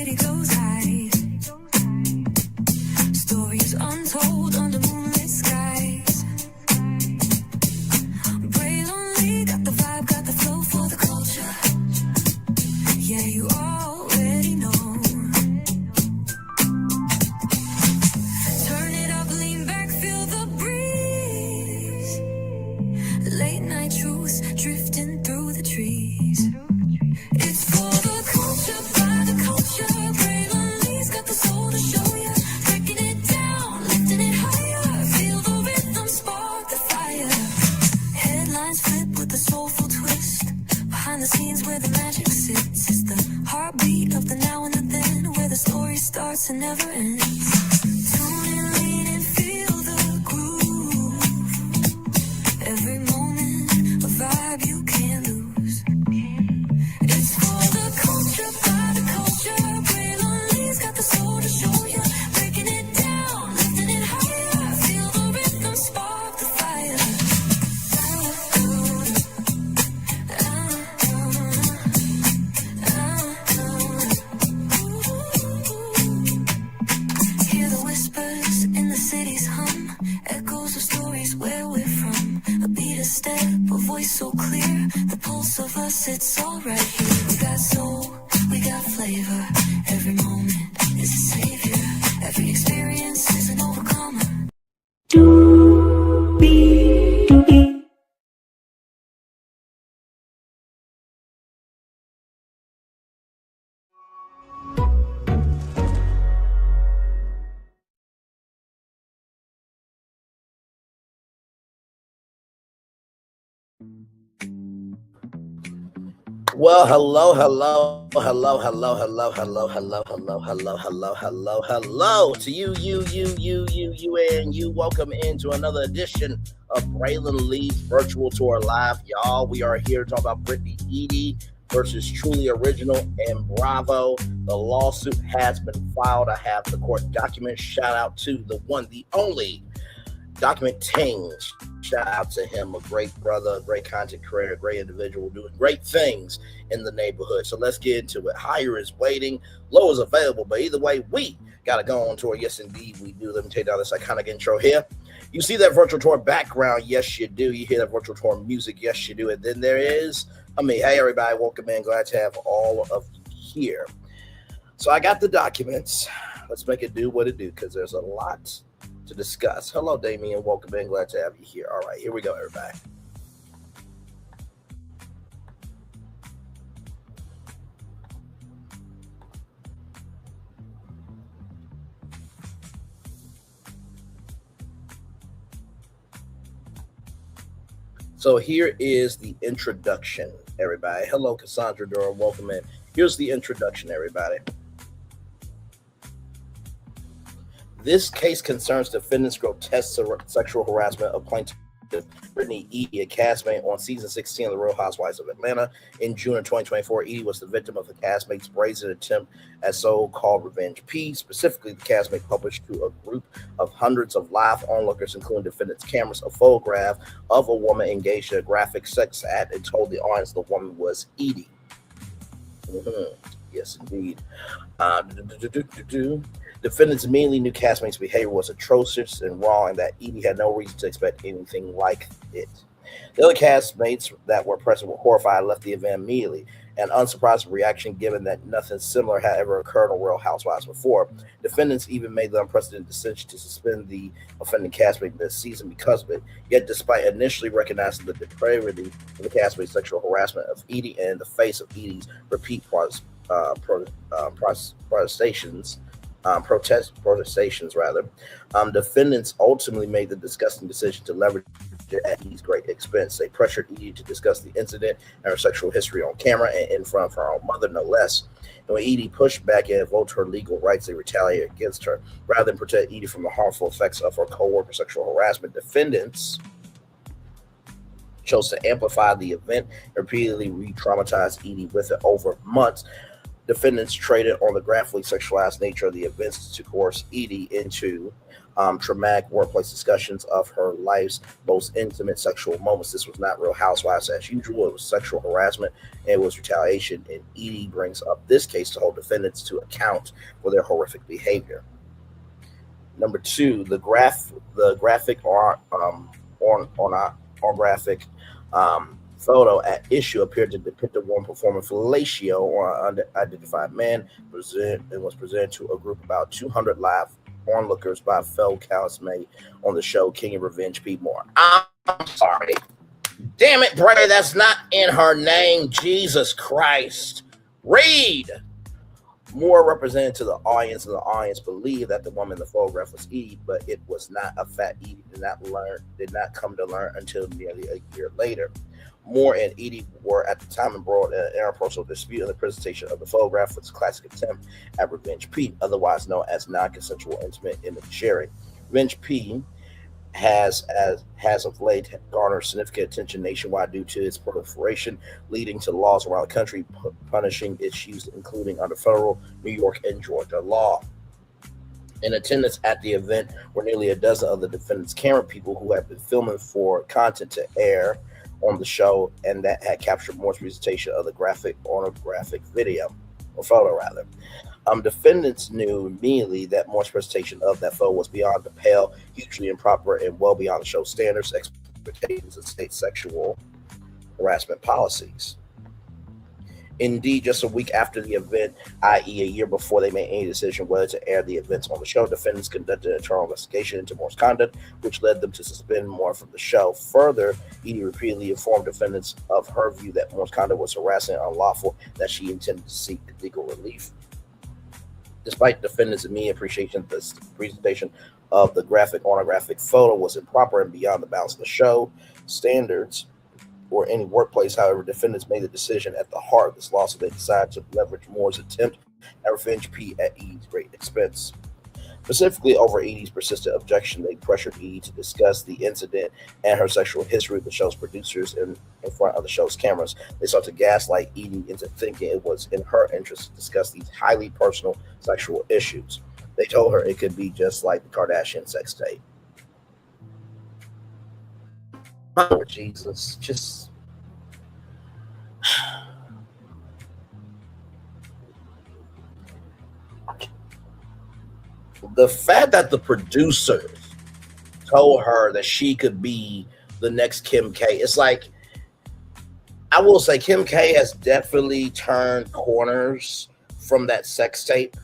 city goes high. Stories untold under moonlit skies. Braylon got the vibe, got the flow for the culture. Yeah, you already know. Turn it up, lean back, feel the breeze. Late night truths drifting through the trees. It's for the culture, by the culture. Braylon got the soul to show ya. Breaking it down, lifting it higher. Feel the rhythm, spark the fire. Headlines flip with a soulful twist. Behind the scenes where the magic sits. It's the heartbeat of the now and the then, where the story starts and never ends. Tune in, lean and feel the groove. Every moment, a vibe you can't lose. It's for the culture, by the culture. Braylon got the soul to show ya. Breaking it down, lifting it higher. Feel the rhythm, spark the fire. Hear the whispers in the city's hum. Echoes of stories where we're from. A beat, a step, a voice so clear. The pulse of us, it's all right here. We got soul, we got flavor. Every moment is a savior. Every experience is an overcomer. Well, hello to you, and you. Welcome into another edition of Braylon Lee's Virtual Tour Live, y'all. We are here to talk about Brittany Eady versus Truly Original and Bravo. The lawsuit has been filed. I have the court documents. Shout out to the one, the only Document Ting. Shout out to him, a great brother, a great content creator, a great individual doing great things in the neighborhood. So let's get into it. Higher is waiting, low is available, but either way, we got to go on tour. Yes, indeed, we do. Let me take down this iconic intro here. You see that virtual tour background? Yes, you do. You hear that virtual tour music? Yes, you do. And then there is, hey, everybody, welcome in. Glad to have all of you here. So I got the documents. Let's make it do what it do, because there's a lot to discuss. Hello, Damien. Welcome in. Glad to have you here. All right, here we go, everybody. So here is the introduction, everybody. Hello, Cassandra Durham. Welcome in. Here's the introduction, everybody. This case concerns defendant's grotesque sexual harassment of plaintiff Brittany Eady, a castmate on season 16 of The Real Housewives of Atlanta. In June of 2024, Eady was the victim of the castmate's brazen attempt at so-called revenge P. Specifically, the castmate published to a group of hundreds of live onlookers, including defendant's cameras, a photograph of a woman engaged in a graphic sex act and told the audience the woman was Eady. Yes, indeed. Defendants immediately knew castmates' behavior was atrocious and wrong, and that Eady had no reason to expect anything like it. The other castmates that were present were horrified and left the event immediately. An unsurprising reaction, given that nothing similar had ever occurred on Real Housewives before. Defendants even made the unprecedented decision to suspend the offending castmate this season because of it. Yet, despite initially recognizing the depravity of the castmate's sexual harassment of Eady and in the face of Eady's repeat protestations, defendants ultimately made the disgusting decision to leverage it at Eady's great expense. They pressured Eady to discuss the incident and her sexual history on camera and in front of her own mother, no less. And when Eady pushed back and invoked her legal rights, they retaliated against her. Rather than protect Eady from the harmful effects of her co-worker sexual harassment, defendants chose to amplify the event and repeatedly re-traumatize Eady with it over months. Defendants traded on the graphically sexualized nature of the events to coerce Eady into traumatic workplace discussions of her life's most intimate sexual moments. This was not Real Housewives as usual. It was sexual harassment and it was retaliation. And Eady brings up this case to hold defendants to account for their horrific behavior. Number two, the graphic graphic photo at issue appeared to depict a woman performing fellatio on an unidentified man. It was presented to a group of about 200 live onlookers by a fellow castmate on the show King of Revenge P. Moore. I'm sorry. Damn it, Bray, that's not in her name. Jesus Christ. Read. Moore represented to the audience, and the audience believed that the woman in the photograph was Eve, but it was not a fact. Eve did not come to learn until nearly a year later. Moore and Eady were at the time embroiled in an interpersonal dispute, and the presentation of the photograph was a classic attempt at Revenge P, otherwise known as non-consensual intimate image sharing. Revenge P has of late garnered significant attention nationwide due to its proliferation, leading to laws around the country punishing its use, including under federal, New York, and Georgia law. In attendance at the event were nearly a dozen of the defendants' camera people who had been filming for content to air on the show and that had captured Moore's presentation of the pornographic video, or photo rather. Defendants knew immediately that Moore's presentation of that photo was beyond the pale, hugely improper, and well beyond the show's standards, expectations, and state sexual harassment policies. Indeed, just a week after the event, i.e. a year before they made any decision whether to air the events on the show, defendants conducted an internal investigation into Moore's conduct, which led them to suspend Moore from the show. Further, Eady repeatedly informed defendants of her view that Moore's conduct was harassing and unlawful, that she intended to seek legal relief. Despite defendants' immediate appreciation, the presentation of the pornographic photo was improper and beyond the bounds of the show standards or any workplace. However, defendants made the decision at the heart of this lawsuit. They decided to leverage Moore's attempt at Revenge P at Eady's great expense. Specifically over Eady's persistent objection, they pressured Eady to discuss the incident and her sexual history with the show's producers in front of the show's cameras. They sought to gaslight Eady into thinking it was in her interest to discuss these highly personal sexual issues. They told her it could be just like the Kardashian sex tape. Oh, Jesus, just... The fact that the producers told her that she could be the next Kim K, it's like, I will say Kim K has definitely turned corners from that sex tape,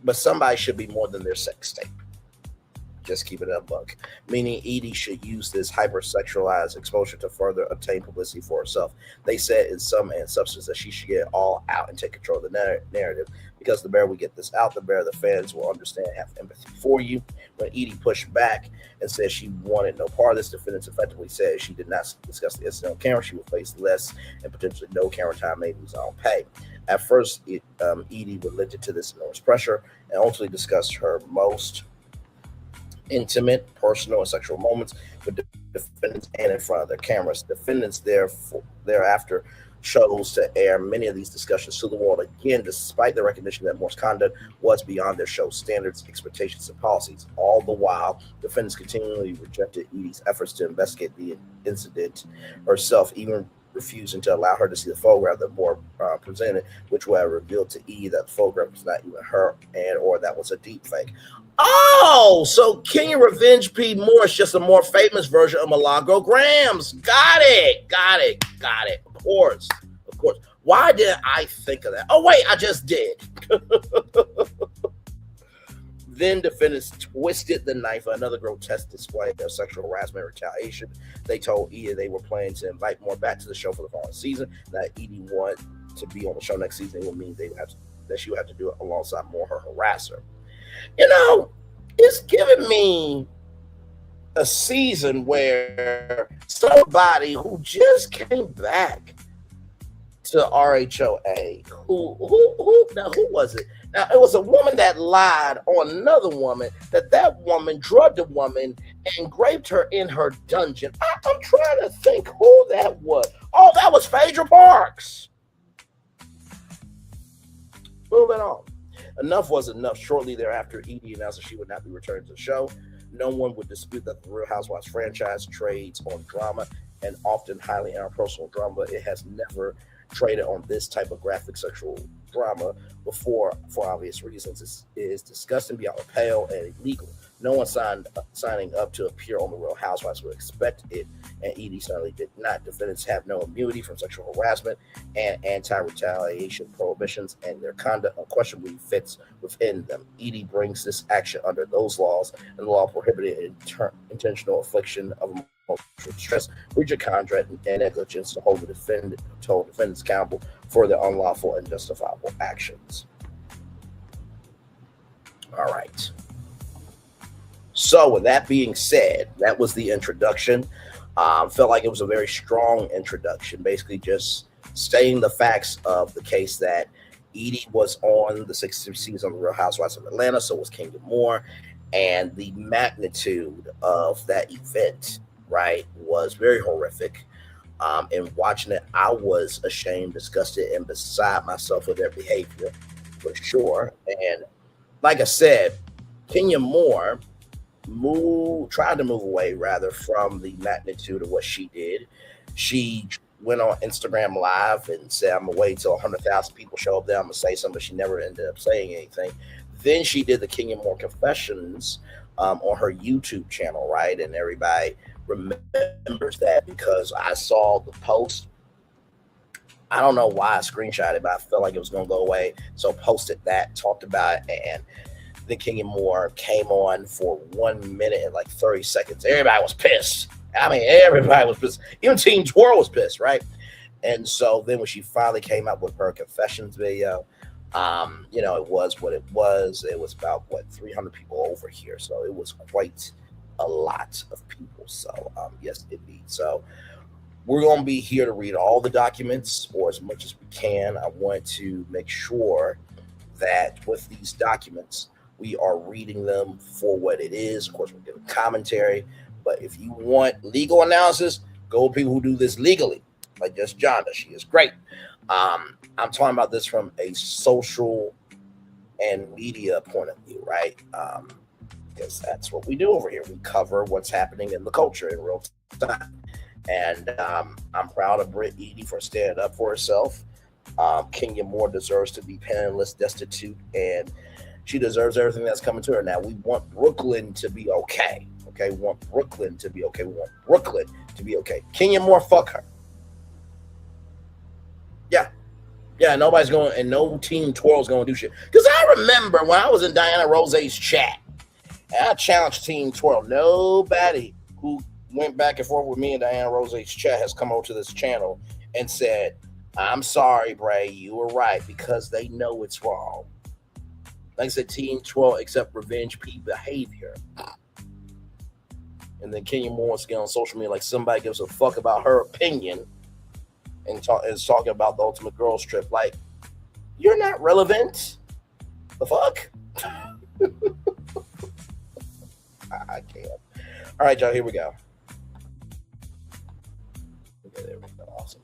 but somebody should be more than their sex tape. Just keep it a buck. Meaning Eady should use this hypersexualized exposure to further obtain publicity for herself. They said in some and substance that she should get it all out and take control of the narrative, because the better we get this out, the better the fans will understand and have empathy for you. When Eady pushed back and said she wanted no part of this, defendants effectively said she did not discuss the incident on camera. She would face less and potentially no camera time, maybe lose on pay. At first, Eady relented to this enormous pressure and ultimately discussed her most intimate, personal, and sexual moments with the defendants and in front of their cameras. Defendants thereafter chose to air many of these discussions to the world again, despite the recognition that Moore's conduct was beyond their show standards, expectations, and policies. All the while, defendants continually rejected Eady's efforts to investigate the incident herself, even refusing to allow her to see the photograph that Moore presented, which would have revealed to Eady that the photograph was not even her or that was a deep fake. Oh, so King of Revenge P. Moore is just a more famous version of Milagro Grams. Got it. Of course. Why didn't I think of that? Oh, wait, I just did. Then defendants twisted the knife for another grotesque display of sexual harassment and retaliation. They told Eady they were planning to invite Moore back to the show for the following season. That Eady wanted to be on the show next season, it would mean that she would have to do it alongside Moore, her harasser. You know, it's giving me a season where somebody who just came back to RHOA, who was it? Now, it was a woman that lied on another woman, that woman drugged a woman and raped her in her dungeon. I'm trying to think who that was. Oh, that was Phaedra Parks. Moving on. Enough was enough. Shortly thereafter, Edie announced that she would not be returning to the show. No one would dispute that the Real Housewives franchise trades on drama and often highly interpersonal drama. It has never traded on this type of graphic sexual drama before, for obvious reasons. It is disgusting beyond the pale and illegal. No one signing up to appear on the Real Housewives would expect it, and Edie certainly did not. Defendants have no immunity from sexual harassment and anti-retaliation prohibitions, and their conduct unquestionably fits within them. Edie brings this action under those laws, and the law prohibited intentional infliction of emotional distress, breach of contract, and negligence to hold defendants accountable for their unlawful and justifiable actions. All right. So, with that being said, that was the introduction. Felt like it was a very strong introduction, basically just stating the facts of the case that Edie was on the 6th season of The Real Housewives of Atlanta, so was Kenya Moore, and the magnitude of that event, right, was very horrific. And watching it, I was ashamed, disgusted, and beside myself with their behavior, for sure. And like I said, Kenya Moore tried to move away rather from the magnitude of what she did. She went on Instagram Live and said, I'm gonna wait till 100,000 people show up there, I'm gonna say something. She never ended up saying anything. Then she did the Kenya Moore confessions on her YouTube channel, right? And everybody remembers that because I saw the post. I don't know why I screenshot it, but I felt like it was gonna go away. So posted that, talked about it, and then Kenya Moore came on for 1 minute and like 30 seconds. Everybody was pissed. I mean, everybody was pissed. Even Team Twirl was pissed, right? And so then when she finally came out with her confessions video, it was what it was. It was about, 300 people over here. So it was quite a lot of people. So, yes, indeed. So we're going to be here to read all the documents or as much as we can. I want to make sure that with these documents, we are reading them for what it is. Of course, we're giving commentary. But if you want legal analysis, go with people who do this legally, like just Jonda. She is great. I'm talking about this from a social and media point of view, right? Because that's what we do over here. We cover what's happening in the culture in real time. And I'm proud of Brittany Eady for standing up for herself. Kenya Moore deserves to be penniless, destitute, and she deserves everything that's coming to her. Now, we want Brooklyn to be okay. Okay, we want Brooklyn to be okay. We want Brooklyn to be okay. Kenya Moore, fuck her. Yeah, nobody's going, and no Team Twirl's going to do shit. Because I remember when I was in Diana Rose's chat, and I challenged Team Twirl. Nobody who went back and forth with me and Diana Rose's chat has come over to this channel and said, I'm sorry, Bray, you were right, because they know it's wrong. Like I said, Team Twirl accept revenge P behavior. And then Kenya Moore wants to get on social media like somebody gives a fuck about her opinion and is talking about the ultimate girls trip. Like, you're not relevant. The fuck? I can't. All right, y'all, here we go. Okay, there we go. Awesome.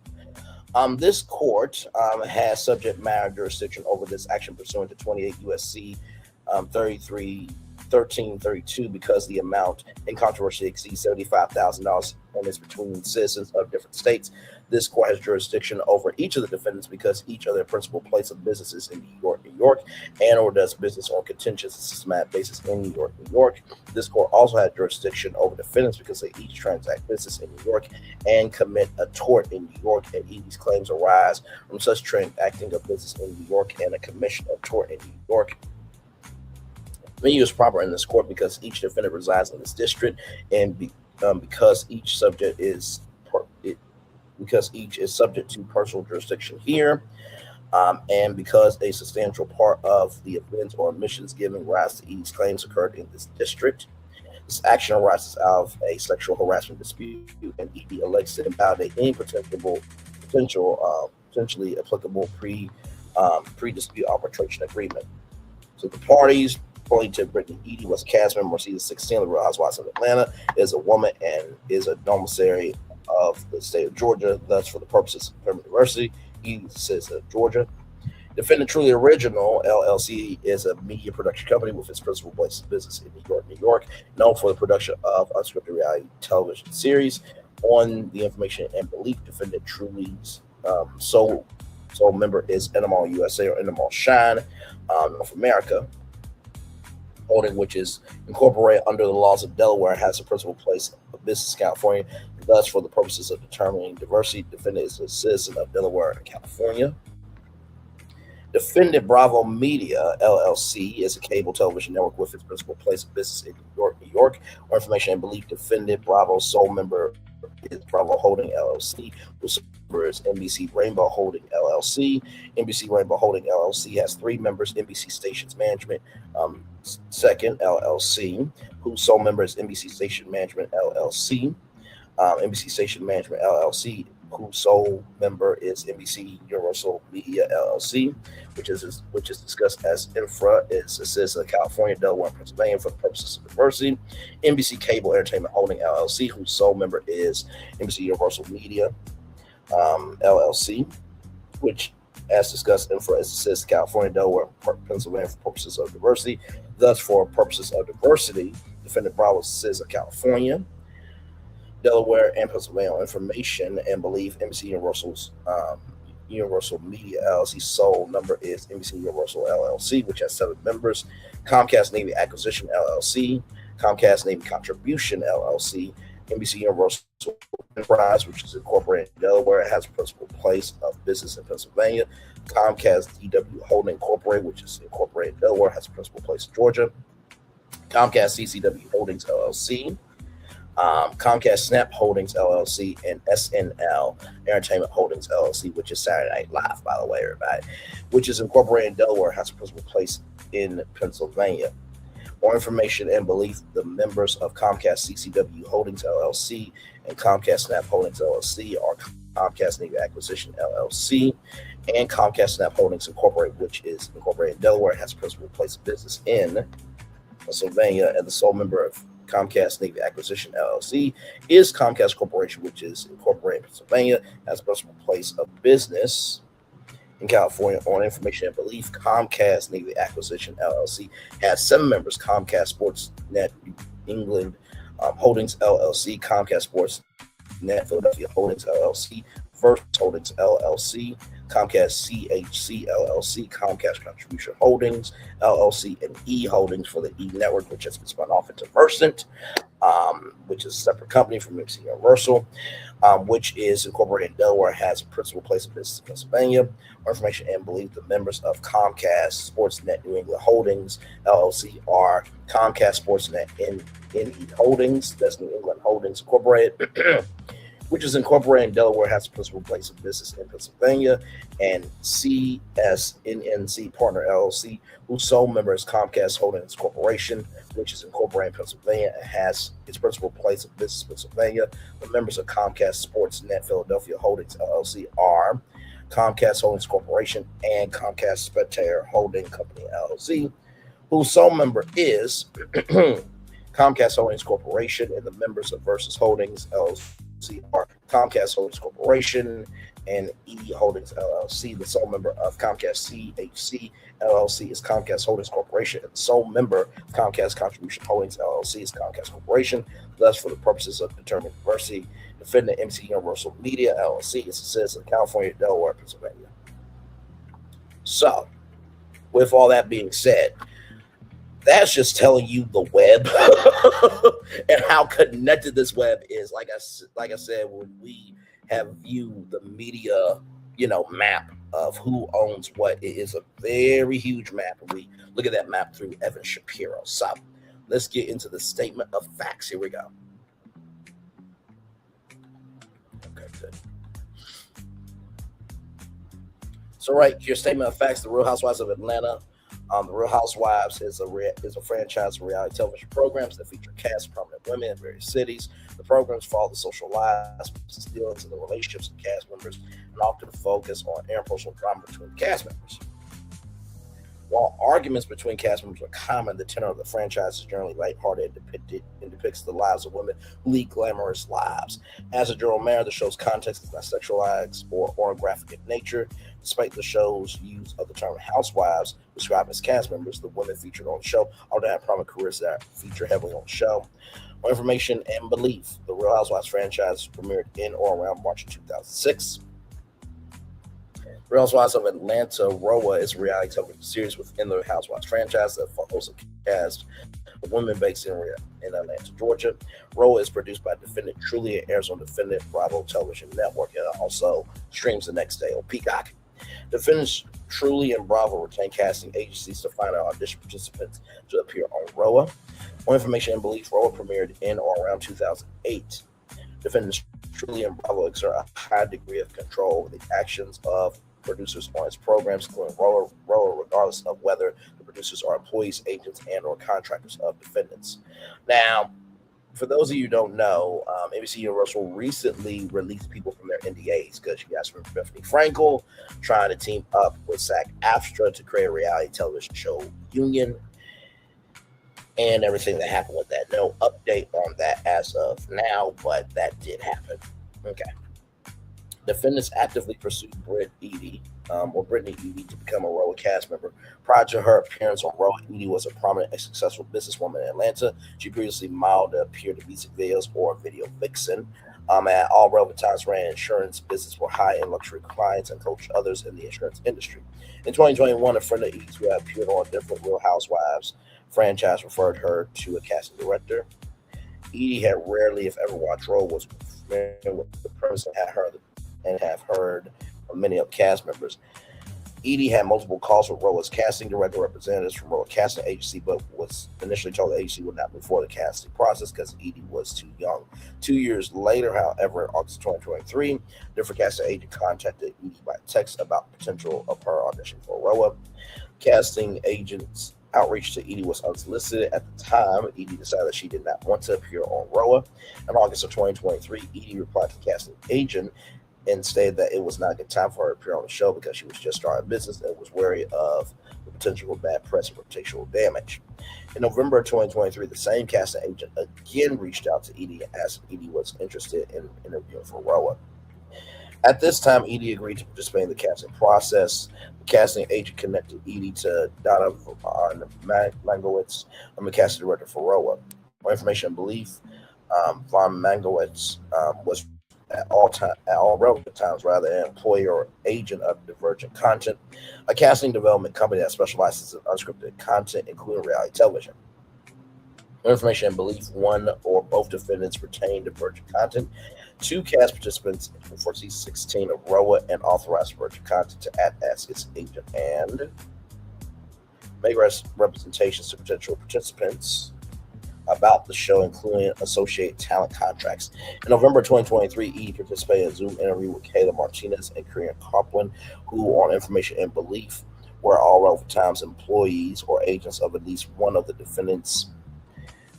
This court has subject matter jurisdiction over this action pursuant to 28 USC 1332 because the amount in controversy exceeds $75,000 and is between citizens of different states. This court has jurisdiction over each of the defendants because each of their principal place of business is in New York, and or does business on contentious and systematic basis in New York. This court also has jurisdiction over defendants because they each transact business in New York and commit a tort in New York, and Edie's claims arise from such transacting of business in New York and a commission of tort in New York. Venue is proper in this court because each defendant resides in this district, and because each is subject to personal jurisdiction here, and because a substantial part of the events or omissions giving rise to Edie's claims occurred in this district. This action arises out of a sexual harassment dispute, and Edie elects to invalidate any potentially applicable pre-dispute arbitration agreement. So the parties, according to Brittany Eady, was a cast member of season 16 of The Real Housewives of Atlanta, is a woman and is a domiciliary of the state of Georgia. Thus, for the purposes of permanent diversity, Edie is a citizen of Georgia. Defendant Truly Original LLC is a media production company with its principal place of business in New York, known for the production of unscripted reality television series. On the information and belief, Defendant Truly's sole member is Endemol USA or Endemol Shine, North America Holding, which is incorporated under the laws of Delaware, has a principal place of business in California. Thus, for the purposes of determining diversity, defendant is a citizen of Delaware and California. Defendant Bravo Media LLC is a cable television network with its principal place of business in New York. For information and belief, Defendant Bravo's sole member is Bravo Holding LLC, whose member is NBC Rainbow Holding LLC. NBC Rainbow Holding LLC has three members: NBC Stations Management Second LLC, whose sole member is NBC Station Management LLC. NBC Station Management LLC, whose sole member is NBC Universal Media LLC, which is discussed as Infra, is a citizen of California, Delaware, and Pennsylvania for the purposes of diversity. NBC Cable Entertainment Holding LLC, whose sole member is NBC Universal Media LLC, which, as discussed, Infra is a citizen of California, Delaware, Pennsylvania for purposes of diversity. Thus, for purposes of diversity, Defendant Bravo is a citizen of California, Delaware, and Pennsylvania. Information and belief, NBC Universal Media LLC sole number is NBC Universal LLC, which has 7 members: Comcast Navy Acquisition LLC, Comcast Navy Contribution LLC, NBC Universal Enterprise, which is incorporated in Delaware, has a principal place of business in Pennsylvania. Comcast DW Holding Incorporated, which is incorporated in Delaware, has a principal place in Georgia. Comcast CCW Holdings LLC, Comcast Snap Holdings LLC, and SNL Entertainment Holdings LLC, which is Saturday Night Live, by the way, everybody, which is incorporated in Delaware, has a principal place in Pennsylvania. More information and belief, the members of Comcast CCW Holdings LLC and Comcast Snap Holdings LLC are Comcast Navy Acquisition LLC and Comcast Snap Holdings Incorporated, which is incorporated in Delaware, has a principal place of business in Pennsylvania, and the sole member of Comcast Navy Acquisition LLC is Comcast Corporation, which is incorporated in Pennsylvania, has a principal place of business in California. On information and belief, Comcast Navy Acquisition LLC has 7 members: Comcast Sports Net England Holdings LLC, Comcast Sports Net Philadelphia Holdings LLC, First Holdings LLC, Comcast CHC LLC, Comcast Contribution Holdings LLC, and E Holdings for the E Network, which has been spun off into Versant, which is a separate company from NBC Universal, which is incorporated in Delaware, has a principal place of business in Pennsylvania. More information and belief, the members of Comcast Sportsnet New England Holdings LLC are Comcast Sportsnet NE Holdings, that's New England Holdings Incorporated, which is incorporated in Delaware, has a principal place of business in Pennsylvania, and CSNNC Partner LLC, whose sole member is Comcast Holdings Corporation, which is incorporated in Pennsylvania and has its principal place of business in Pennsylvania. The members of Comcast Sports Net Philadelphia Holdings LLC are Comcast Holdings Corporation and Comcast Spectator Holding Company LLC, whose sole member is Comcast Holdings Corporation, and the members of Versus Holdings LLC are Comcast Holdings Corporation and E Holdings LLC. The sole member of Comcast CHC LLC is Comcast Holdings Corporation, and the sole member of Comcast Contribution Holdings LLC is Comcast Corporation. Thus, for the purposes of determining diversity, defendant MC Universal Media LLC is a citizen of California, Delaware, Pennsylvania. So, with all that being said, that's just telling you the web and how connected this web is. Like I said, when we have viewed the media, map of who owns what, it is a very huge map, and we look at that map through Evan Shapiro. So let's get into the statement of facts. Here we go. Okay, good. So, right, your statement of facts: the Real Housewives of Atlanta. The Real Housewives is a franchise of reality television programs that feature cast of prominent women in various cities. The programs follow the social lives, steal into the relationships of cast members, and often focus on interpersonal drama between the cast members. While arguments between cast members are common, the tenor of the franchise is generally lighthearted and depicts the lives of women who lead glamorous lives. As a general matter, the show's context is not sexualized or graphic in nature. Despite the show's use of the term housewives to describe its cast members, the women featured on the show already have prominent careers that feature heavily on the show. More information and belief. The Real Housewives franchise premiered in or around March of 2006. Real Housewives of Atlanta, ROA is a reality television series within the Housewives franchise that follows a cast of women based in Atlanta, Georgia. ROA is produced by Defendant Truly and airs on Defendant Bravo Television Network and also streams the next day on Peacock. Defendants Truly and Bravo retain casting agencies to find out audition participants to appear on ROA. More information and belief, ROA premiered in or around 2008. Defendants Truly and Bravo exert a high degree of control over the actions of producers on its programs, including ROA, regardless of whether the producers are employees, agents, and or contractors of defendants. Now, for those of you who don't know, ABC Universal recently released people from their NDAs because you guys remember Bethany Frankel trying to team up with SAG-AFTRA to create a reality television show Union and everything that happened with that. No update on that as of now, but that did happen. Okay. Defendants actively pursued Brittany Eady to become a ROA cast member. Prior to her appearance on ROA, Eady was a prominent and successful businesswoman in Atlanta. She previously modeled to appear in music videos or video vixen. At all relevant times, ran insurance business for high-end luxury clients and coached others in the insurance industry. In 2021, a friend of Eady's who had appeared on different Real Housewives franchise referred her to a casting director. Eady had rarely, if ever, watched ROA, was familiar with the premise and have heard from many of cast members. Eady had multiple calls with ROA's casting director representatives from ROA casting agency, but was initially told the agency would not move forward the casting process because Eady was too young. 2 years later, however, in August 2023, different casting agent contacted Eady by text about the potential of her audition for ROA. Casting agents outreach to Eady was unsolicited. At the time, Eady decided that she did not want to appear on ROA. In August of 2023, Eady replied to the casting agent and stated that it was not a good time for her to appear on the show because she was just starting business and was wary of the potential for bad press and reputational damage. In November of 2023, the same casting agent again reached out to Eady and asked if Eady was interested in interviewing for ROA. At this time, Eady agreed to participate in the casting process. The casting agent connected Eady to Donna Mangowitz, the casting director for ROA. More information and belief, Von Mangowitz was at all relevant times, rather an employer or agent of Divergent Content, a casting development company that specializes in unscripted content, including reality television. Information and belief, one or both defendants retained Divergent Content. 2 cast participants for season 16 of ROA and authorized Divergent Content to act as its agent and make representations to potential participants about the show, including associated talent contracts. In November 2023, Eady participated in a Zoom interview with Kayla Martinez and Kieran Copeland, who, on information and belief, were all relevant times employees or agents of at least one of the defendants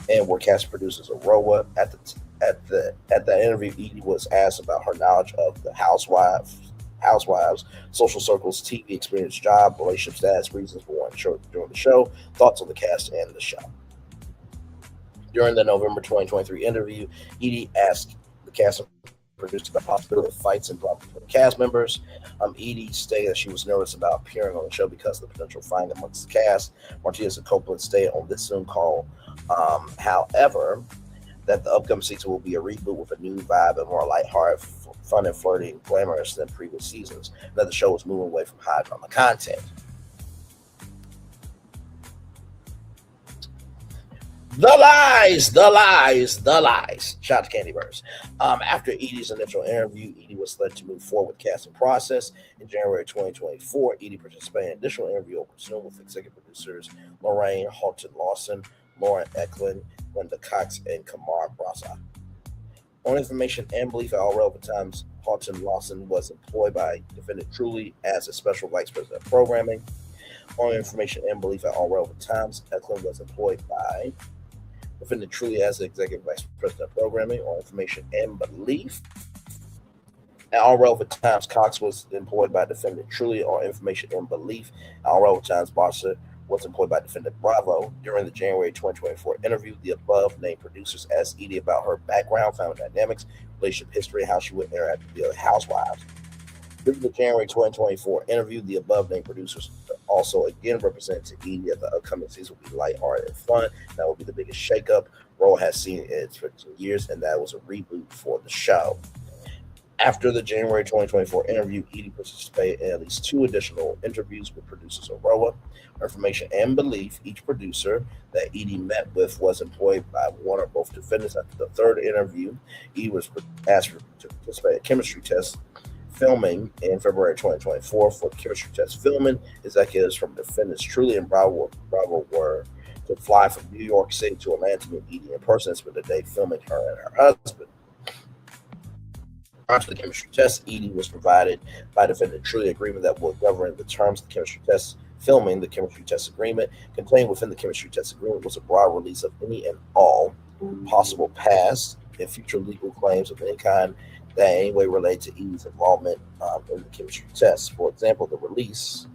and were cast producers of ROA. At that interview, Eady was asked about her knowledge of the Housewives, social circles, TV experience, job, relationship status, reasons for wanting to join the show, thoughts on the cast and the show. During the November 2023 interview, Eady asked the cast producers about the possibility of fights and drama between the cast members. Eady stated that she was nervous about appearing on the show because of the potential fight amongst the cast. Martinez and Copeland stated on this Zoom call, however, that the upcoming season will be a reboot with a new vibe and more lighthearted, fun and flirty and glamorous than previous seasons. That the show was moving away from high drama content. The lies. Shout out to Candy Burst. After Eady's initial interview, Eady was led to move forward with the casting process. In January 2024, Eady participated in an additional interview over Zoom with executive producers Lorraine Houghton-Lawson, Lauren Eklund, Linda Cox, and Kamar Brasa. On information and belief at all relevant times, Houghton-Lawson was employed by Defendant Truly as a special vice president of programming. On information and belief at all relevant times, Eklund was employed by Defendant Truly as the executive vice president of programming. On information and belief At all relevant times, Cox was employed by defendant Truly on information and belief. At all relevant times, Bossa was employed by defendant Bravo. During the January 2024 interview, the above named producers asked Eady about her background, family dynamics, relationship history, and how she would interact with the other housewives. During the January 2024 interview, the above named producers also again represented to Eady that the upcoming season will be lighthearted and fun. That will be the biggest shakeup Roll has seen in its 15 years, and that was a reboot for the show. After the January 2024 interview, Eady participated in at least two additional interviews with producers Aroa, Information and Belief. Each producer that Eady met with was employed by one or both defendants. After the third interview, Eady was asked to participate in a chemistry test filming in February 2024. For the chemistry test filming, executives from defendants Truly and Bravo were to fly from New York City to Atlanta to meet Eady in person and spend the day filming her and her husband. Prior to the chemistry test, Eady was provided by defendant Truly agreement that will govern the terms of the chemistry test filming. The chemistry test agreement contained within the chemistry test agreement was a broad release of any and all possible past and future legal claims of any kind that in any way relate to Eady's involvement in the chemistry test. For example, the release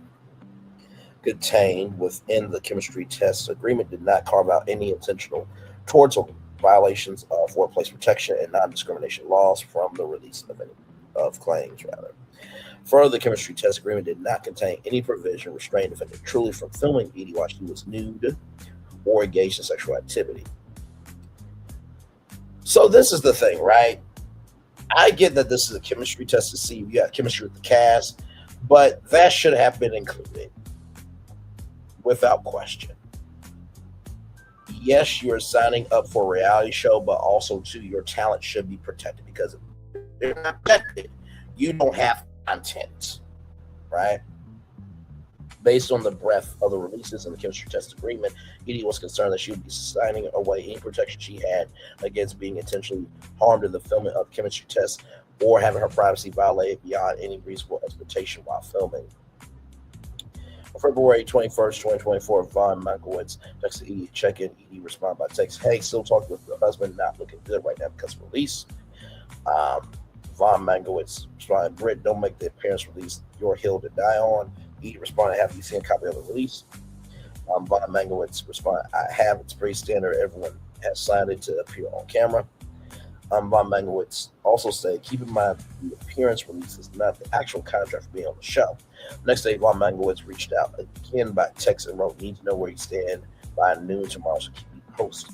contained within the chemistry test agreement did not carve out any intentional towards violations of workplace protection and non-discrimination laws from the release of any of claims. Rather, further, the chemistry test agreement did not contain any provision restraining defendant Truly from filming Eady while she was nude or engaged in sexual activity. So this is the thing, right? I get that this is a chemistry test to see if you have chemistry with the cast, but that should have been included without question. Yes, you're signing up for a reality show, but also too, your talent should be protected because if they're not protected, you don't have content, right? Based on the breadth of the releases in the chemistry test agreement, Eady was concerned that she would be signing away any protection she had against being intentionally harmed in the filming of chemistry tests or having her privacy violated beyond any reasonable expectation while filming. On February 21st, 2024, Von Mankiewicz texted Eady to check in. Eady responded by text, "Hey, still talking with the husband, not looking good right now because of release." Von Mankiewicz responded, "Britt, don't make the appearance release your hill to die on." Eady responded, "Have you seen a copy of the release?" Von Mankiewicz responded, "I have. It's pretty standard. Everyone has signed it to appear on camera." Von Mankiewicz also said, "Keep in mind the appearance release is not the actual contract for being on the show." Next day, Von Mankiewicz reached out again by text and wrote, "Need to know where you stand by noon tomorrow, so keep me posted."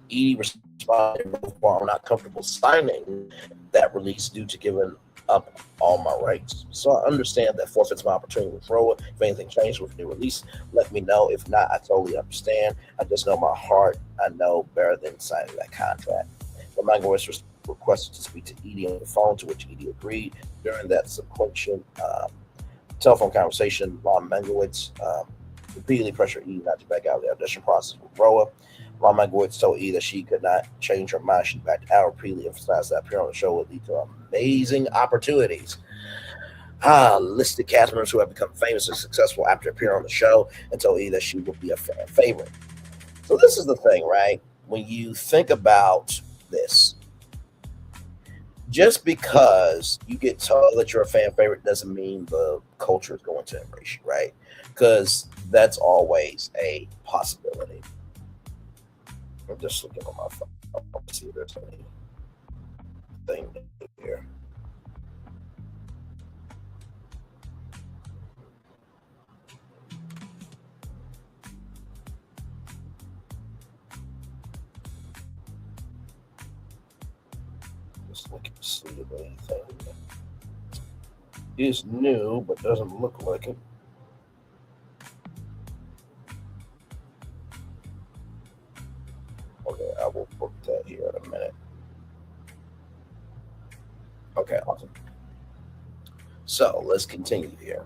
Eady responded, "I'm not comfortable signing that release due to giving up all my rights. So I understand that forfeits my opportunity with Roa. If anything changes with the new release, let me know. If not, I totally understand. I just know my heart. I know better than signing that contract." The Mankiewicz requested to speak to Eady on the phone, to which Eady agreed. During that subsequent telephone conversation, Von Mankiewicz repeatedly pressured Eady not to back out of the audition process with Roa. Von Mankiewicz told Eady that she could not change her mind. She backed out, repeatedly emphasized that appearing on the show would lead to amazing opportunities. Listed cast members who have become famous and successful after appearing on the show, and told Eady that she would be a fan favorite. So this is the thing, right? When you think about this, just because you get told that you're a fan favorite doesn't mean the culture is going to embrace you, right? Because that's always a possibility. I'm just looking on my phone to see if there's anything here. Just looking to see if anything is new, but doesn't look like it. Okay, I will book that here in a minute. Okay, awesome. So let's continue here.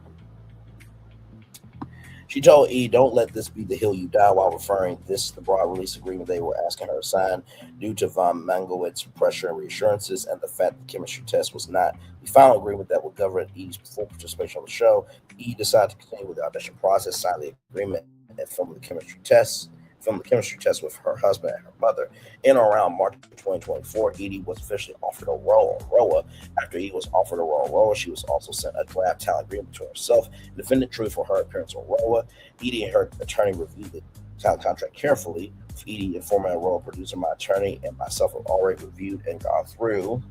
She told E, "Don't let this be the hill you die," while referring this to the broad release agreement they were asking her to sign due to Von Manglewitz's pressure and reassurances and the fact the chemistry test was not the final agreement that would govern E's full participation on the show. E decided to continue with the audition process, signed the agreement, and filmed the chemistry test. filmed the chemistry test with her husband and her mother. In or around March 2024, Eady was officially offered a role on Roa. After Eady was offered a role on Roa, she was also sent a draft talent agreement between herself and Defendant True for her appearance on Roa. Eady and her attorney reviewed the talent contract carefully. With Eady informing a Roa producer, my attorney and myself have already reviewed and gone through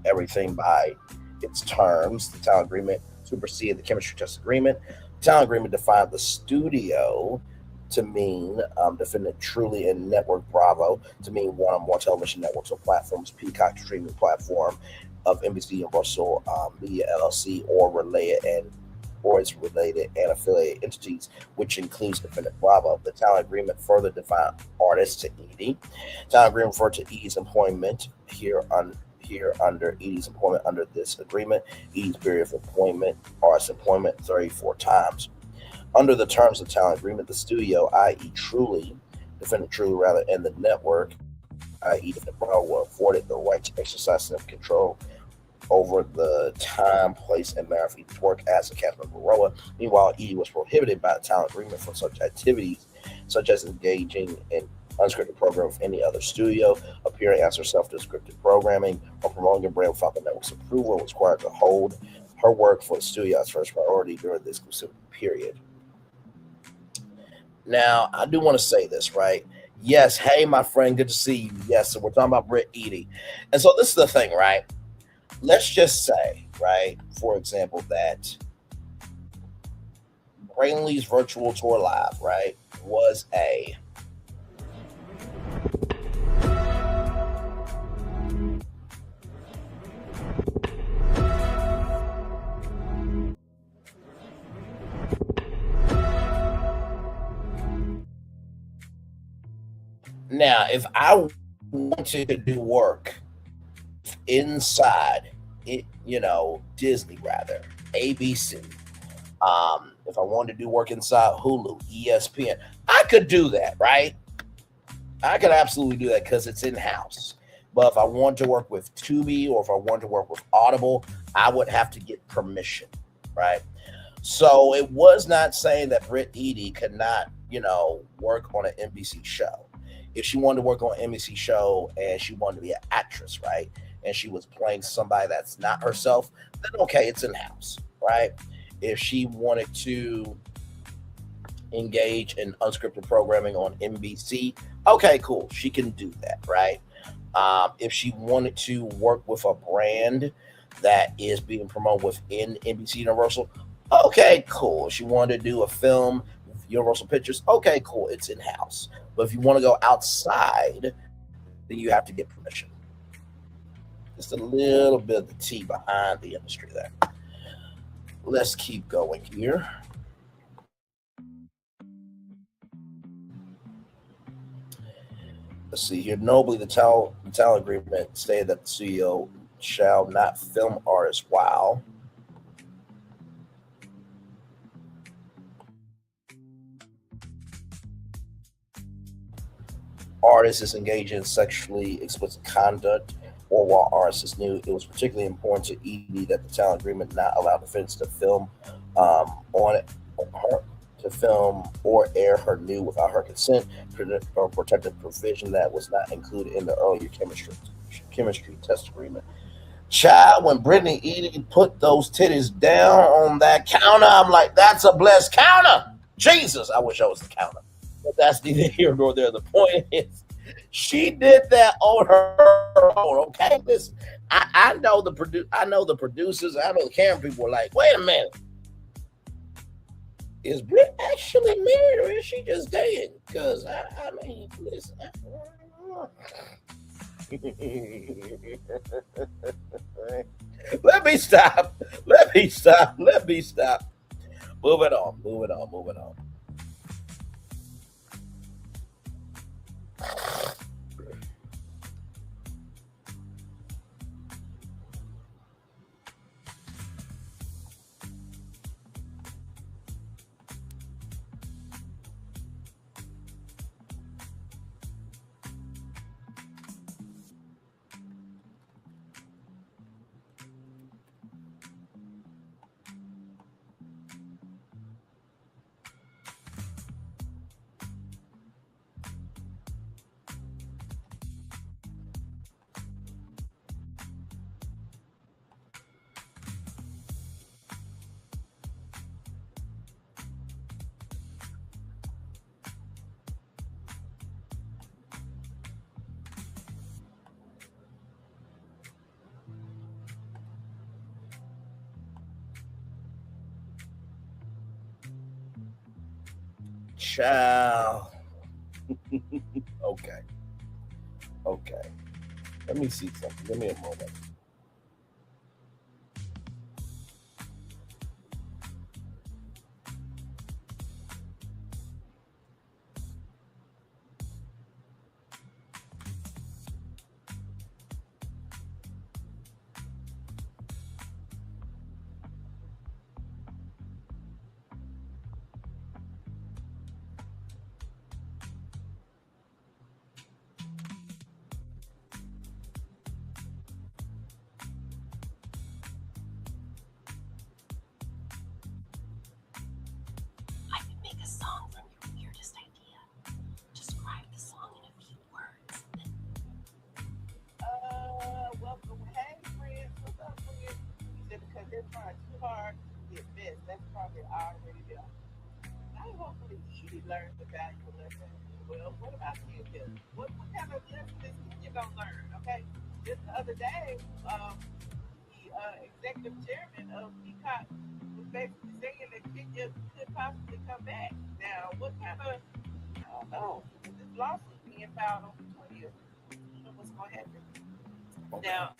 everything by its terms. The talent agreement superseded the chemistry test agreement. The talent agreement defined the studio to mean Defendant Truly and Network Bravo to mean one or more television networks or platforms, Peacock streaming platform of NBC Universal Media LLC or its related and affiliated entities, which includes Defendant Bravo. The talent agreement further defined artists to Eady. Talent agreement referred to Eady's employment here under Eady's employment under this agreement. Eady's period of employment, artist employment, 34 times. Under the terms of the talent agreement, the studio, i.e. Defendant Truly rather, and the network, i.e. Defendant Bravo, were afforded the right to exercise significant control over the time, place, and manner of Eady's work as a cast member of Roa. Meanwhile, Eady was prohibited by the talent agreement from such activities, such as engaging in unscripted program of any other studio, appearing as herself to scripted programming, or promoting a brand without the network's approval, was required to hold her work for the studio as first priority during the exclusive period. Now, I do want to say this, right? Yes, hey, my friend, good to see you. Yes, so we're talking about Brittany Eady. And so this is the thing, right? Let's just say, right, for example, that Braylon Lee's virtual tour live, right, was a now, if I wanted to do work inside it, Disney rather, ABC. If I wanted to do work inside Hulu, ESPN, I could do that, right? I could absolutely do that because it's in-house. But if I wanted to work with Tubi or if I wanted to work with Audible, I would have to get permission, right? So it was not saying that Brittany Eady could not, work on an NBC show. If she wanted to work on an NBC show and she wanted to be an actress, right? And she was playing somebody that's not herself, then okay, it's in-house, right? If she wanted to engage in unscripted programming on NBC, okay, cool, she can do that, right? If she wanted to work with a brand that is being promoted within NBC Universal, okay, cool. If she wanted to do a film with Universal Pictures, okay, cool, it's in-house. But if you want to go outside, then you have to get permission. Just a little bit of the tea behind the industry there. Let's keep going here. Let's see here. Nobly, the talent agreement stated that the studio shall not film artists while artist is engaged in sexually explicit conduct or while artist is new. It was particularly important to Eady that the talent agreement not allow defendants to film on it to film or air her nude without her consent, or protective provision that was not included in the earlier chemistry test agreement. Child, when Brittany Eady put those titties down on that counter, I'm like, that's a blessed counter. Jesus, I wish I was the counter. But that's neither here nor there. The point is, she did that on her own. Okay, listen, I know the producers, I know the camera people were like, wait a minute, is Britt actually married or is she just dating? Because I mean, listen. Let me stop. Moving on. Child. Okay. Okay. Let me see something. Give me a moment. I could make a song from your weirdest idea. Describe the song in a few words. Welcome. Hey, friends. What's up, friends? You said because they're trying too hard to get best. That's probably already there. I hopefully Edie learned the valuable lesson. Well, what about you, Bill? What kind of lesson is you gonna learn? Okay. Just the other day, the executive chairman of Peacock was basically saying that Kenya could possibly come back. Now, what kind of I don't know. With this lawsuit being filed on the 20th, you know what's gonna happen. Okay. Now,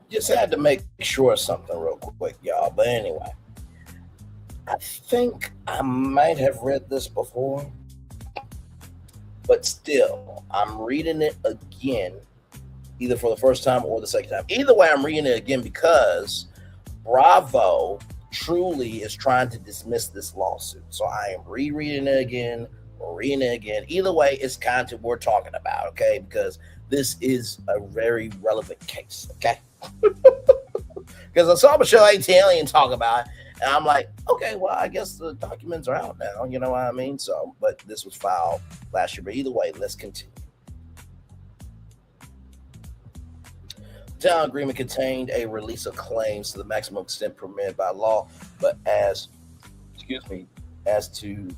Just had to make sure of something real quick, y'all. But anyway, I think I might have read this before, but still, I'm reading it again, either for the first time or the second time. Either way, I'm reading it again because Bravo truly is trying to dismiss this lawsuit. So I am rereading it again, or reading it again. Either way, it's content we're talking about, okay? Because this is a very relevant case, okay? Because I saw Michelle Atalian talk about it, and I'm like, okay, well, I guess the documents are out now. You know what I mean? So, but this was filed last year. But either way, let's continue. The town agreement contained a release of claims to the maximum extent permitted by law, but excuse me,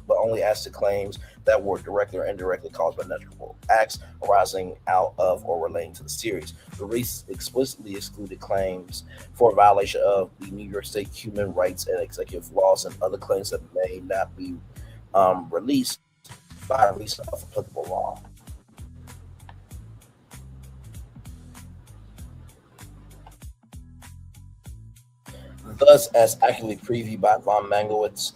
but only as to claims that were directly or indirectly caused by natural acts arising out of or relating to the series. The release explicitly excluded claims for violation of the New York State human rights and executive laws and other claims that may not be released by reason of applicable law. Thus, as accurately previewed by von Mangelwitz,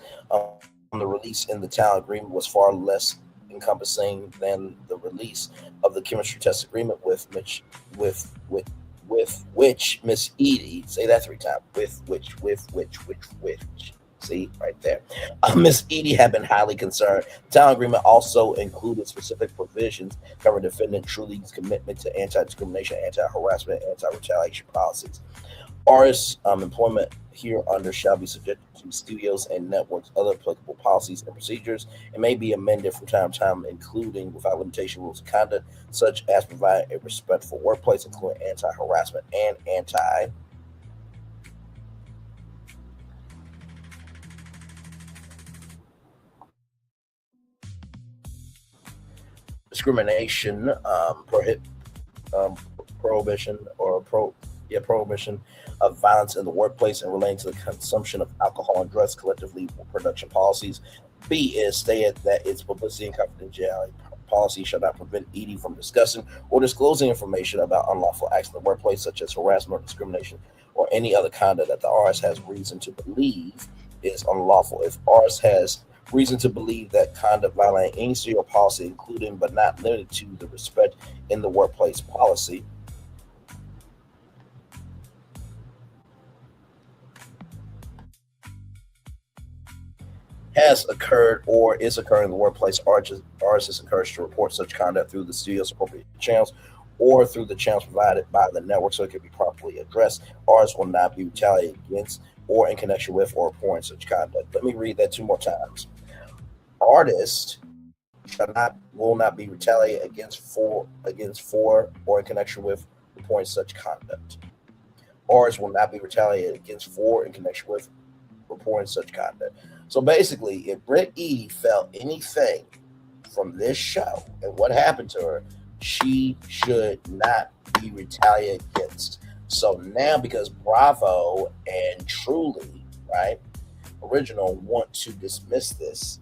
the release in the town agreement was far less encompassing than the release of the chemistry test agreement with which Miss Eady, say that three times, which, see right there, Miss Eady had been highly concerned. The town agreement also included specific provisions covering defendant Truly's commitment to anti-discrimination, anti-harassment, anti-retaliation policies. Artists' employment here under shall be subject to studios and networks, other applicable policies and procedures, and may be amended from time to time, including without limitation rules of conduct, such as provide a respectful workplace, including anti-harassment and anti-discrimination um, prohibition or prohibition of violence in the workplace and relating to the consumption of alcohol and drugs, collectively production policies. B is stated that its publicity and confidentiality policy shall not prevent Edie from discussing or disclosing information about unlawful acts in the workplace, such as harassment or discrimination or any other conduct that the RS has reason to believe is unlawful. If RS has reason to believe that conduct violating any studio policy, including but not limited to the respect in the workplace policy, has occurred or is occurring in the workplace, artists is encouraged to report such conduct through the studio's appropriate channels or through the channels provided by the network so it can be properly addressed. Artists will not be retaliated against or in connection with or reporting such conduct. Let me read that two more times. Artists will not be retaliated against for or in connection with reporting such conduct. Artists will not be retaliated against for in connection with reporting such conduct. So basically, if Britt Eady felt anything from this show and what happened to her, she should not be retaliated against. So now, because Bravo and Truly, right? Original want to dismiss this.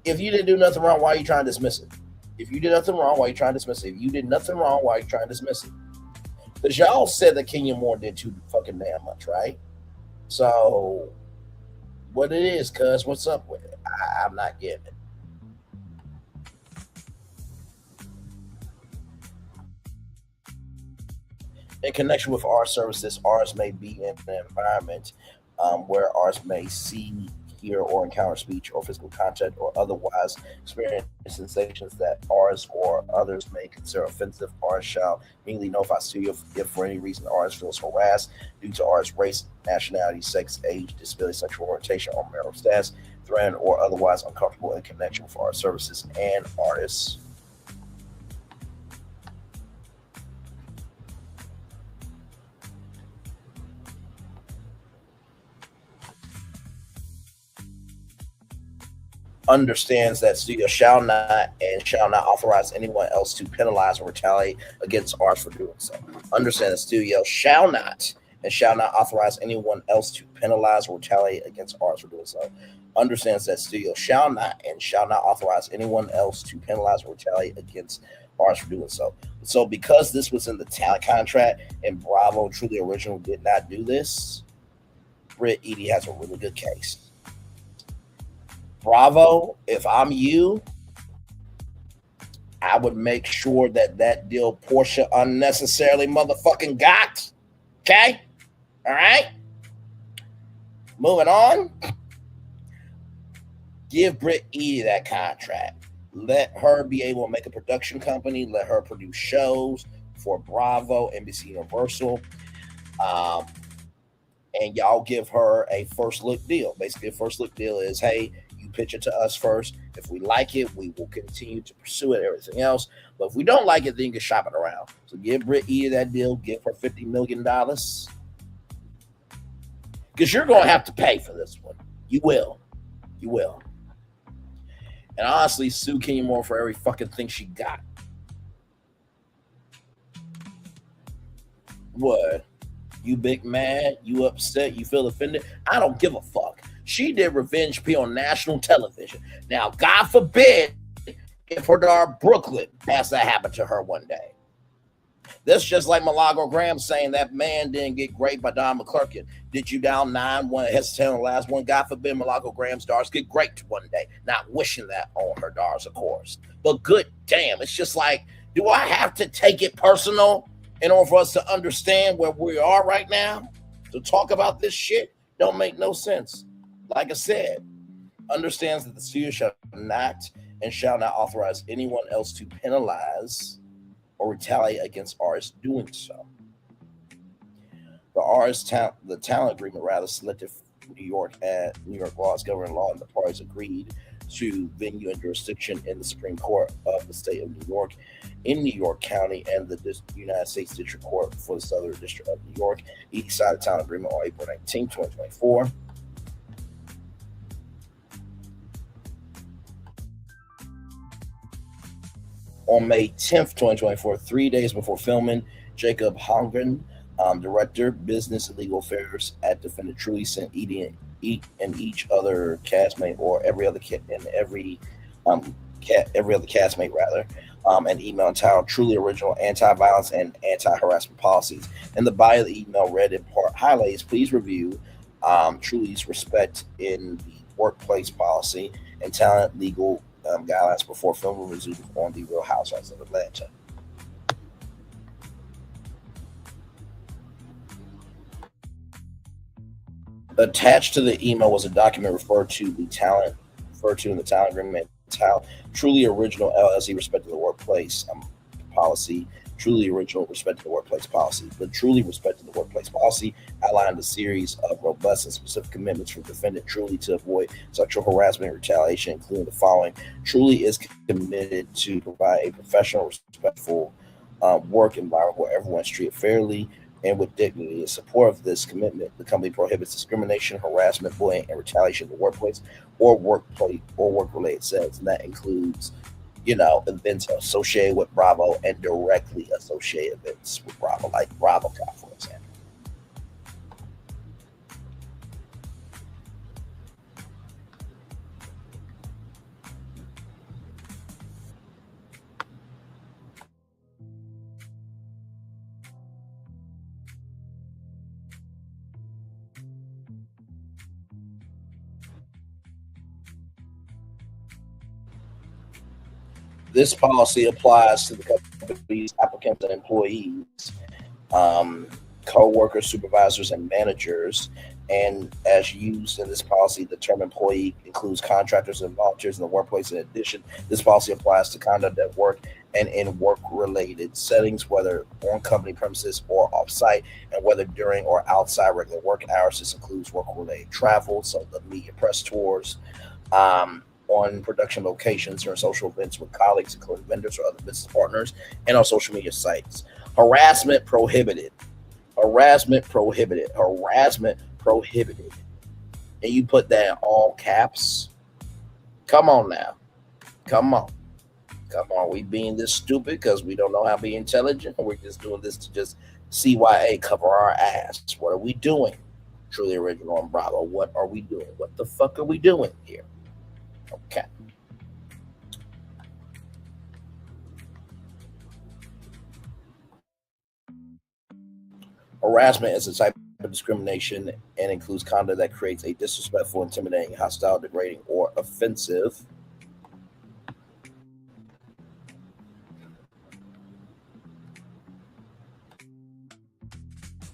If you didn't do nothing wrong, why are you trying to dismiss it? If you did nothing wrong, why are you trying to dismiss it? If you did nothing wrong, why are you trying to dismiss it? Because y'all said that Kenya Moore did too fucking damn much, right? So, what it is, cuz, what's up with it? I'm not getting it. In connection with our services, ours may be in an environment where ours may see, hear, or encounter speech or physical contact or otherwise experience sensations that ours or others may consider offensive. Ours shall immediately notify studio if for any reason ours feels harassed due to ours race, nationality, sex, age, disability, sexual orientation, or marital status, threatened or otherwise uncomfortable in connection with our services and artists. Understands that studio shall not and shall not authorize anyone else to penalize or retaliate against ours for doing so. Understand that studio shall not and shall not authorize anyone else to penalize or retaliate against ours for doing so. Understands that studio shall not and shall not authorize anyone else to penalize or retaliate against ours for doing so. So because this was in the talent contract and Bravo Truly Original did not do this, Britt Eady has a really good case. Bravo, if I'm you, I would make sure that that deal Portia unnecessarily motherfucking got. Okay? All right? Moving on. Give Britt Eady that contract. Let her be able to make a production company. Let her produce shows for Bravo, NBC Universal. And y'all give her a first look deal. Basically, a first look deal is, hey, you pitch it to us first. If we like it, we will continue to pursue it, everything else. But if we don't like it, then you can shop it around. So give Britt Eady that deal. Give her $50 million. Because you're going to have to pay for this one. You will. You will. And honestly, sue Kenya Moore for every fucking thing she got. What? You big mad? You upset? You feel offended? I don't give a fuck. She did Revenge P on national television. Now, God forbid if her daughter Brooklyn has that happen to her one day. That's just like Milagro Graham saying that man didn't get raped by Don McClurkin. Did you down 9-1, hesitate on the last one? God forbid Milagro Graham's daughters get raped one day. Not wishing that on her daughters, of course. But good damn, it's just like, do I have to take it personal in order for us to understand where we are right now? To talk about this shit don't make no sense. Like I said, understands that the studio shall not and shall not authorize anyone else to penalize or retaliate against ours doing so. The talent agreement rather selected New York laws governing law, and the parties agreed to venue and jurisdiction in the Supreme Court of the state of New York, in New York County, and the United States District Court for the Southern District of New York. Each side of the talent agreement on April 19, 2024. On May 10th, 2024, 3 days before filming, Jacob Hongren, director, business and legal affairs at Defendant Truly, sent Eady and each other castmate or every other castmate rather, an email entitled "Truly Original Anti-Violence and Anti-Harassment Policies." In the body of the email, read in part highlights, please review Truly's respect in the workplace policy and talent legal guidelines before filming resumes on the Real Housewives of Atlanta. Attached to the email was a document referred to in the talent agreement. Truly Original LLC respected the workplace policy. Truly Original respected the workplace policy. The Truly respected the workplace policy outlined a series of robust and specific commitments from Defendant Truly to avoid sexual harassment and retaliation, including the following. Truly is committed to provide a professional, respectful work environment where everyone is treated fairly and with dignity. In support of this commitment, the company prohibits discrimination, harassment, bullying, and retaliation in the workplace or work-related settings, and that includes, events associated with Bravo and directly associated events with Bravo, like BravoCon, for example. This policy applies to the company's applicants and employees, um, co-workers, supervisors, and managers. And as used in this policy, the term employee includes contractors and volunteers in the workplace. In addition, this policy applies to conduct at work and in work-related settings, whether on company premises or off-site, and whether during or outside regular work hours. This includes work-related travel, so the media press tours, on production locations or social events with colleagues, including vendors or other business partners, and on social media sites. Harassment prohibited. Harassment prohibited. Harassment prohibited. And you put that in all caps. Come on now. Come on. Come on. We being this stupid because we don't know how to be intelligent, and we're just doing this to just CYA cover our ass. What are we doing? Truly Original and Bravo. What are we doing? What the fuck are we doing here? Okay. Harassment is a type of discrimination and includes conduct that creates a disrespectful, intimidating, hostile, degrading, or offensive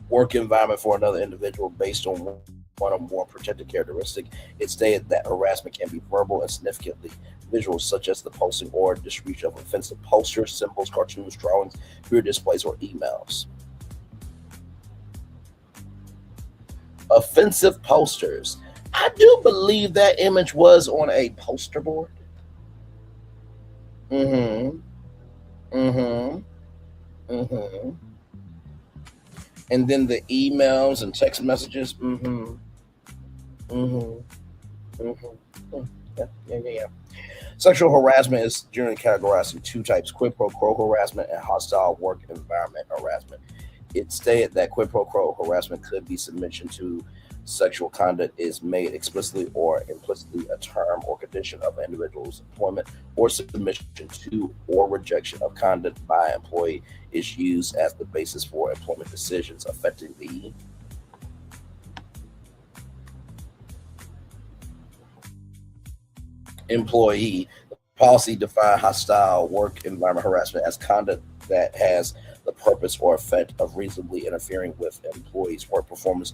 work environment for another individual based on one or more protected characteristic. It stated that harassment can be verbal and significantly visual, such as the posting or distribution of offensive posters, symbols, cartoons, drawings, peer displays, or emails. Offensive posters. I do believe that image was on a poster board. Mm-hmm. Mm-hmm. Mm-hmm. And then the emails and text messages. Mm-hmm. Mm-hmm. Mm-hmm. Yeah. Sexual harassment is generally categorized in two types: quid pro quo harassment and hostile work environment harassment. It stated that quid pro quo harassment could be submission to sexual conduct is made explicitly or implicitly a term or condition of an individual's employment, or submission to or rejection of conduct by an employee is used as the basis for employment decisions affecting the employee. The policy defines hostile work environment harassment as conduct that has the purpose or effect of reasonably interfering with employees' work performance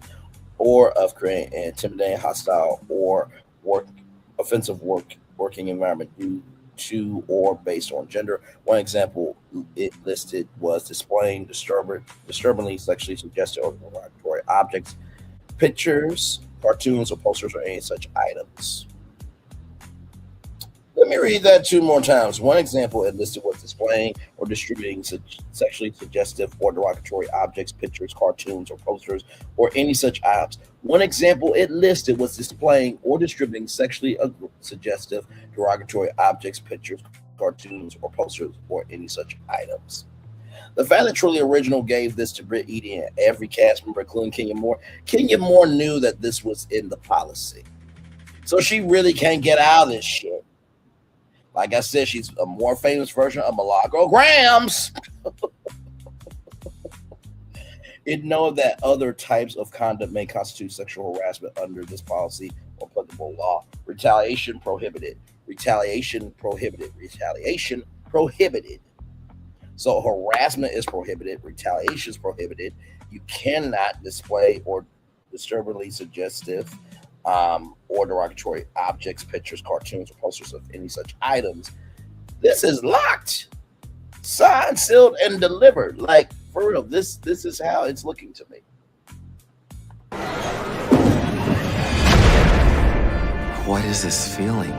or of creating an intimidating, hostile, or offensive working environment due to or based on gender. One example it listed was displaying disturbingly sexually suggestive or derogatory objects, pictures, cartoons, or posters, or any such items. Let me read that two more times. One example it listed was displaying or distributing sexually suggestive or derogatory objects, pictures, cartoons, or posters, or any such items. One example it listed was displaying or distributing sexually suggestive, derogatory objects, pictures, cartoons, or posters, or any such items. The fact that Truly Original gave this to Britt Eady and every cast member, including Kenya Moore knew that this was in the policy. So she really can't get out of this shit. Like I said, she's a more famous version of Milagro Grams. It knows that other types of conduct may constitute sexual harassment under this policy or applicable law. Retaliation prohibited. Retaliation prohibited. Retaliation prohibited. So harassment is prohibited. Retaliation is prohibited. You cannot display or disturbingly suggestive or derogatory objects, pictures, cartoons, or posters of any such items. This is locked, signed, sealed, and delivered. Like, for real, this is how it's looking to me. What is this feeling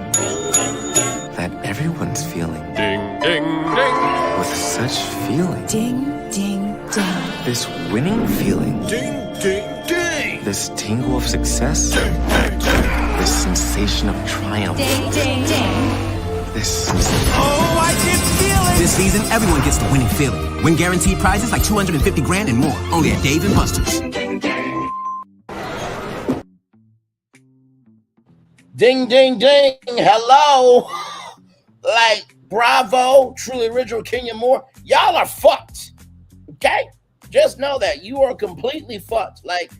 that everyone's feeling? Ding, ding, ding. With such feeling. Ding, ding, ding. This winning feeling. Ding, ding, ding. This tingle of success. Ding, ding, ding. This sensation of triumph. Ding, ding, ding. This. Oh, I can feel it! This season, everyone gets the winning feeling. Win guaranteed prizes like 250 grand and more. Only at Dave & Buster's. Ding, ding, ding. Hello. Like, bravo, Truly Original, Kenya Moore. Y'all are fucked. Okay? Just know that you are completely fucked. Like,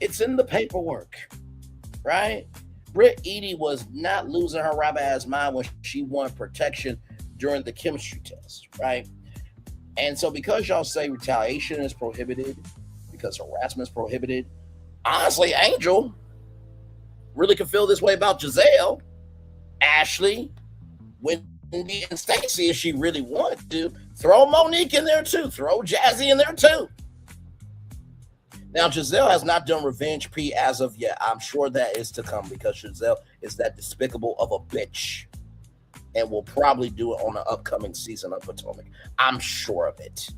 it's in the paperwork, right? Britt Eady was not losing her rabbit ass mind when she won protection during the chemistry test, right? And so because y'all say retaliation is prohibited, because harassment is prohibited, honestly, Angel really could feel this way about Giselle, Ashley, Wendy, and Stacey if she really wanted to. Throw Monique in there too. Throw Jazzy in there too. Now, Giselle has not done Revenge P as of yet. I'm sure that is to come because Giselle is that despicable of a bitch and will probably do it on the upcoming season of Potomac. I'm sure of it.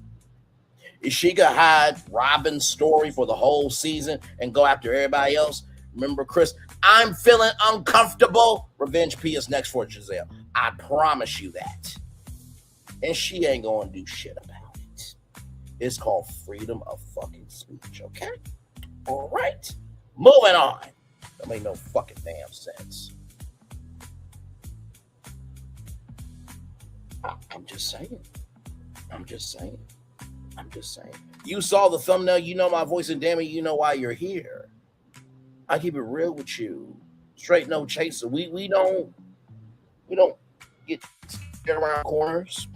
Is she going to hide Robin's story for the whole season and go after everybody else? Remember, Chris, I'm feeling uncomfortable. Revenge P is next for Giselle. I promise you that. And she ain't going to do shit about it. It's called freedom of fucking speech, okay? All right. Moving on. That make no fucking damn sense. I'm just saying. You saw the thumbnail. You know my voice, and damn it, you know why you're here. I keep it real with you. Straight no chaser. We don't get around corners.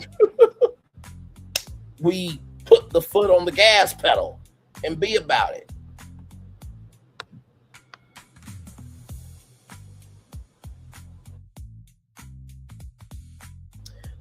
We put the foot on the gas pedal and be about it.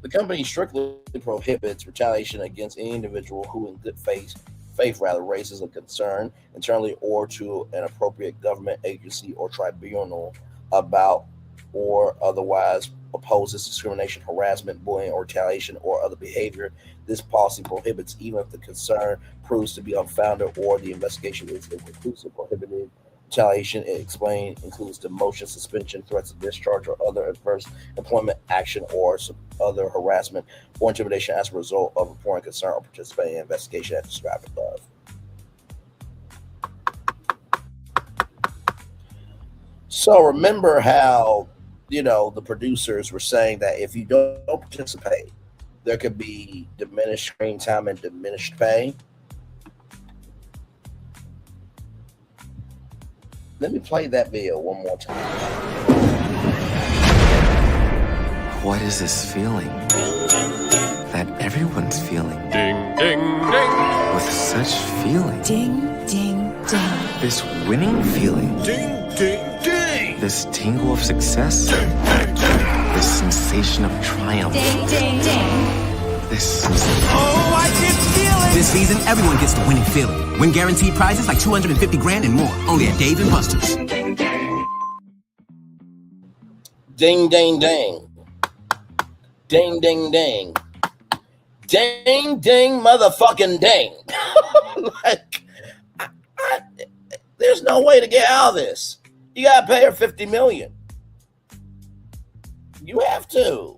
The company strictly prohibits retaliation against any individual who in good faith raises a concern internally or to an appropriate government agency or tribunal about or otherwise opposes discrimination, harassment, bullying, or retaliation or other behavior. This policy prohibits even if the concern proves to be unfounded or the investigation is inconclusive. Prohibited retaliation, it explained, includes demotion, suspension, threats of discharge, or other adverse employment action or some other harassment or intimidation as a result of reporting concern or participating in an investigation as described above. So remember how, the producers were saying that if you don't participate, there could be diminished screen time and diminished pay. Let me play that video one more time. What is this feeling that everyone's feeling? Ding, ding, ding. With such feeling. Ding, ding, ding. This winning feeling. Ding, ding, ding. This tingle of success. This sensation of triumph. Ding, ding, ding. This Oh, I can feel it! This season, everyone gets the winning feeling. Win guaranteed prizes like 250 grand and more. Only at Dave & Buster's. Ding, ding, ding. Ding, ding, ding. Ding, ding, motherfucking ding. There's no way to get out of this. You got to pay her $50 million. You have to.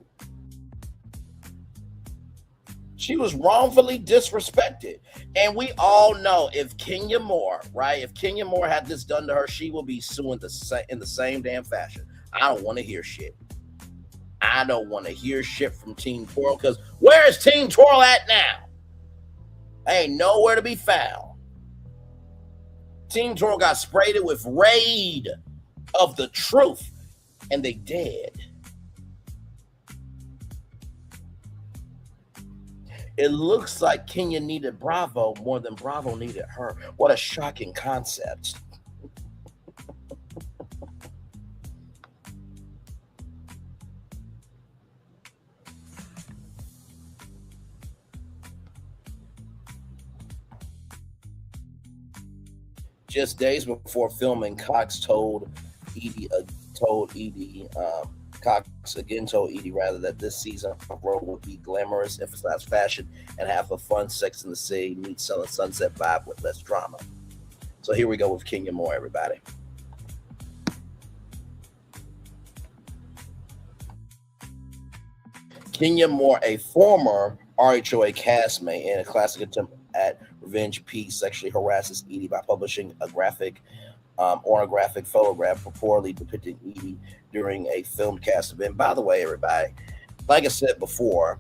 She was wrongfully disrespected. And we all know if Kenya Moore, right? If Kenya Moore had this done to her, she will be suing in the same damn fashion. I don't want to hear shit. I don't want to hear shit from Team Twirl because where is Team Twirl at now? Ain't nowhere to be found. Team Twirl got sprayed with Raid of the Truth and they dead. It looks like Kenya needed Bravo more than Bravo needed her. What a shocking concept. Just days before filming, Cox told Eady rather that this season of role would be glamorous, emphasize fashion, and have a fun Sex in the City meets Selling Sunset vibe with less drama. So here we go with Kenya Moore, everybody. Kenya Moore, a former RHOA castmate in a classic attempt at Revenge P, sexually harasses Eady by publishing a pornographic photograph purportedly depicting Eady during a filmed cast event. By the way, everybody, like I said before,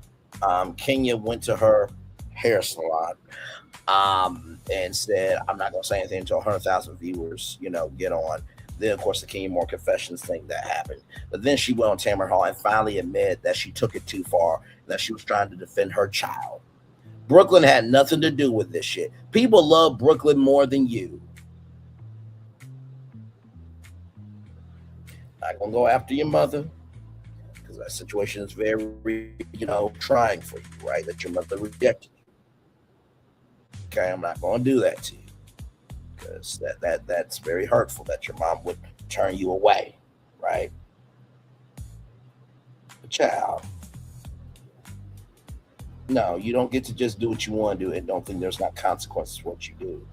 Kenya went to her hair salon and said, I'm not going to say anything until 100,000 viewers, get on. Then, of course, the Kenya Moore confessions thing that happened. But then she went on Townhall and finally admitted that she took it too far, that she was trying to defend her child. Brooklyn had nothing to do with this shit. People love Brooklyn more than you. Not gonna go after your mother, because that situation is very, trying for you, right? That your mother rejected you. Okay, I'm not gonna do that to you, because that's very hurtful that your mom would turn you away, right? But child, no, you don't get to just do what you want to do and don't think there's not consequences for what you do.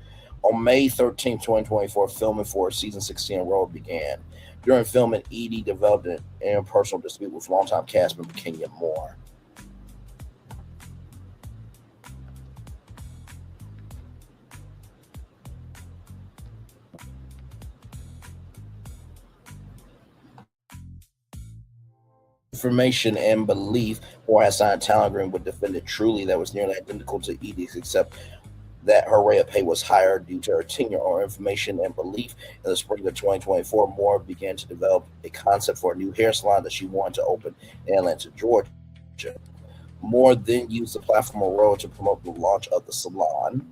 On May 13th, 2024, filming for season 16 Road began. During filming, Eady developed an interpersonal dispute with longtime cast member Kenya Moore. Information and belief, Moore has signed a talent agreement with defendant Truly that was nearly identical to Eady's, except that her rate of pay was higher due to her tenure. On Information and belief, in the spring of 2024, Moore began to develop a concept for a new hair salon that she wanted to open in Atlanta, Georgia. Moore then used the platform of Road to promote the launch of the salon.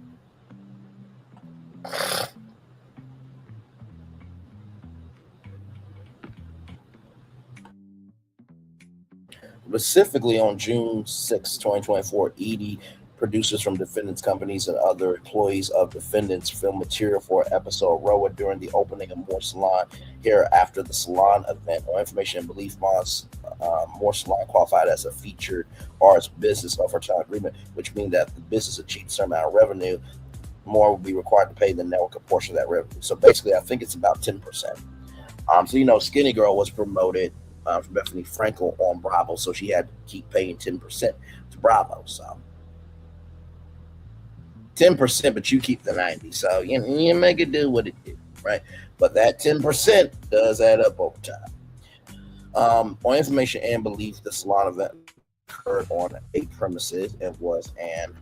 Specifically on June 6, 2024, Eady, producers from defendants' companies, and other employees of defendants filmed material for an episode of Roa during the opening of Moore Salon here after the salon event. On Information and belief, Moore Salon qualified as a featured arts business of her talent agreement, which means that the business achieved a certain amount of revenue, Moore will be required to pay the network a portion of that revenue. So basically, I think it's about 10%. So Skinny Girl was promoted from Bethany Frankel on Bravo, so she had to keep paying 10% to Bravo. So 10%, but you keep the 90. So you make it do what it did, right? But that 10% does add up over time. On Information and belief, the salon event occurred on 8 premises and was an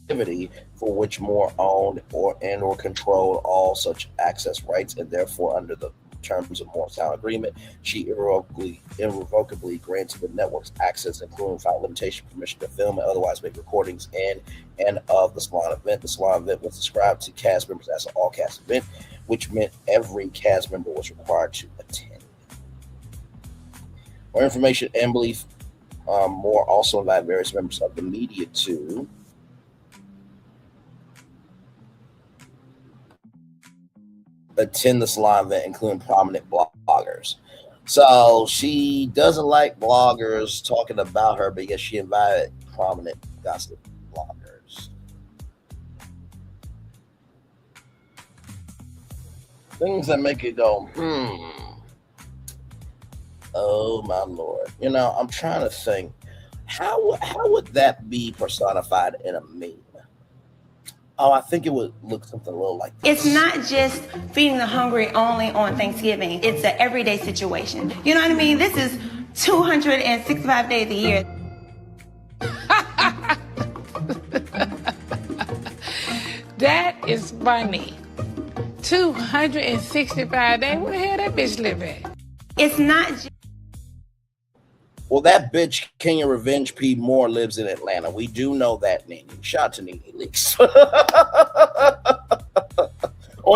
activity for which Moore owned or controlled all such access rights, and therefore, under the terms of Moore's talent agreement, she irrevocably granted the network's access, including without limitation permission to film and otherwise make recordings in and of the salon event. The salon event was described to cast members as an all-cast event, which meant every cast member was required to attend. For Information and belief, Moore also invited various members of the media to attend the salon event, including prominent bloggers. So she doesn't like bloggers talking about her, but yet she invited prominent gossip bloggers. Things that make you go, oh my Lord. I'm trying to think, how would that be personified in a meme? Oh, I think it would look something a little like this. It's not just feeding the hungry only on Thanksgiving. It's an everyday situation. You know what I mean? This is 265 days a year. That is funny. 265 days? Where the hell that bitch live at? It's not just... Well, that bitch, Kenya Revenge P. Moore, lives in Atlanta. We do know that, Nene. Shout out to Nene Leaks. On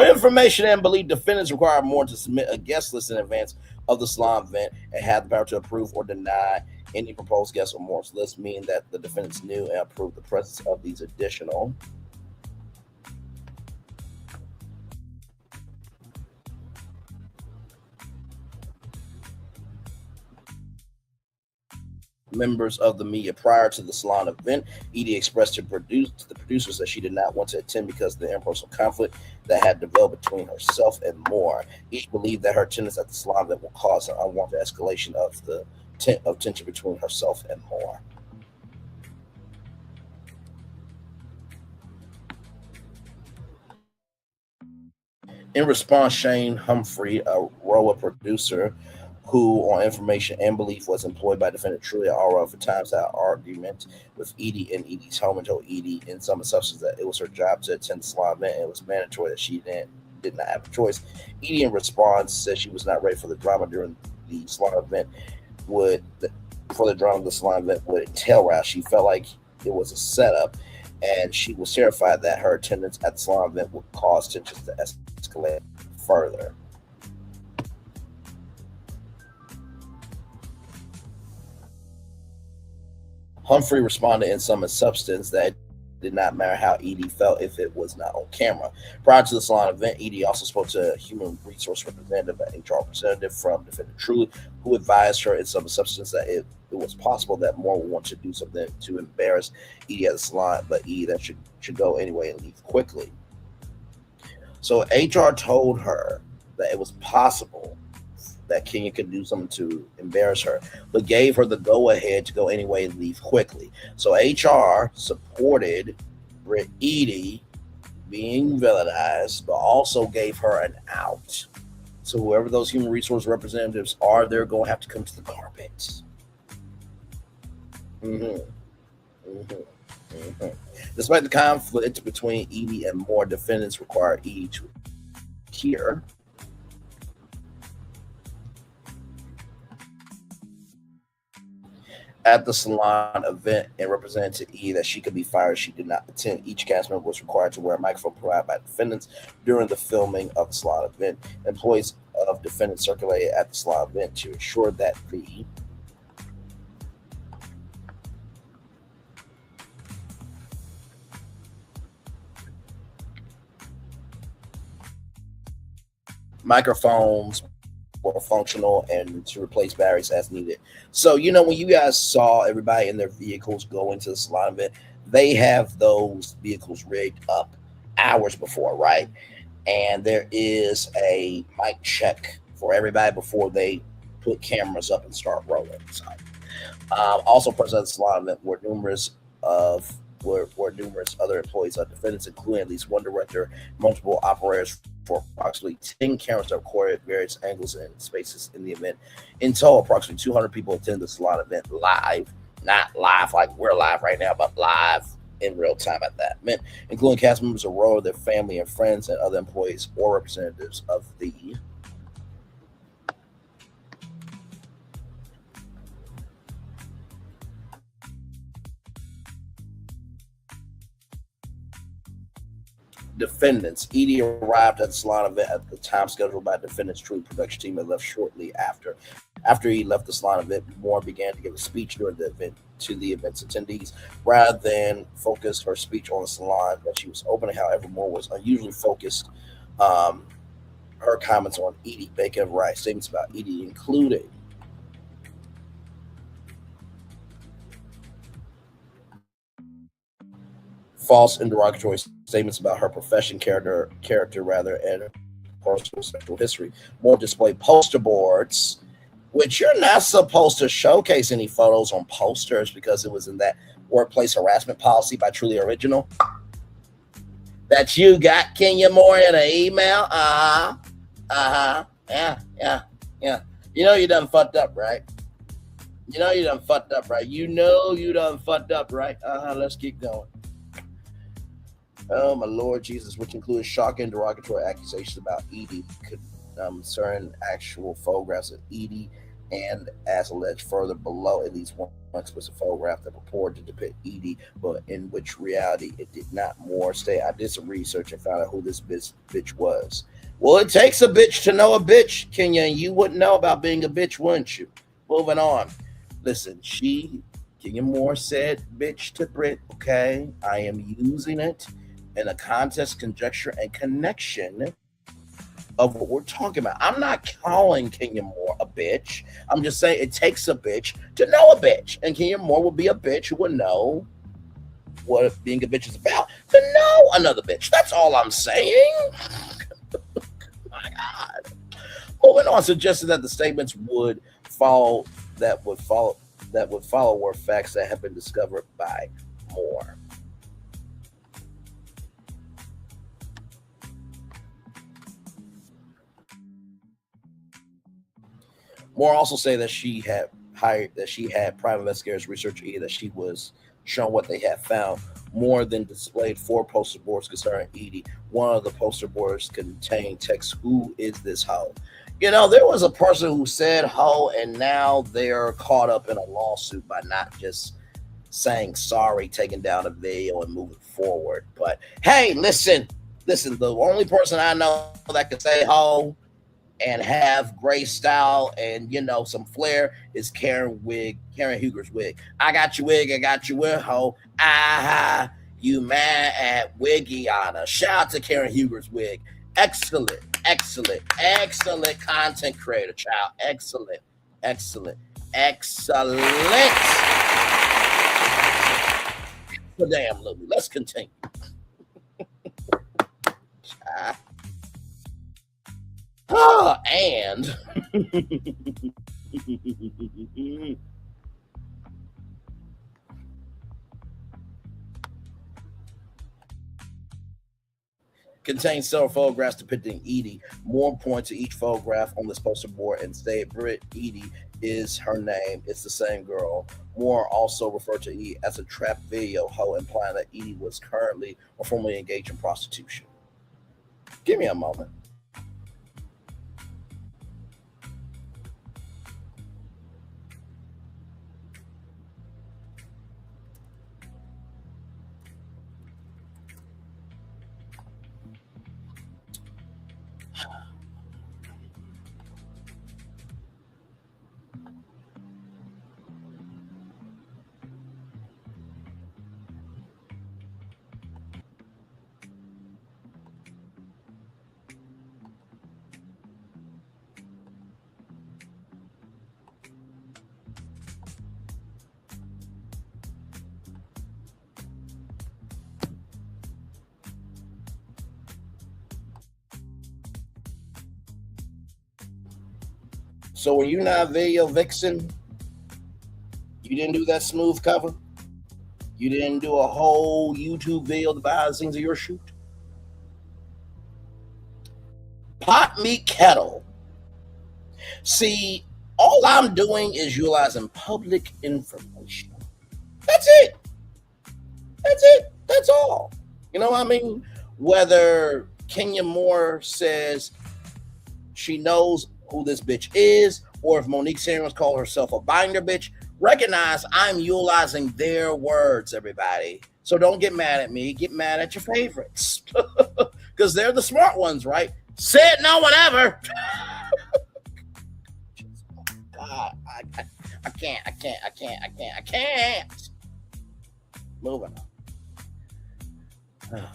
Information and belief, defendants require Moore to submit a guest list in advance of the salon event and have the power to approve or deny any proposed guests on Moore's list, meaning that the defendants knew and approved the presence of these additional members of the media. Prior to the salon event, Eady expressed to the producers that she did not want to attend because of the interpersonal conflict that had developed between herself and Moore. Each believed that her attendance at the salon event will cause an unwanted escalation of tension between herself and Moore. In response, Shane Humphrey, a Roa producer, who, on information and belief, was employed by defendant Trulia Allrow for times that argument with Eady in Eady's home and told Eady in some substance that it was her job to attend the salon event and it was mandatory that she did not have a choice. Eady, in response, said she was not ready for the drama during the salon event would entail round. She felt like it was a setup, and she was terrified that her attendance at the salon event would cause tensions to escalate further. Humphrey responded in some substance that it did not matter how Eady felt if it was not on camera. Prior to the salon event, Eady also spoke to a human resource representative, an HR representative from defendant Truly, who advised her in some substance that it was possible that Moore would want to do something to embarrass Eady at the salon, but Eady that should go anyway and leave quickly. So HR told her that it was possible that Kenya could do something to embarrass her, but gave her the go-ahead to go anyway and leave quickly. So HR supported Britt Eady being villainized, but also gave her an out. So whoever those human resource representatives are, they're going to have to come to the carpet. Despite the conflict between Eady and Moore, defendants required Eady to appear at the salon event and represented to Eady that she could be fired if she did not attend. Each cast member was required to wear a microphone provided by defendants during the filming of the salon event. Employees of defendants circulated at the salon event to ensure that the microphones were functional and to replace batteries as needed. So, when you guys saw everybody in their vehicles go into the salon event, they have those vehicles rigged up hours before, right? And there is a mic check for everybody before they put cameras up and start rolling. So, also present at the salon event were numerous other employees of defendants, including at least one director, multiple operators for approximately 10 cameras that recorded various angles and spaces in the event. In total, approximately 200 people attended the salon event live, not live like we're live right now, but live in real time at that event, including cast members of Row, their family and friends, and other employees or representatives of the defendants. Eady arrived at the salon event at the time scheduled by defendants' True production team and left shortly after. After he left the salon event, Moore began to give a speech during the event to the event's attendees. Rather than focus her speech on the salon that she was opening, however, Moore was unusually focused her comments on Eady, making a variety of statements about Eady, including false and derogatory statements about her profession, character, and personal sexual history. Moore displayed poster boards, which you're not supposed to showcase any photos on posters because it was in that workplace harassment policy by Truly Original that you got Kenya Moore in an email. Yeah. You done fucked up, right? You done fucked up, right? Let's keep going. Oh, my Lord Jesus, which included shocking derogatory accusations about Eady concerning actual photographs of Eady, and as alleged further below, at least one explicit photograph that purported to depict Eady, but in which reality it did not. More state, I did some research and found out who this bitch was. Well, it takes a bitch to know a bitch, Kenya, and you wouldn't know about being a bitch, wouldn't you? Moving on. Listen, Kenya Moore said bitch to Britt, okay? I am using it in a context, conjecture, and connection of what we're talking about. I'm not calling Kenya Moore a bitch. I'm just saying it takes a bitch to know a bitch. And Kenya Moore would be a bitch who would know what being a bitch is about, to know another bitch. That's all I'm saying. My God. Moving on, suggested that the statements would follow were facts that have been discovered by Moore. Moore also said that she had private investigators research Edie, that she was shown what they had found. Moore then displayed 4 poster boards concerning Edie. One of the poster boards contained text, "Who is this hoe?" There was a person who said hoe, and now they're caught up in a lawsuit by not just saying sorry, taking down a video, and moving forward. But hey, listen, the only person I know that can say hoe and have great style and some flair is Karen Huger's wig. I got your wig, I got your wig, ho. Ah, you mad at Wigiana. Shout out to Karen Huger's wig. Excellent content creator, child. Excellent. So damn, Louie. Let's continue. And contains several photographs depicting Edie. Moore points to each photograph on this poster board and say Britt Eady is her name. It's the same girl. Moore also referred to Edie as a trap video hoe, implying that Edie was currently or formerly engaged in prostitution. Give me a moment. So were you not a video vixen? You didn't do that smooth cover? You didn't do a whole YouTube video behind the scenes of your shoot? Pot me kettle. See, all I'm doing is utilizing public information. That's it. That's all. You know what I mean? Whether Kenya Moore says she knows who this bitch is, or if Monique Simmons calls herself a binder bitch, recognize I'm utilizing their words, everybody. So don't get mad at me. Get mad at your favorites. Because they're the smart ones, right? Say it, no one ever. God, I can't. Moving on. Oh.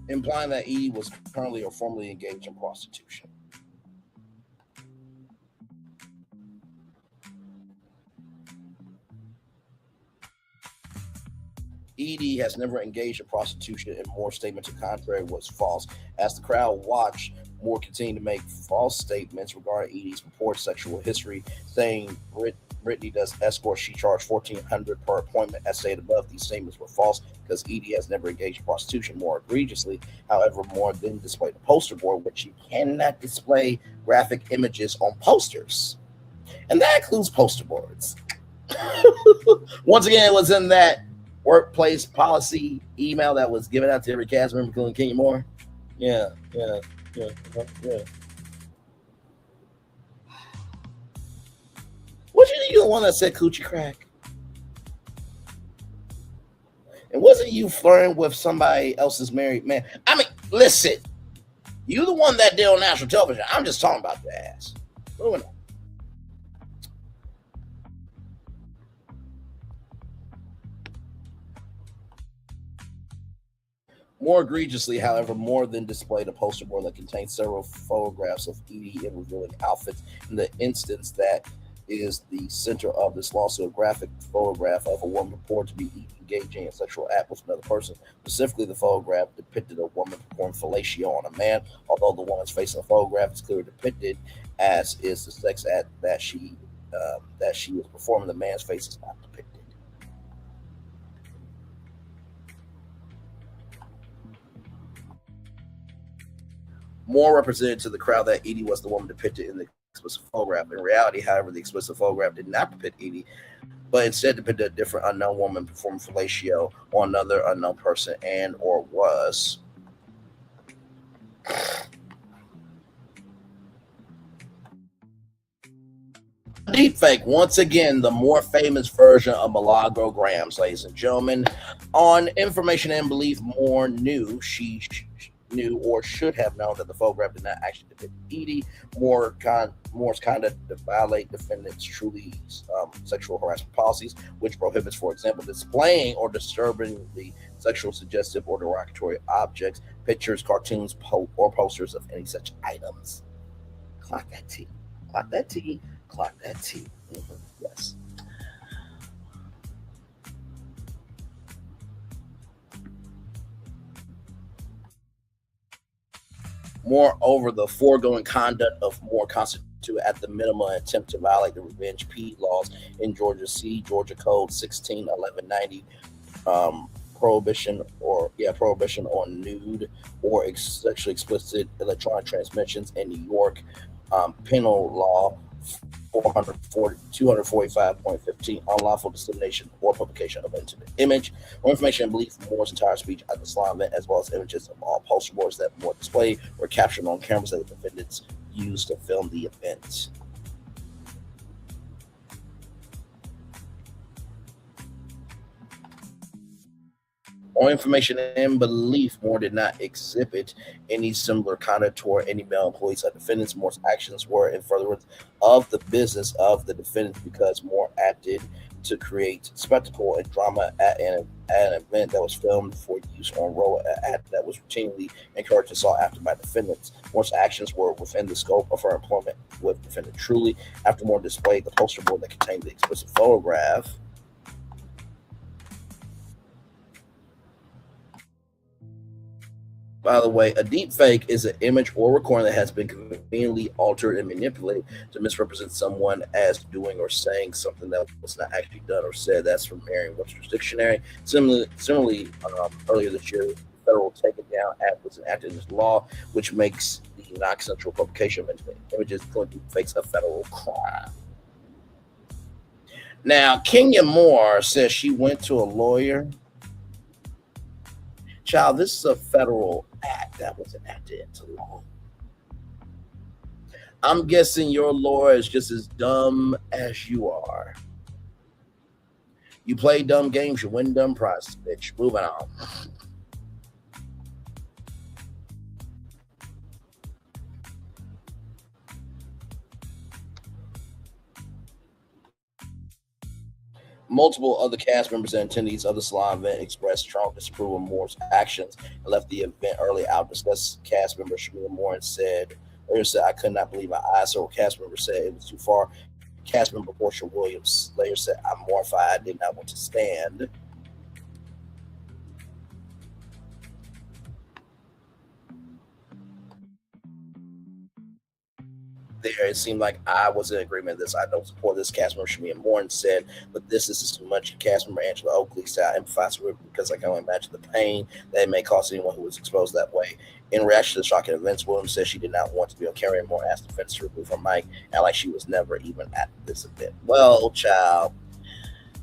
Implying that Edie was currently or formerly engaged in prostitution. Edie has never engaged in prostitution, and Moore's statement to the contrary was false. As the crowd watched, Moore continued to make false statements regarding Edie's purported sexual history, saying Brittany does escort. She charged $1,400 per appointment. As stated above, these statements were false because Edie has never engaged in prostitution. More egregiously, however, Moore then displayed a poster board, which you cannot display graphic images on posters, and that includes poster boards. Once again, it was in that workplace policy email that was given out to every cast member, including Kenya Moore. Yeah. Wasn't you the one that said coochie crack? And wasn't you flirting with somebody else's married man? I mean, listen, you the one that did on national television. I'm just talking about the ass. Moving on. More egregiously, however, Moore then displayed a poster board that contained several photographs of Edie in revealing outfits. In the instance that is the center of this lawsuit, a graphic photograph of a woman reported to be engaging in sexual act with another person. Specifically, the photograph depicted a woman performing fellatio on a man, although the woman's face in the photograph is clearly depicted, as is the sex act that she was performing. The man's face is not depicted. Moore represented to the crowd that Eady was the woman depicted in the explicit photograph. In reality, however, the explicit photograph did not depict Eady, but instead depicted a different unknown woman performing fellatio on another unknown person, and or was. Deepfake, once again, the more famous version of Milagograms, ladies and gentlemen. On information and belief, Moore knew knew or should have known that the photograph did not actually depict Eady. Moore's conduct to violate defendants truly sexual harassment policies, which prohibits, for example, displaying or disturbing the sexual, suggestive, or derogatory objects, pictures, cartoons, or posters of any such items. Clock that T. Clock that T. Clock that T. Yes. Moreover, the foregoing conduct of Moore constitute at the minimum an attempt to violate the revenge P laws in Georgia. See Georgia Code 161190, prohibition on nude or sexually explicit electronic transmissions, in New York penal law 245.15, unlawful dissemination or publication of an intimate image. More information and belief, Moore's entire speech at the salon event, as well as images of all poster boards that Moore displayed, were captured on cameras that the defendants used to film the event. On information and belief, Moore did not exhibit any similar conduct toward any male employees of defendants. Moore's actions were in furtherance of the business of the defendants because Moore acted to create spectacle and drama at an event that was filmed for use on Roll, an act that was routinely encouraged and sought after by defendants. Moore's actions were within the scope of her employment with defendant Truly. After Moore displayed the poster board that contained the explicit photograph, by the way, a deep fake is an image or recording that has been conveniently altered and manipulated to misrepresent someone as doing or saying something that was not actually done or said. That's from Merriam-Webster's Dictionary. Similarly, earlier this year, the Federal Take It Down Act was enacted into law, which makes the non-consensual publication of images, including deep fakes, a federal crime. Now, Kenya Moore says she went to a lawyer. Child, this is a federal act that was enacted into law. I'm guessing your lawyer is just as dumb as you are. You play dumb games, you win dumb prizes, bitch. Moving on. Multiple other cast members and attendees of the salon event expressed strong disapproval of Moore's actions and left the event early. Out discussed cast member Shamia Moore and said, I could not believe my eyes. So cast member said it was too far. Cast member Portia Williams later said, I'm mortified. I did not want to stand. There, it seemed like I was in agreement with this. I don't support this. Cast member Shamia Moore said, but this is too much. Cast member Angela Oakley said, I empathize with it because I can only imagine the pain that it may cause anyone who was exposed that way. In reaction to the shocking events, Williams said she did not want to be on camera and Moore asked the defense to remove her mic, and like she was never even at this event. Well, child,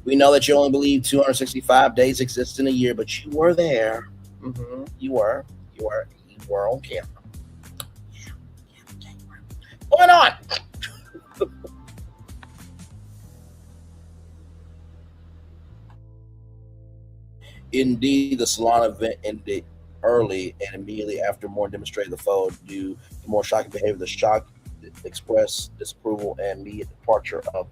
we know that you only believe 265 days exist in a year, but you were there. Mm-hmm. You were on camera. Moving on. Indeed, the salon event ended early and immediately after Moore demonstrated the photo due to more shocking behavior. The shock expressed disapproval and immediate departure of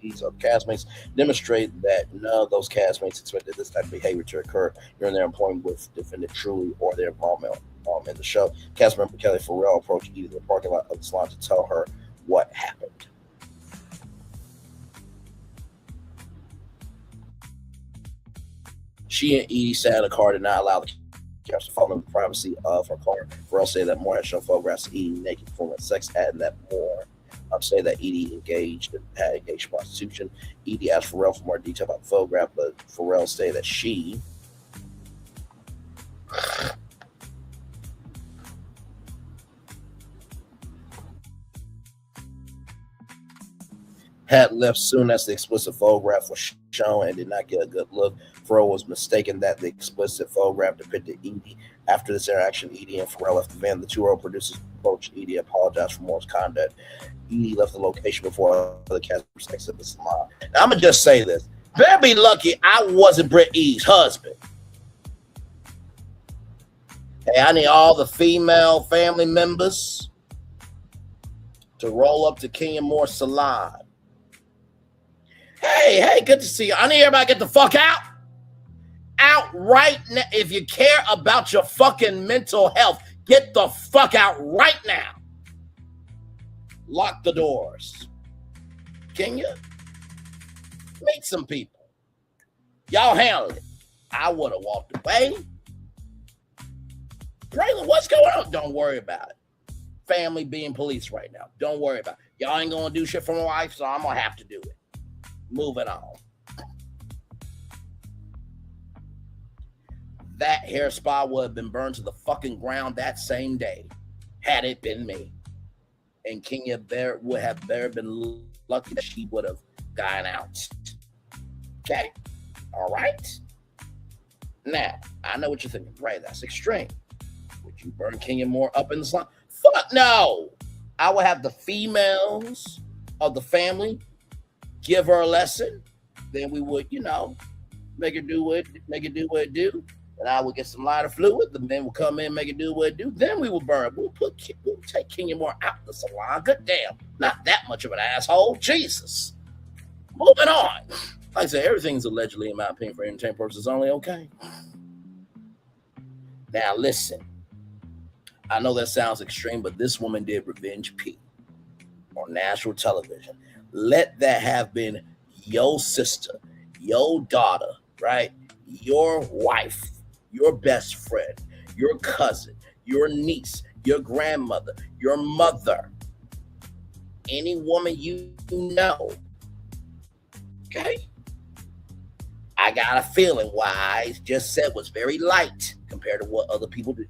these castmates demonstrate that none of those castmates expected this type of behavior to occur during their employment with defendant Truly or their involvement in the show. Cast member Kelly Farrell approached Edie in the parking lot of the salon to tell her what happened. She and Edie sat in a car, did not allow the cameras to follow in the privacy of her car. Farrell said that Moore had shown photographs of Edie naked performing sex, adding that Moore said that Edie had engaged prostitution. Edie asked Farrell for more detail about the photograph, but Farrell said that she had left soon as the explicit photograph was shown and did not get a good look. Pharrell was mistaken that the explicit photograph depicted Eady. After this interaction, Eady and Pharrell left the van. The two producers approached Eady and apologized for Moore's conduct. Eady left the location before the cast exited the salon. Now, I'm going to just say this. Better be lucky I wasn't Britt Eady's husband. Hey, I need all the female family members to roll up to Kenya Moore's salon. Hey, good to see you. I need everybody to get the fuck out. Out right now. If you care about your fucking mental health, get the fuck out right now. Lock the doors. Kenya, meet some people. Y'all handle it. I would have walked away. Braylon, what's going on? Don't worry about it. Family being police right now. Don't worry about it. Y'all ain't going to do shit for my wife, so I'm going to have to do it. Moving on. That hair spa would have been burned to the fucking ground that same day had it been me. And Kenya would have been lucky that she would have gotten out. Okay? All right? Now, I know what you're thinking. Right, that's extreme. Would you burn Kenya Moore up in the slum? Fuck no! I would have the females of the family give her a lesson. Then we would, make it do what it do. And I would get some lighter fluid. The men would come in, make it do what it do. Then we would burn. We'll take Kenya Moore out the salon. Good damn. Not that much of an asshole. Jesus. Moving on. Like I said, everything's allegedly, in my opinion, for entertainment purposes only. Okay. Now listen. I know that sounds extreme, but this woman did Revenge P on national television. Let that have been your sister, your daughter, right? Your wife, your best friend, your cousin, your niece, your grandmother, your mother, any woman you know. Okay? I got a feeling why I just said was very light compared to what other people do.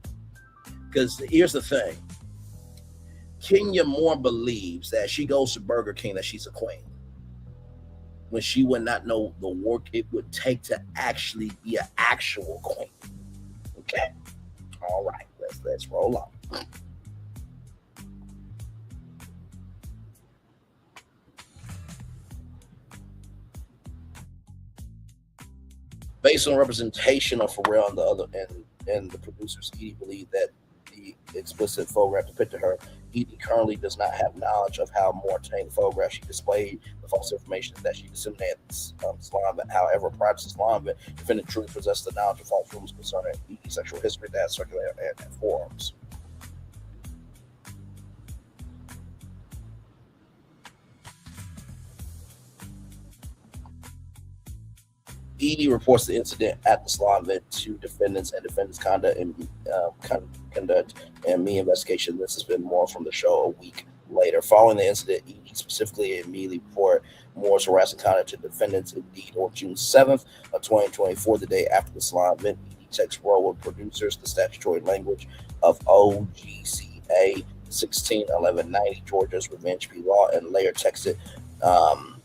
Because here's the thing. Kenya Moore believes that she goes to Burger King that she's a queen, when she would not know the work it would take to actually be an actual queen. Okay? All right, let's roll on. Based on representation of Pharrell and the other and the producers, Eady believed that the explicit photograph depicted her. Eady currently does not have knowledge of how Moore obtained the photograph. She displayed the false information that she disseminated salon. However, prior to salon, the defendant truly possessed the knowledge of false rumors concerning Eady's sexual history that circulated at forums. Eady reports the incident at the salon event to defendants and defendants' conduct and me investigation. This has been more from the show a week later. Following the incident, Eady specifically immediately reported Moore's harassing conduct to defendants. Indeed, on June 7th of 2024, the day after the salon event, Eady texts Rowan producers the statutory language of OGCA 161190, Georgia's Revenge P law, and later texted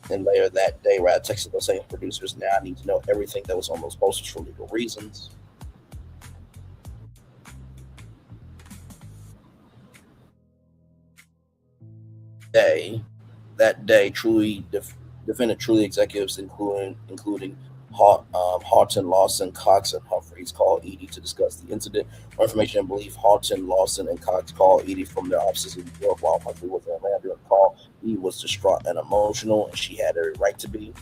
and later that day, Rad texted those same producers, now I need to know everything that was on those posters for legal reasons. That day, defendant Truly executives, including Houghton, Lawson, Cox, and Humphreys, called Eady to discuss the incident. For information and belief, Houghton, Lawson, and Cox called Eady from their offices in New York while Humphrey was in Atlanta. During the call, Eady was distraught and emotional, and she had every right to be.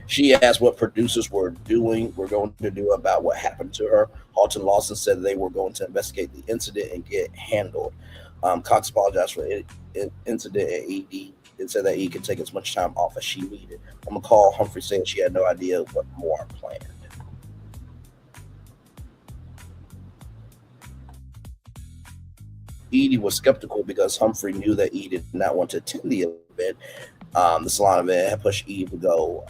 She asked what producers were going to do about what happened to her. Houghton Lawson said they were going to investigate the incident and get it handled. Cox apologized for the incident at Eady and said that he could take as much time off as she needed. On the call, Humphrey said she had no idea what more planned. Eady was skeptical because Humphrey knew that Eady did not want to attend the event. The salon event had pushed Eady to go.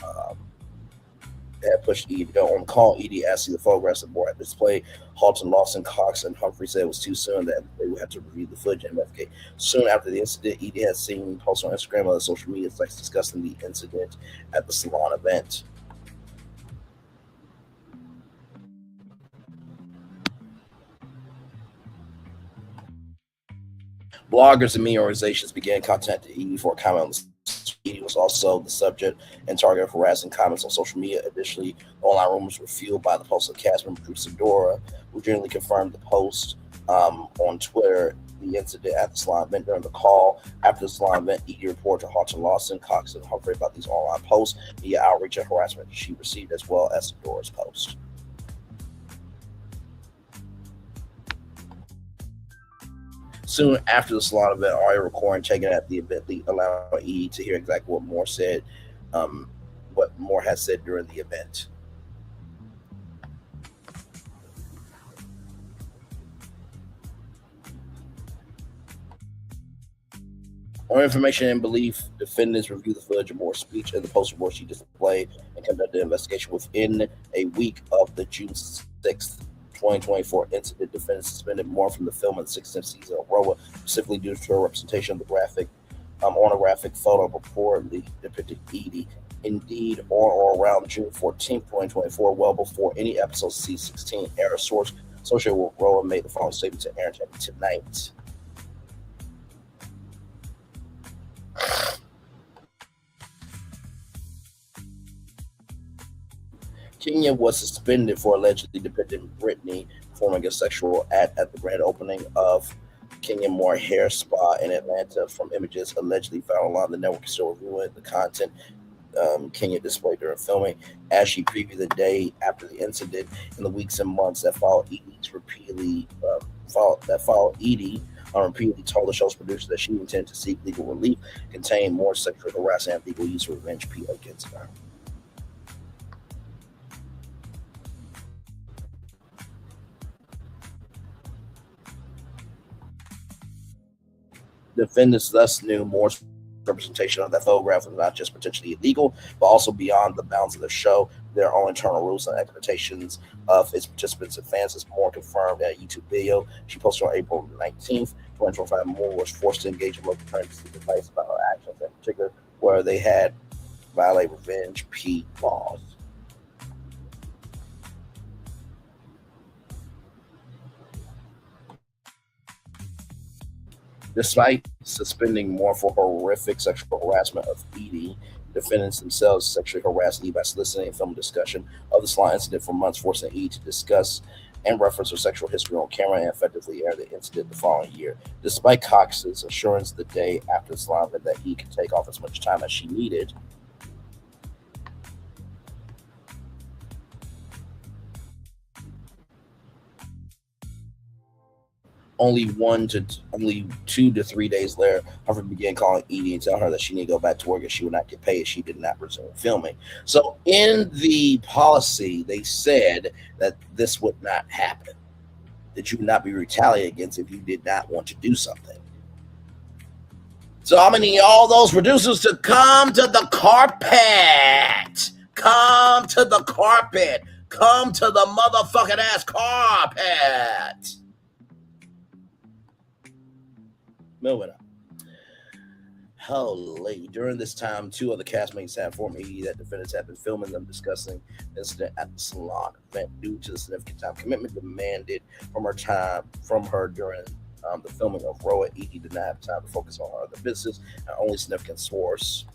had pushed Edie to go. On the call, Edie asked the photographs of the board at display. Halton, Lawson, Cox, and Humphrey said it was too soon, that they would have to review the footage and investigate. Soon after the incident, Edie had seen posts on Instagram and other social media sites discussing the incident at the salon event. Bloggers and media organizations began contacting Edie for a comment on the Edie was also the subject and target of harassing comments on social media. Additionally, online rumors were fueled by the post of cast member producer Dora, who generally confirmed the post on Twitter. The incident at the salon event. During the call after the salon event, Edie reported to Halton, Lawson, Cox, and Humphrey about these online posts, media outreach, and harassment she received, as well as Dora's post. Soon after the salon event, audio recording taken at the event allowed Edie to hear exactly what Moore said, what Moore had said during the event. On information and belief, defendants reviewed the footage of Moore's speech and the poster board she displayed and conducted an investigation. Within a week of the June 6th, 2024 incident, defendants suspended Moore from the film in the 16th season of Roa, specifically due to her representation of the graphic pornographic photo purportedly depicted Edie. Indeed, on or around June 14th, 2024, well before any episode C16 aired, a source associated with Roa made the following statement to Aaron tonight. Kenya was suspended for allegedly depicting Brittany performing a sexual act at the grand opening of Kenya Moore Hair Spa in Atlanta from images allegedly found online. The network is still reviewing the content Kenya displayed during filming, as she previewed the day after the incident. In the weeks and months that followed, Edie repeatedly told the show's producer that she intended to seek legal relief, contain more sexual harassment and legal use of revenge plea against her. Defendants thus knew Moore's representation of that photograph was not just potentially illegal, but also beyond the bounds of the show, their own internal rules and expectations of its participants and fans. As Moore confirmed in a YouTube video she posted on April 19th, 2025, Moore was forced to engage in local pregnancy advice about her actions, in particular where they had violated revenge P laws. Despite suspending Moore for horrific sexual harassment of Edie, defendants themselves sexually harassed Edie by soliciting a film discussion of the salon incident for months, forcing Edie to discuss and reference her sexual history on camera and effectively air the incident the following year. Despite Cox's assurance the day after the salon event that he could take off as much time as she needed, only 2 to 3 days later, Humphrey began calling Edie and telling her that she needed to go back to work and she would not get paid if she did not resume filming. So in the policy, they said that this would not happen, that you would not be retaliated against if you did not want to do something. So I'm going to need all those producers to come to the carpet. Come to the carpet. Come to the motherfucking ass carpet. Moving on. Holy. During this time, 2 other castmates had informed Edie that defendants had been filming them discussing the incident at the salon event. Due to the significant time commitment demanded from her during the filming of Roa, Edie did not have time to focus on her other business. Her only significant source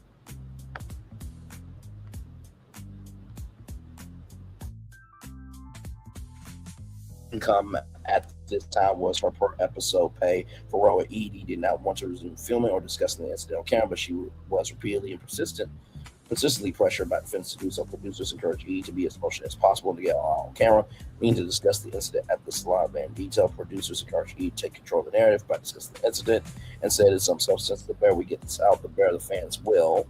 income at this time was her per episode pay for Roa. Edie did not want to resume filming or discussing the incident on camera, but she was repeatedly and persistently pressured by defendants to do so. Producers encouraged Edie to be as emotional as possible to get on camera, meaning to discuss the incident at the salon event in detail. Producers encouraged Edie to take control of the narrative by discussing the incident and said in some substance, the better we get this out, the better the fans will.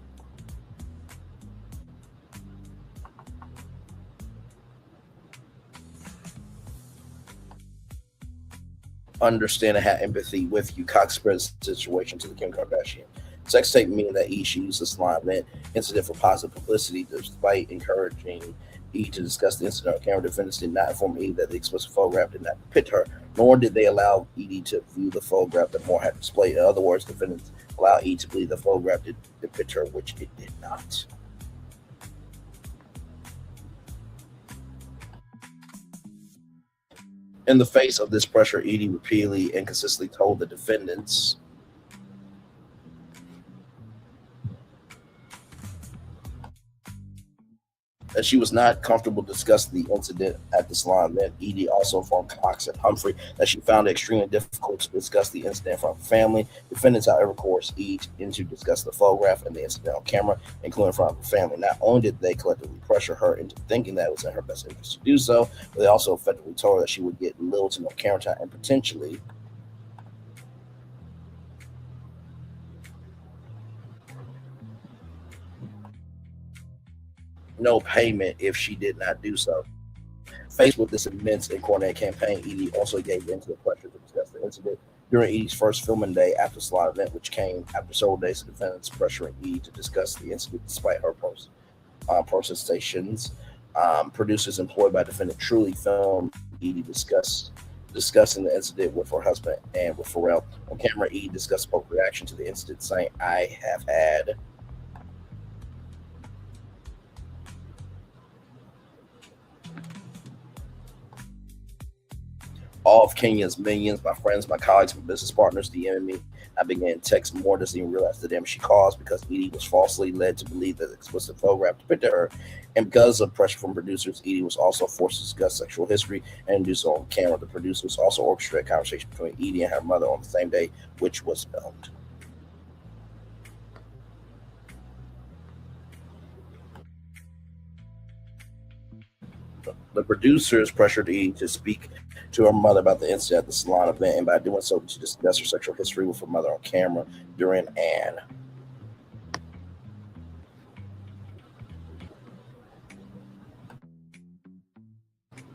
Understand and have empathy with you. Cox spread the situation to the Kim Kardashian sex tape, meaning that she used the salon event incident for positive publicity, despite encouraging E to discuss the incident on camera. Defendants did not inform E that the explicit photograph did not depict her, nor did they allow Edie to view the photograph that Moore had displayed. In other words, defendants allowed E to believe the photograph did depict her, which it did not. In the face of this pressure, Edie repeatedly and consistently told the defendants that she was not comfortable discussing the incident at the salon. Then Edie also informed Cox and Humphrey that she found it extremely difficult to discuss the incident from her family. Defendants, however, coerced Edie into discuss the photograph and the incident on camera, including in front of her family. Not only did they collectively pressure her into thinking that it was in her best interest to do so, but they also effectively told her that she would get little to no camera time and potentially no payment if she did not do so. Faced with this immense and coordinated campaign, Edie also gave in to the pressure to discuss the incident during Edie's first filming day after the salon event, which came after several days of defendants pressuring Edie to discuss the incident despite her protestations. Producers employed by defendant Truly filmed Edie discussing the incident with her husband and with Pharrell. On camera, Edie discussed both reaction to the incident, saying, "I have had all of Kenya's millions, my friends, my colleagues, my business partners DMing me. I began to text Moore, doesn't even realize the damage she caused because Edie was falsely led to believe that the explicit photograph depicted her. And because of pressure from producers, Edie was also forced to discuss sexual history and do so on camera. The producers also orchestrated a conversation between Edie and her mother on the same day, which was filmed." The producers pressured Edie to speak to her mother about the incident at the salon event, and by doing so, to discuss her sexual history with her mother on camera during an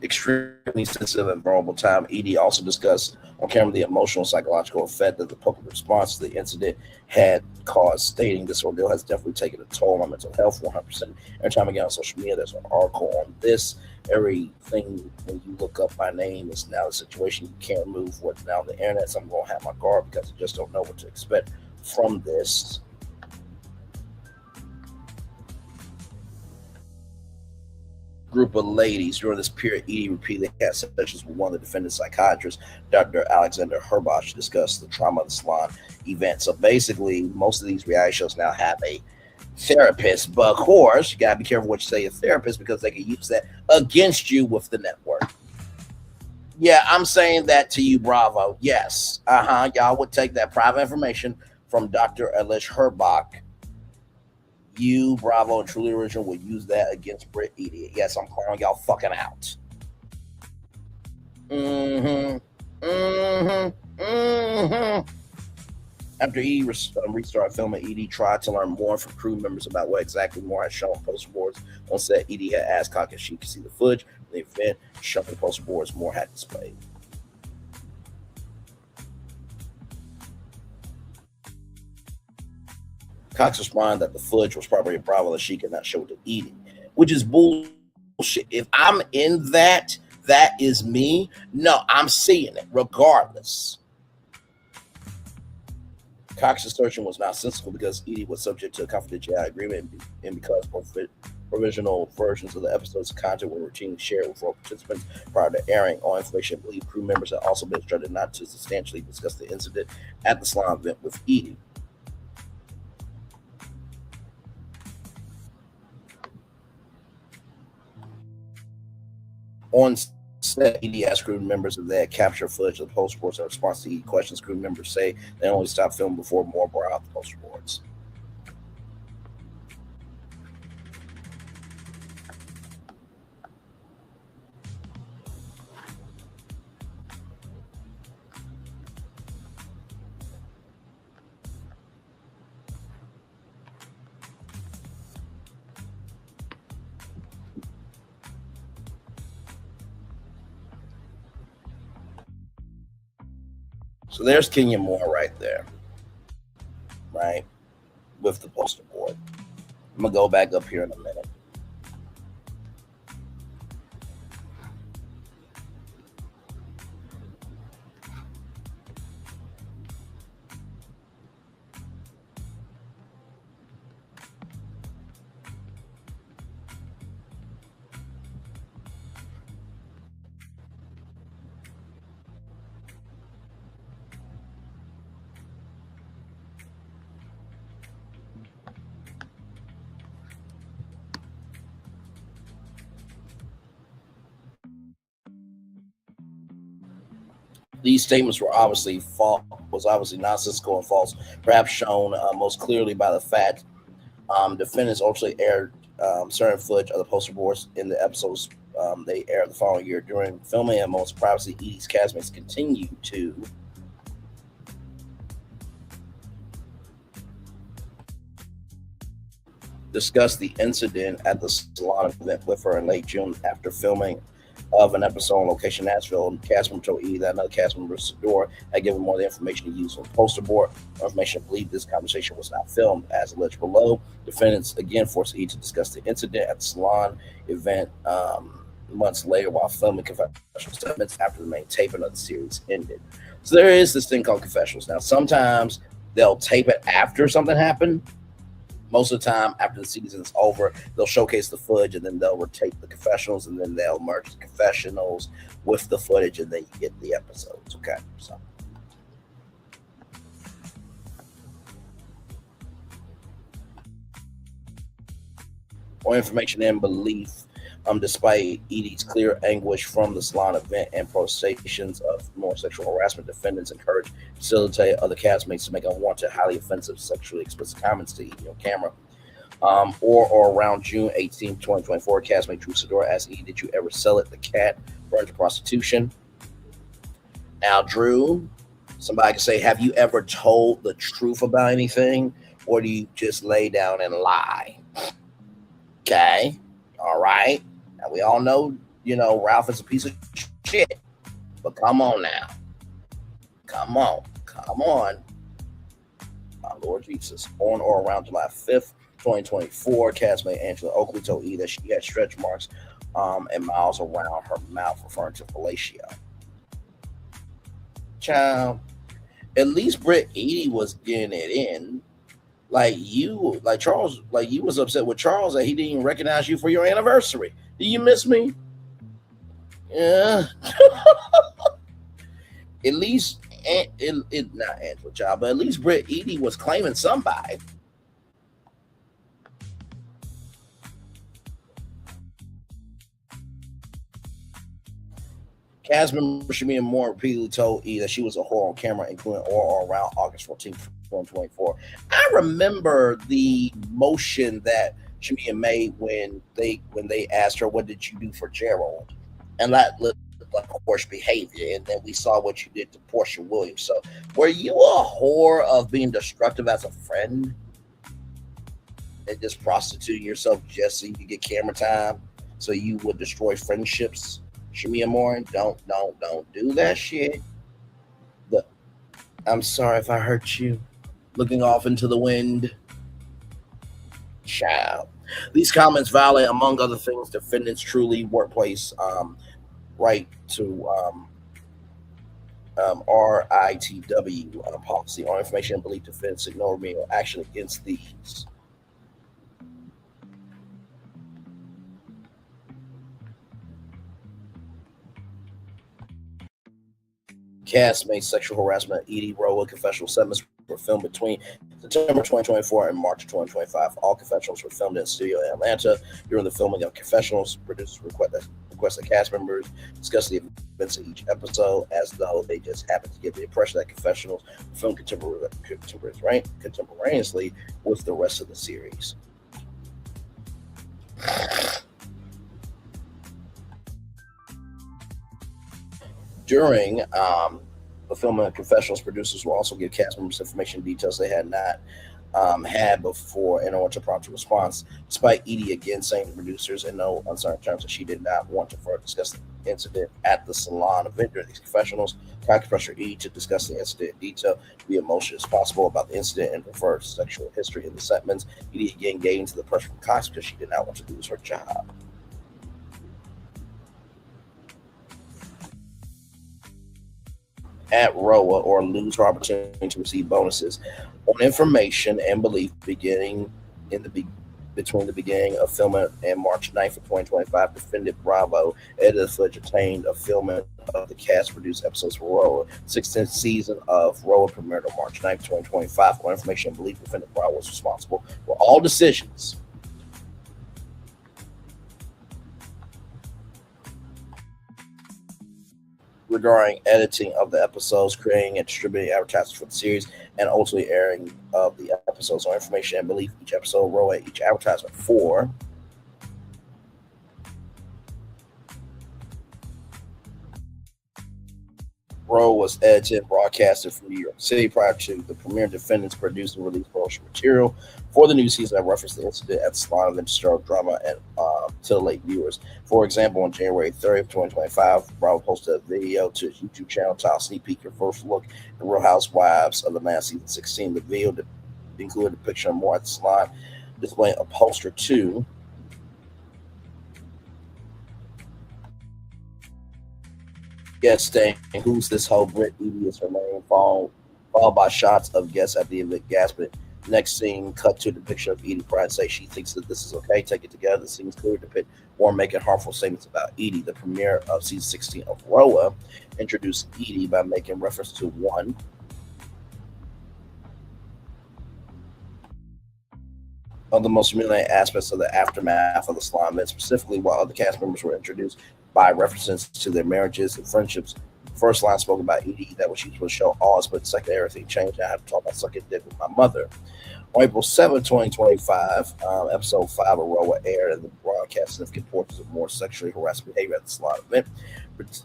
extremely sensitive and vulnerable time. Edie also discussed on camera the emotional and psychological effect that the public response to the incident had caused, stating this ordeal has definitely taken a toll on mental health 100%. Every time I get on social media, there's an article on this. Everything when you look up my name is now the situation. You can't remove what's now on the internet. So I'm going to have my guard because I just don't know what to expect from this. Group of ladies. During this period, Edie repeatedly had sessions with one of the defendant's psychiatrists, Dr. Alexander Herbach, to discuss the trauma of the salon event. So basically, most of these reality shows now have a therapist, but of course, you gotta be careful what you say a therapist because they can use that against you with the network. Yeah, I'm saying that to you, Bravo. Yes, y'all would take that private information from Dr. Elish Herbach. You, Bravo, and Truly Original will use that against Britt Eady. Yes, I'm calling y'all fucking out. After Edie restarted filming, Edie tried to learn more from crew members about what exactly Moore had shown poster boards on set. Edie had asked Cox if she could see the footage of the event, showing the poster boards Moore had displayed. Cox responded that the footage was probably a Bravo that she could not show to Edie, which is bullshit. If I'm in that, that is me. No, I'm seeing it regardless. Cox's assertion was not sensible because Edie was subject to a confidentiality agreement and because provisional versions of the episode's content were routinely shared with all participants prior to airing. All information believed crew members had also been instructed not to substantially discuss the incident at the salon event with Edie. On set, Edie asked crew members if they had captured footage of the poster boards. In response to Edie questions, crew members say they only stopped filming before more brought out the poster boards. So there's Kenya Moore right there, right, with the poster board. I'm going to go back up here in a minute. These statements were obviously false, was obviously nonsensical and false, perhaps shown most clearly by the fact defendants ultimately aired certain footage of the poster boards in the episodes they aired the following year. During filming and most privacy, Edie's castmates continued to discussed the incident at the salon event with her in late June after filming of an episode on location in Nashville. Cast member told E that another cast member, Sador, had given more of the information he used on the poster board. Information believed this conversation was not filmed, as alleged below. Defendants again forced E to discuss the incident at the salon event months later while filming confessional statements after the main taping of the series ended. So there is this thing called confessionals. Now, sometimes they'll tape it after something happened. Most of the time, after the season is over, they'll showcase the footage and then they'll retape the confessionals and then they'll merge the confessionals with the footage and then you get the episodes. Okay, so. More information and belief. Despite Edie's clear anguish from the salon event and protestations of more sexual harassment, defendants encouraged, facilitate other castmates to make unwanted, highly offensive, sexually explicit comments to Edie on camera. Or around June 18, 2024, castmate Drew Sidora asked Edie, "Did you ever sell it, the cat, for into prostitution?" Now, Drew, somebody can say, "Have you ever told the truth about anything, or do you just lay down and lie?" Okay, all right. Now, we all know, Ralph is a piece of shit. But come on now. Come on. My Lord Jesus. On or around July 5th, 2024, castmate Angela Oakley told E that she had stretch marks and miles around her mouth, referring to fellatio. Child, at least Brittany Eady was getting it in. Charles, you was upset with Charles that he didn't even recognize you for your anniversary. Do you miss me? Yeah. At least, not Angela Child, but at least Brittany Eady was claiming somebody. Cast member Shamia Moore repeatedly told E that she was a whore on camera, including or around August 14th, 2024. I remember the motion that Shamia made when they asked her, "What did you do for Gerald?" And that looked like horse behavior. And then we saw what you did to Portia Williams. So were you a whore of being destructive as a friend and just prostituting yourself just so you could get camera time so you would destroy friendships? Shamia Moore, don't do that shit. I'm sorry if I hurt you. Looking off into the wind. Child. These comments violate, among other things, defendants' truly workplace right to RITW policy on information and belief defense, ignore remedial action against these. Castmate sexual harassment. Edie Rowa confessional segments were filmed between September 2024 and March 2025. All confessionals were filmed in a studio in Atlanta. During the filming of confessionals, producers requested cast members discuss the events of each episode as though they just happened to give the impression that confessionals were filmed contemporaneously with the rest of the series. During the filming of confessionals, producers will also give cast members information details they had not had before in order to prompt a response, despite Edie again saying to producers in no uncertain terms that she did not want to further discuss the incident at the salon event during these confessionals. Cocky pressure Edie to discuss the incident in detail, be emotional as possible about the incident and prefer sexual history in the segments. Edie again gave into the pressure from Cox because she did not want to lose her job. At Rowa or lose her opportunity to receive bonuses on information and belief between the beginning of filming and March 9th of 2025. Defendant Bravo edited footage obtained of filming of the cast-produced episodes for Rowa. 16th season of Rowa premiered on March 9th, 2025. On information and belief, defendant Bravo was responsible for all decisions regarding editing of the episodes, creating and distributing advertisements for the series, and ultimately airing of the episodes. On information and belief, each episode row at each advertisement for Row was edited and broadcasted from New York City prior to the premiere. Defendants produced and released promotional material for the new season that referenced the incident at the salon event to stir up drama and titillate viewers. For example, on January 30th, 2025, Bravo posted a video to his YouTube channel titled Sneak Peek Your First Look at Real Housewives of Atlanta Season 16. The video included a picture of Moore at the salon displaying a poster to guest saying, "Who's this whole Brittany Eady?" is her name, followed by shots of guests at the event gasping. Next scene, cut to the picture of Eady crying, say she thinks that this is okay. Take it together. The scene's clear to depict or making harmful statements about Eady. The premiere of season 16 of Roa introduced Eady by making reference to one of the most humiliating aspects of the aftermath of the salon event, specifically while other cast members were introduced by references to their marriages and friendships. First line spoke about Eady that was she was show all, but second everything changed. I had to talk about sucking dick with my mother. On April 7, 2025, episode 5 of Roa aired and the broadcast significant portions of more sexually harassing behavior at the salon event.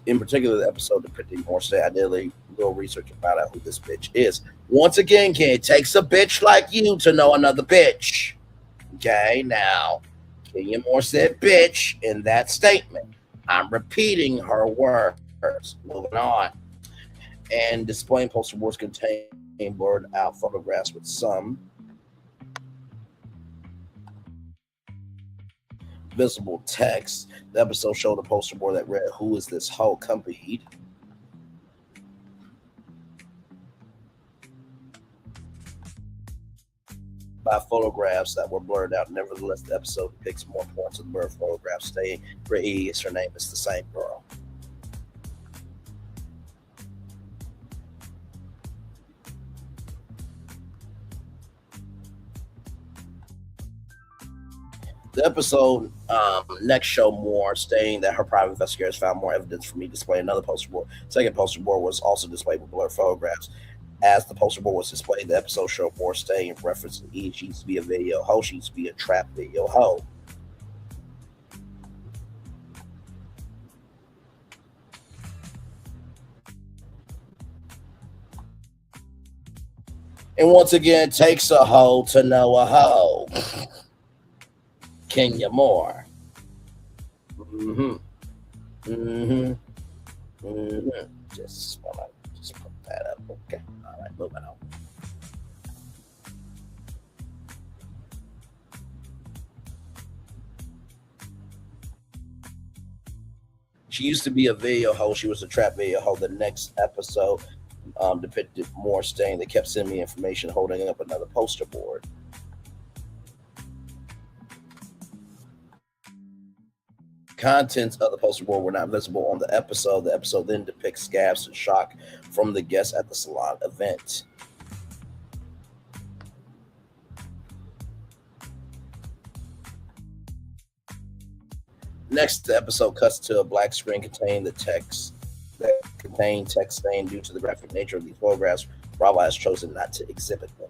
In particular, the episode depicting more say I did a little research and found out who this bitch is. Once again, it takes a bitch like you to know another bitch. Okay, now Kenya Moore said bitch in that statement. I'm repeating her words. Moving on. And displaying poster boards contain blurred out photographs with some visible text. The episode showed a poster board that read, "Who is this hoe?" accompanied by photographs that were blurred out. Nevertheless, the episode depicts more points of the blurred photographs, stating Brittany is her name. It's the same girl. The episode next showed Moore stating that her private investigators found more evidence for me to display another poster board. Second poster board was also displayed with blurred photographs. As the poster board was displayed, the episode showed Moore stating in reference to Eady, she used to be a video hoe, she used to be a trap video hoe. And once again, it takes a hoe to know a hoe. Kenya Moore. Just want to put that up. Okay. All right, moving on. She used to be a video hoe. She was a trap video hoe. The next episode depicted Moore staying. They kept sending me information, holding up another poster board. Contents of the poster board were not visible on the episode. The episode then depicts gasps and shock from the guests at the salon event. Next, the episode cuts to a black screen containing the text saying, due to the graphic nature of these photographs, Bravo has chosen not to exhibit them.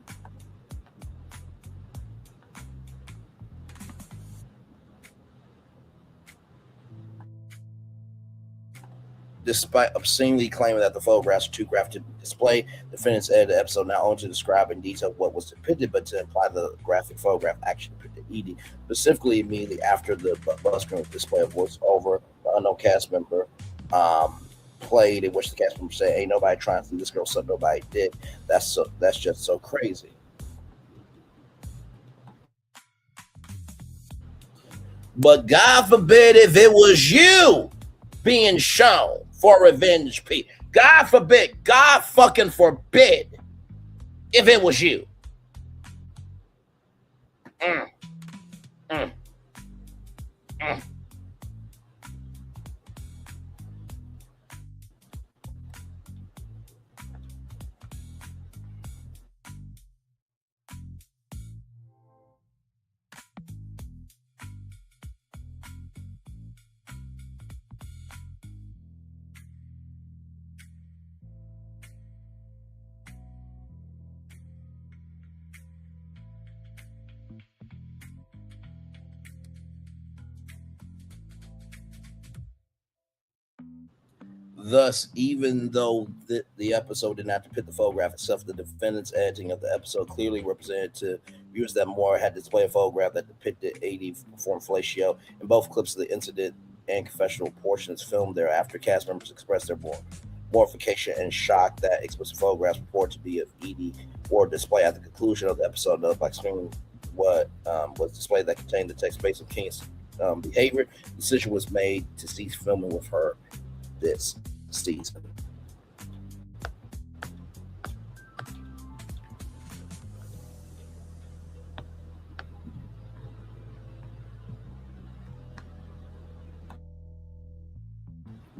Despite obscenely claiming that the photographs are too graphic to display, defendants edited the episode not only to describe in detail what was depicted, but to imply the graphic photograph actually depicted Eady. Specifically, immediately after the bus screen display was over, the unknown cast member played, in which the cast member said, "Ain't nobody trying to see this girl suck nobody dick. That's just so crazy." But God forbid if it was you being shown for revenge, God forbid, God fucking forbid if it was you. Thus, even though the episode did not depict the photograph itself, the defendant's editing of the episode clearly represented to viewers that Moore had displayed a photograph that depicted Eady perform fellatio. In both clips of the incident and confessional portions filmed thereafter, cast members expressed their mortification and shock that explicit photographs purported to be of Eady were displayed at the conclusion of the episode. By explaining what was displayed that contained the text based on King's behavior, the decision was made to cease filming with her this season.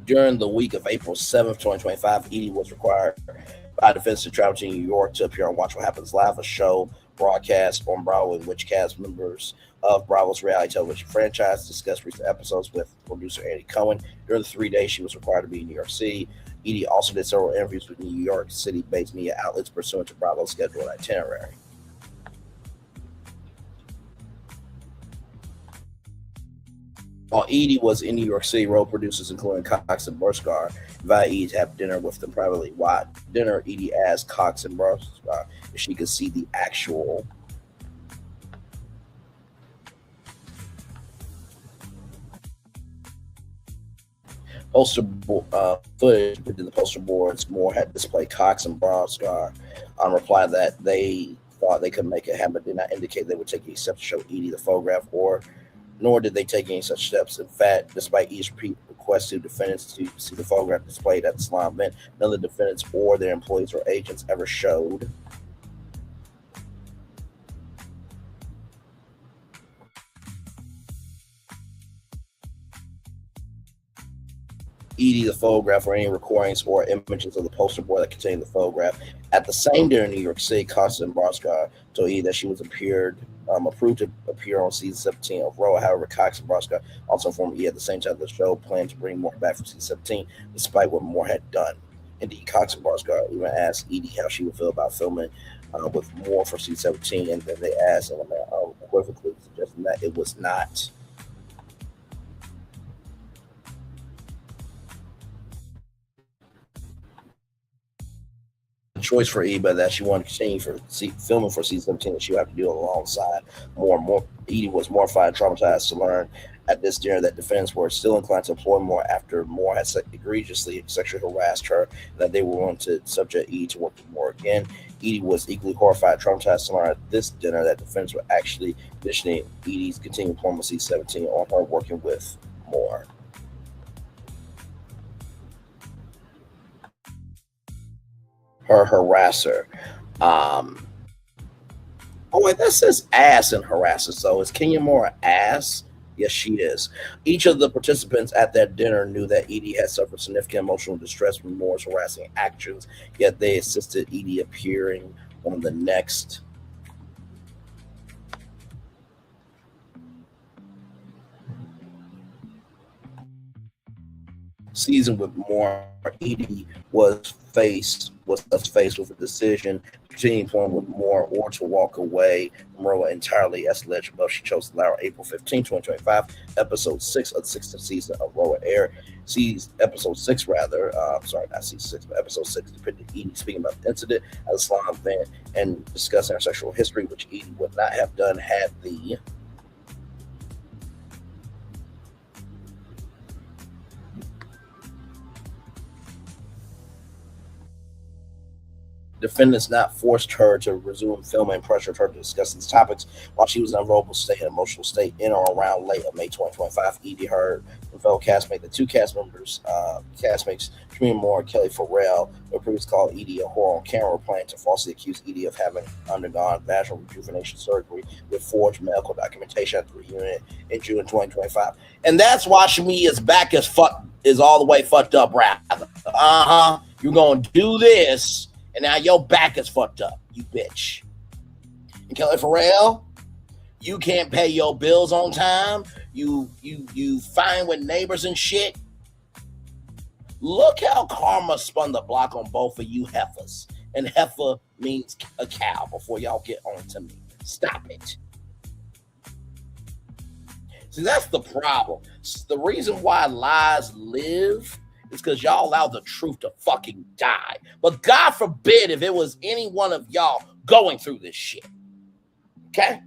During the week of April 7th, 2025, Eady was required by defense to travel to New York to appear on Watch What Happens Live, a show broadcast on Bravo in which cast members of Bravo's reality television franchise discussed recent episodes with producer Andy Cohen. During the 3 days she was required to be in New York City, Eady also did several interviews with New York City-based media outlets pursuant to Bravo's scheduled itinerary. While Eady was in New York City, road producers, including Cox and Burskar, invited Eady to have dinner with them privately. While at dinner, Eady asked Cox and Burskar if she could see the actual poster footage within the poster boards. Moore had displayed. Cox and Burskar replied that they thought they could make it happen, but did not indicate they would take any steps to show Eady the photograph, nor did they take any such steps. In fact, despite each request to defendants to see the photograph displayed at the salon event, none of the defendants or their employees or agents ever showed Eady the photograph or any recordings or images of the poster board that contained the photograph. At the same dinner in New York City, Constance Barskar told Eady that she was approved to appear on season 17 of Raw. However, Cox and Barskar also informed Eady at the same time the show planned to bring Moore back from season 17, despite what Moore had done. Indeed, Cox and Barskar even asked Eady how she would feel about filming with Moore for season 17, and then they asked him equivocally, suggesting that it was not choice for Eady, but that she wanted to continue filming for season 17, that she would have to do it alongside Moore. Eady was mortified and traumatized to learn at this dinner that defendants were still inclined to employ Moore after Moore had egregiously sexually harassed her, and that they were willing to subject Eady to work with Moore again. Eady was equally horrified and traumatized to learn at this dinner that defendants were actually conditioning Eady's continued employment with season 17 on her working with Moore. Her harasser. Oh wait, that says ass and harasser. So is Kenya Moore an ass? Yes, she is. Each of the participants at that dinner knew that Eady had suffered significant emotional distress from Moore's harassing actions, yet they assisted Eady appearing on the next season with Moore. Eady was faced with a decision to continue playing with Moore or to walk away from Roa entirely. As alleged above, she chose to allow April 15, 2025, episode 6 of the 6th season of Roa air. Episode 6, rather, sorry, not season 6, but episode 6 depicted Eady speaking about the incident at the salon event and discussing her sexual history, which Eady would not have done had the defendants not forced her to resume filming and pressured her to discuss these topics while she was in a vulnerable state and emotional state in or around late of May 2025. Eady heard from fellow castmate, the two castmates, Trina Moore and Kelly Farrell, who previously called Eady a whore on camera, planning to falsely accuse Eady of having undergone vaginal rejuvenation surgery with forged medical documentation at the reunion in June 2025. And that's why Shamia's back is all the way fucked up, rather. You're going to do this, and now your back is fucked up, you bitch. And Kelly Farrell, you can't pay your bills on time. You fighting with neighbors and shit. Look how karma spun the block on both of you heifers. And heifer means a cow before y'all get on to me. Stop it. See, that's the problem. The reason why lies live It's because y'all allow the truth to fucking die. But God forbid if it was any one of y'all going through this shit. Okay?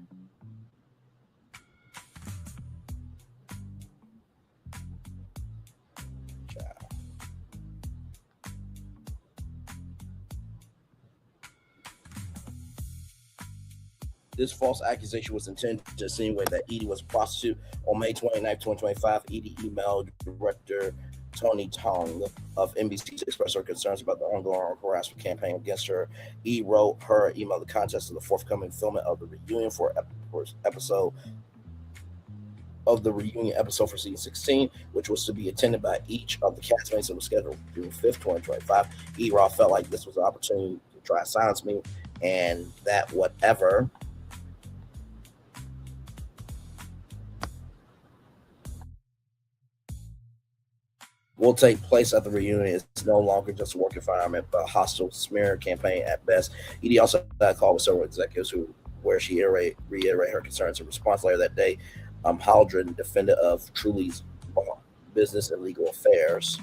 This false accusation was intended to insinuate that Eady was a prostitute. On May 29, 2025, Eady emailed director Tony Tong of NBC to express her concerns about the ongoing harassment campaign against her. Eady wrote her email the context of the forthcoming filming of the reunion episode for season 16, which was to be attended by each of the castmates and was scheduled for June 5th, 2025. Eady Roth felt like this was an opportunity to try to silence me and that whatever will take place at the reunion is no longer just a work environment, but a hostile smear campaign at best. Eady also had a call with several executives where she reiterated her concerns. In response later that day, Haldren, defendant of Truly's business and legal affairs,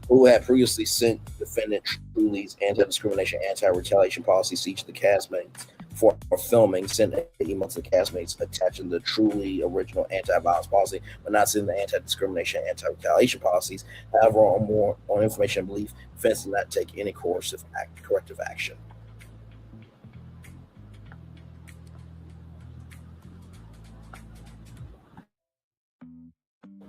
who had previously sent defendant Truly's anti-discrimination, anti-retaliation policies to each of the castmates for filming, sent an email to the castmates attaching the Truly original anti-violence policy, but not sending the anti-discrimination, anti-retaliation policies. However, on information and belief, defense did not take any corrective action.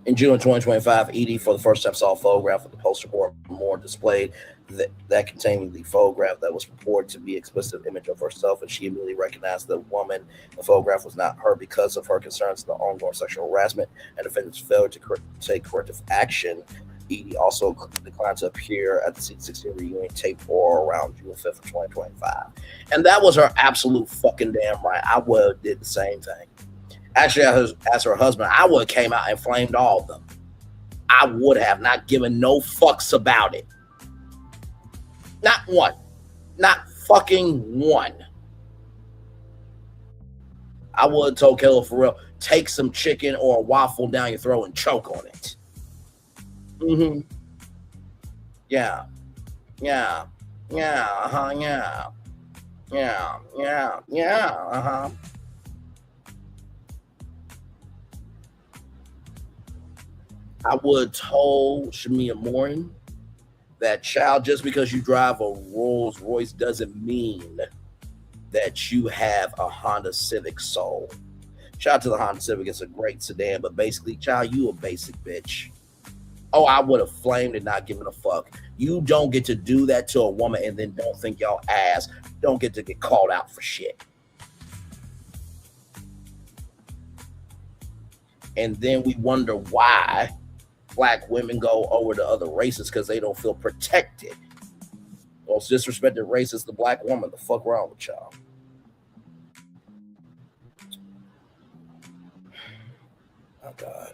In June of 2025, Eady for the first time saw a photograph of the poster board more displayed that contained the photograph that was purported to be an explicit image of herself, and she immediately recognized the woman in the photograph was not her because of her concerns of the ongoing sexual harassment and defendant's failure to take corrective action. Eady also declined to appear at the season 16 reunion tape or around June 5th of 2025. And that was her absolute fucking damn right. I would have did the same thing. Actually, as her husband, I would have came out and flamed all of them. I would have not given no fucks about it. Not one. Not fucking one. I would have told Kayla for real, take some chicken or a waffle down your throat and choke on it. Mm-hmm. Yeah. Yeah. Yeah. Uh-huh. Yeah. Yeah. Yeah. Yeah. Uh-huh. I would have told Shamia Morton that, child, just because you drive a Rolls Royce doesn't mean that you have a Honda Civic soul. Shout out to the Honda Civic. It's a great sedan, but basically, child, you a basic bitch. Oh, I would have flamed and not given a fuck. You don't get to do that to a woman and then don't think y'all ass don't get to get called out for shit. And then we wonder why Black women go over to other races because they don't feel protected. Most disrespected race is the Black woman. The fuck wrong with y'all? Oh God.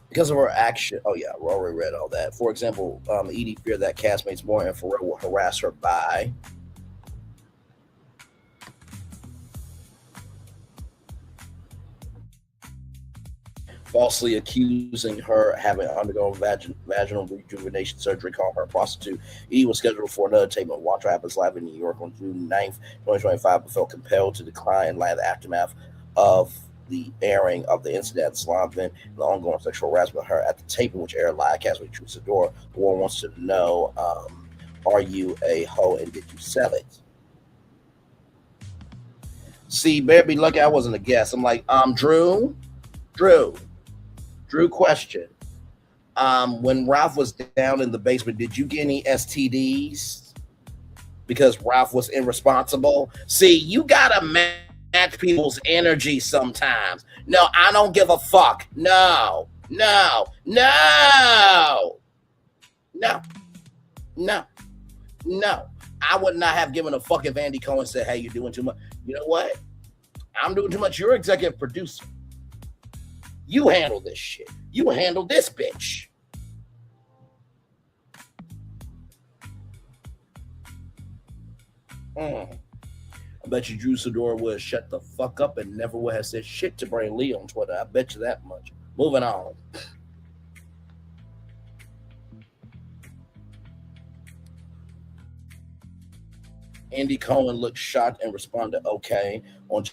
Because of her action. Oh yeah, we already read all that. For example, Eady feared that castmates Moore and Pharrell will harass her by falsely accusing her having undergone vaginal rejuvenation surgery, calling her a prostitute. Eady was scheduled for another tape of Watch What Happens Live in New York on June 9th, 2025, but felt compelled to decline in light of the aftermath of the airing of the incident at Salon Event and the ongoing sexual harassment of her at the taping, which aired live. Castmate Truth Adore. The world wants to know, are you a hoe and did you sell it? See, better be lucky I wasn't a guest. I'm like, Drew, question. When Ralph was down in the basement, did you get any STDs? Because Ralph was irresponsible. See, you gotta match people's energy sometimes. No, I don't give a fuck. No. I would not have given a fuck if Andy Cohen said, hey, you're doing too much. You know what? I'm doing too much. You're executive producer. You handle this shit. You handle this bitch. I bet you Drew Sidora would have shut the fuck up and never would have said shit to Braylon Lee on Twitter. I bet you that much. Moving on. Andy Cohen looked shocked and responded, okay. On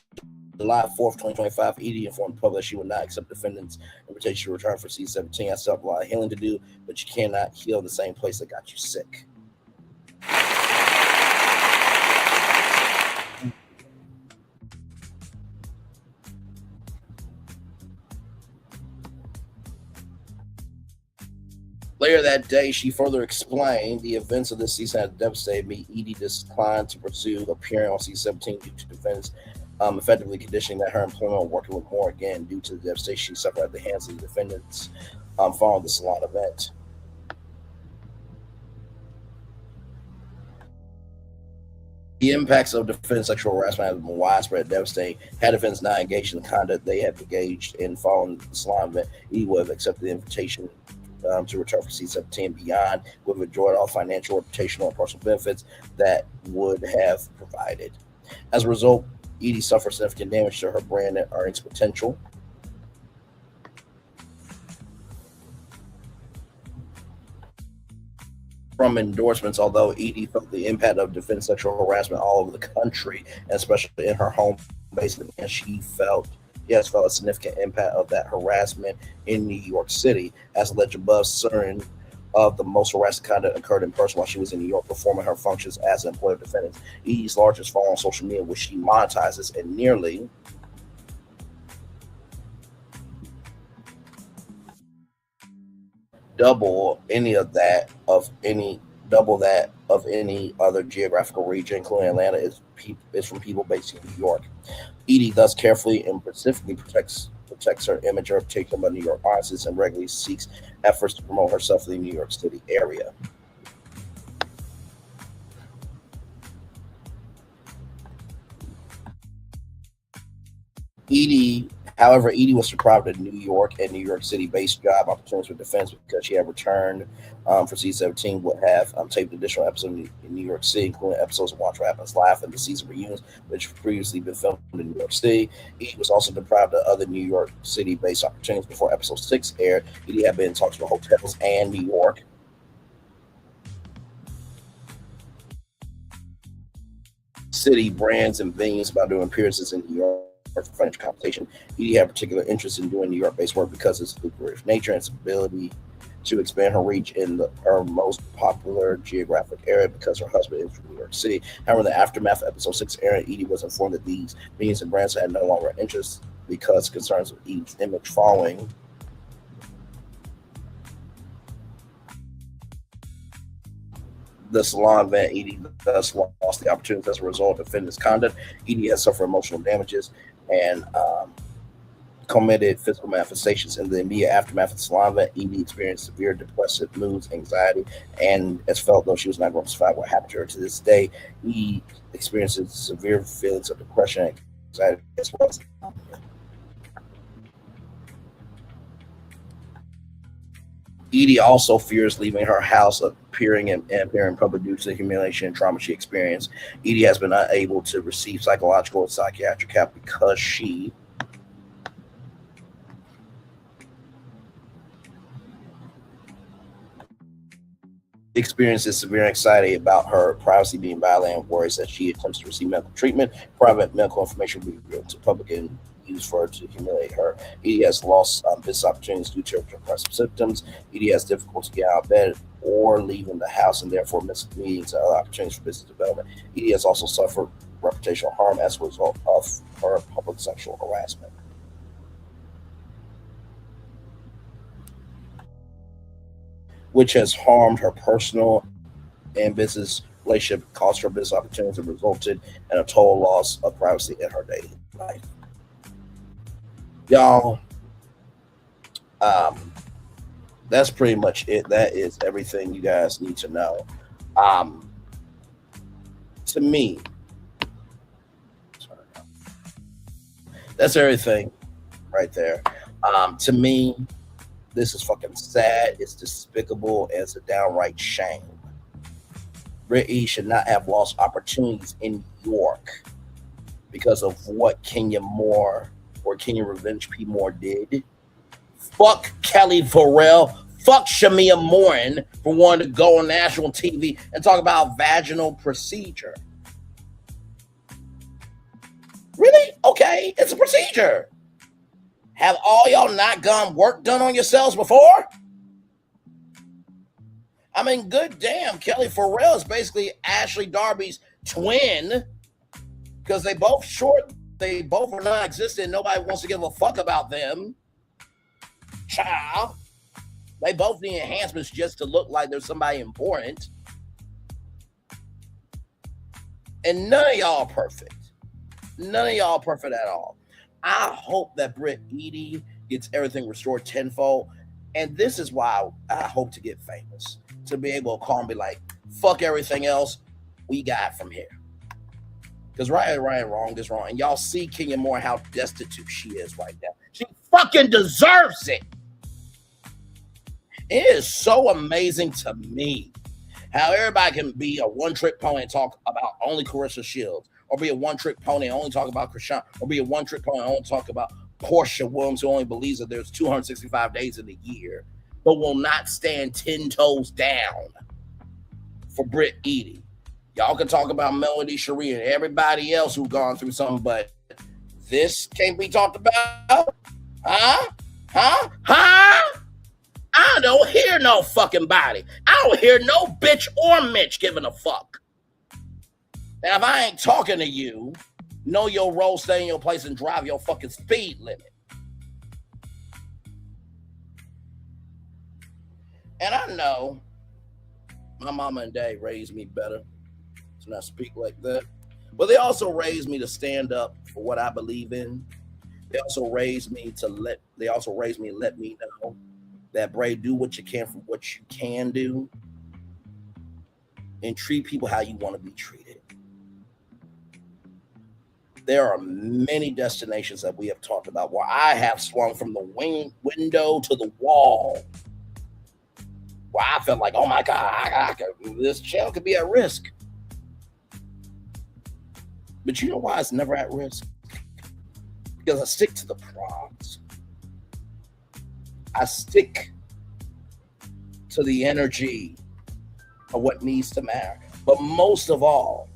July 4th, 2025, Eady informed the public that she would not accept defendants' invitation to return for C-17. I still have a lot of healing to do, but you cannot heal the same place that got you sick. Later that day, she further explained the events of this season had devastated me. Eady declined to pursue appearing on C-17 due to defendants effectively conditioning that her employment working with Moore again due to the devastation she suffered at the hands of the defendants following the salon event. The impacts of defendant sexual harassment have been widespread and devastating. Had defendants not engaged in the conduct they have engaged in following the salon event, Eady would have accepted the invitation to return for C-17 and beyond, would have enjoyed all financial, reputational, and personal benefits that would have provided. As a result, Eady suffered significant damage to her brand and earnings potential. From endorsements, although Eady felt the impact of defense sexual harassment all over the country, and especially in her home base, and she felt a significant impact of that harassment in New York City. As alleged above, certain of the most harassing conduct occurred in person while she was in New York performing her functions as an employee of defendants. Eady's largest following on social media, which she monetizes, and nearly double that of any other geographical region, including Atlanta, is from people based in New York. Eady thus carefully and specifically protects her image and reputation by New York artists and regularly seeks efforts to promote herself in the New York City area. However, Eady was deprived of New York and New York City-based job opportunities with defense because she had returned for C-17, would have taped additional episodes in New York City, including episodes of Watch What Happens Live and the season reunions, which had previously been filmed in New York City. Eady was also deprived of other New York City-based opportunities before episode 6 aired. Eady had been in talks with hotels and New York City brands and venues about doing appearances in New York for financial compensation. Eady had particular interest in doing New York-based work because of its lucrative nature and its ability to expand her reach in her most popular geographic area because her husband is from New York City. However, in the aftermath of episode 6 airing, Eady was informed that these venues and brands had no longer interest because concerns with Eady's image following the salon event. Eady thus lost the opportunity as a result of defendant's conduct. Eady has suffered emotional damages and committed physical manifestations. In the immediate aftermath of the salon event, Eady experienced severe depressive moods, anxiety, and as felt though she was not going to survive what happened to her. To this day, he experiences severe feelings of depression and anxiety as well as Eady also fears leaving her house, appearing in public due to the humiliation and trauma she experienced. Eady has been unable to receive psychological and psychiatric help because she experiences severe anxiety about her privacy being violated and worries that she attempts to receive medical treatment. Private medical information will be revealed to public and used for her to humiliate her. Eady has lost business opportunities due to her depressive symptoms. Eady has difficulty getting out of bed or leaving the house and therefore misses meetings and other opportunities for business development. Eady has also suffered reputational harm as a result of her public sexual harassment, which has harmed her personal and business relationship, cost her business opportunities, and resulted in a total loss of privacy in her daily life. Y'all, that's pretty much it. That is everything you guys need to know. To me, that's everything right there. To me, this is fucking sad. It's despicable. And it's a downright shame. Brittany should not have lost opportunities in New York because of what Kenya Moore or Kenya Revenge P. Moore did. Fuck Kelly Farrell. Fuck Shamia Morin for wanting to go on national TV and talk about vaginal procedure. Really? Okay, it's a procedure. Have all y'all not gotten work done on yourselves before? I mean, good damn, Kelly Farrell is basically Ashley Darby's twin because they both short, they both are non-existent. Nobody wants to give a fuck about them. Child. They both need enhancements just to look like there's somebody important. And none of y'all are perfect. None of y'all are perfect at all. I hope that Brittany Eady gets everything restored tenfold. And this is why I hope to get famous. To be able to call and be like, fuck everything else. We got from here. Because right, wrong is wrong. And y'all see Kenya Moore how destitute she is right now. She fucking deserves it. It is so amazing to me how everybody can be a one-trick pony and talk about only Carissa Shields, or be a one-trick pony and only talk about Krishan, or be a one-trick pony and only talk about Portia Williams, who only believes that there's 265 days in the year, but will not stand 10 toes down for Britt Eady. Y'all can talk about Melody Cherie and everybody else who's gone through something, but this can't be talked about? Huh? I don't hear no fucking body. I don't hear no bitch or Mitch giving a fuck. Now, if I ain't talking to you, know your role, stay in your place, and drive your fucking speed limit. And I know my mama and dad raised me better to not speak like that. But they also raised me to stand up for what I believe in. They also raised me to let me know that, Bray, do what you can for what you can do and treat people how you want to be treated. There are many destinations that we have talked about where I have swung from the window to the wall, where I felt like, oh my God, this channel could be at risk. But you know why it's never at risk? Because I stick to the prompts. I stick to the energy of what needs to matter. But most of all,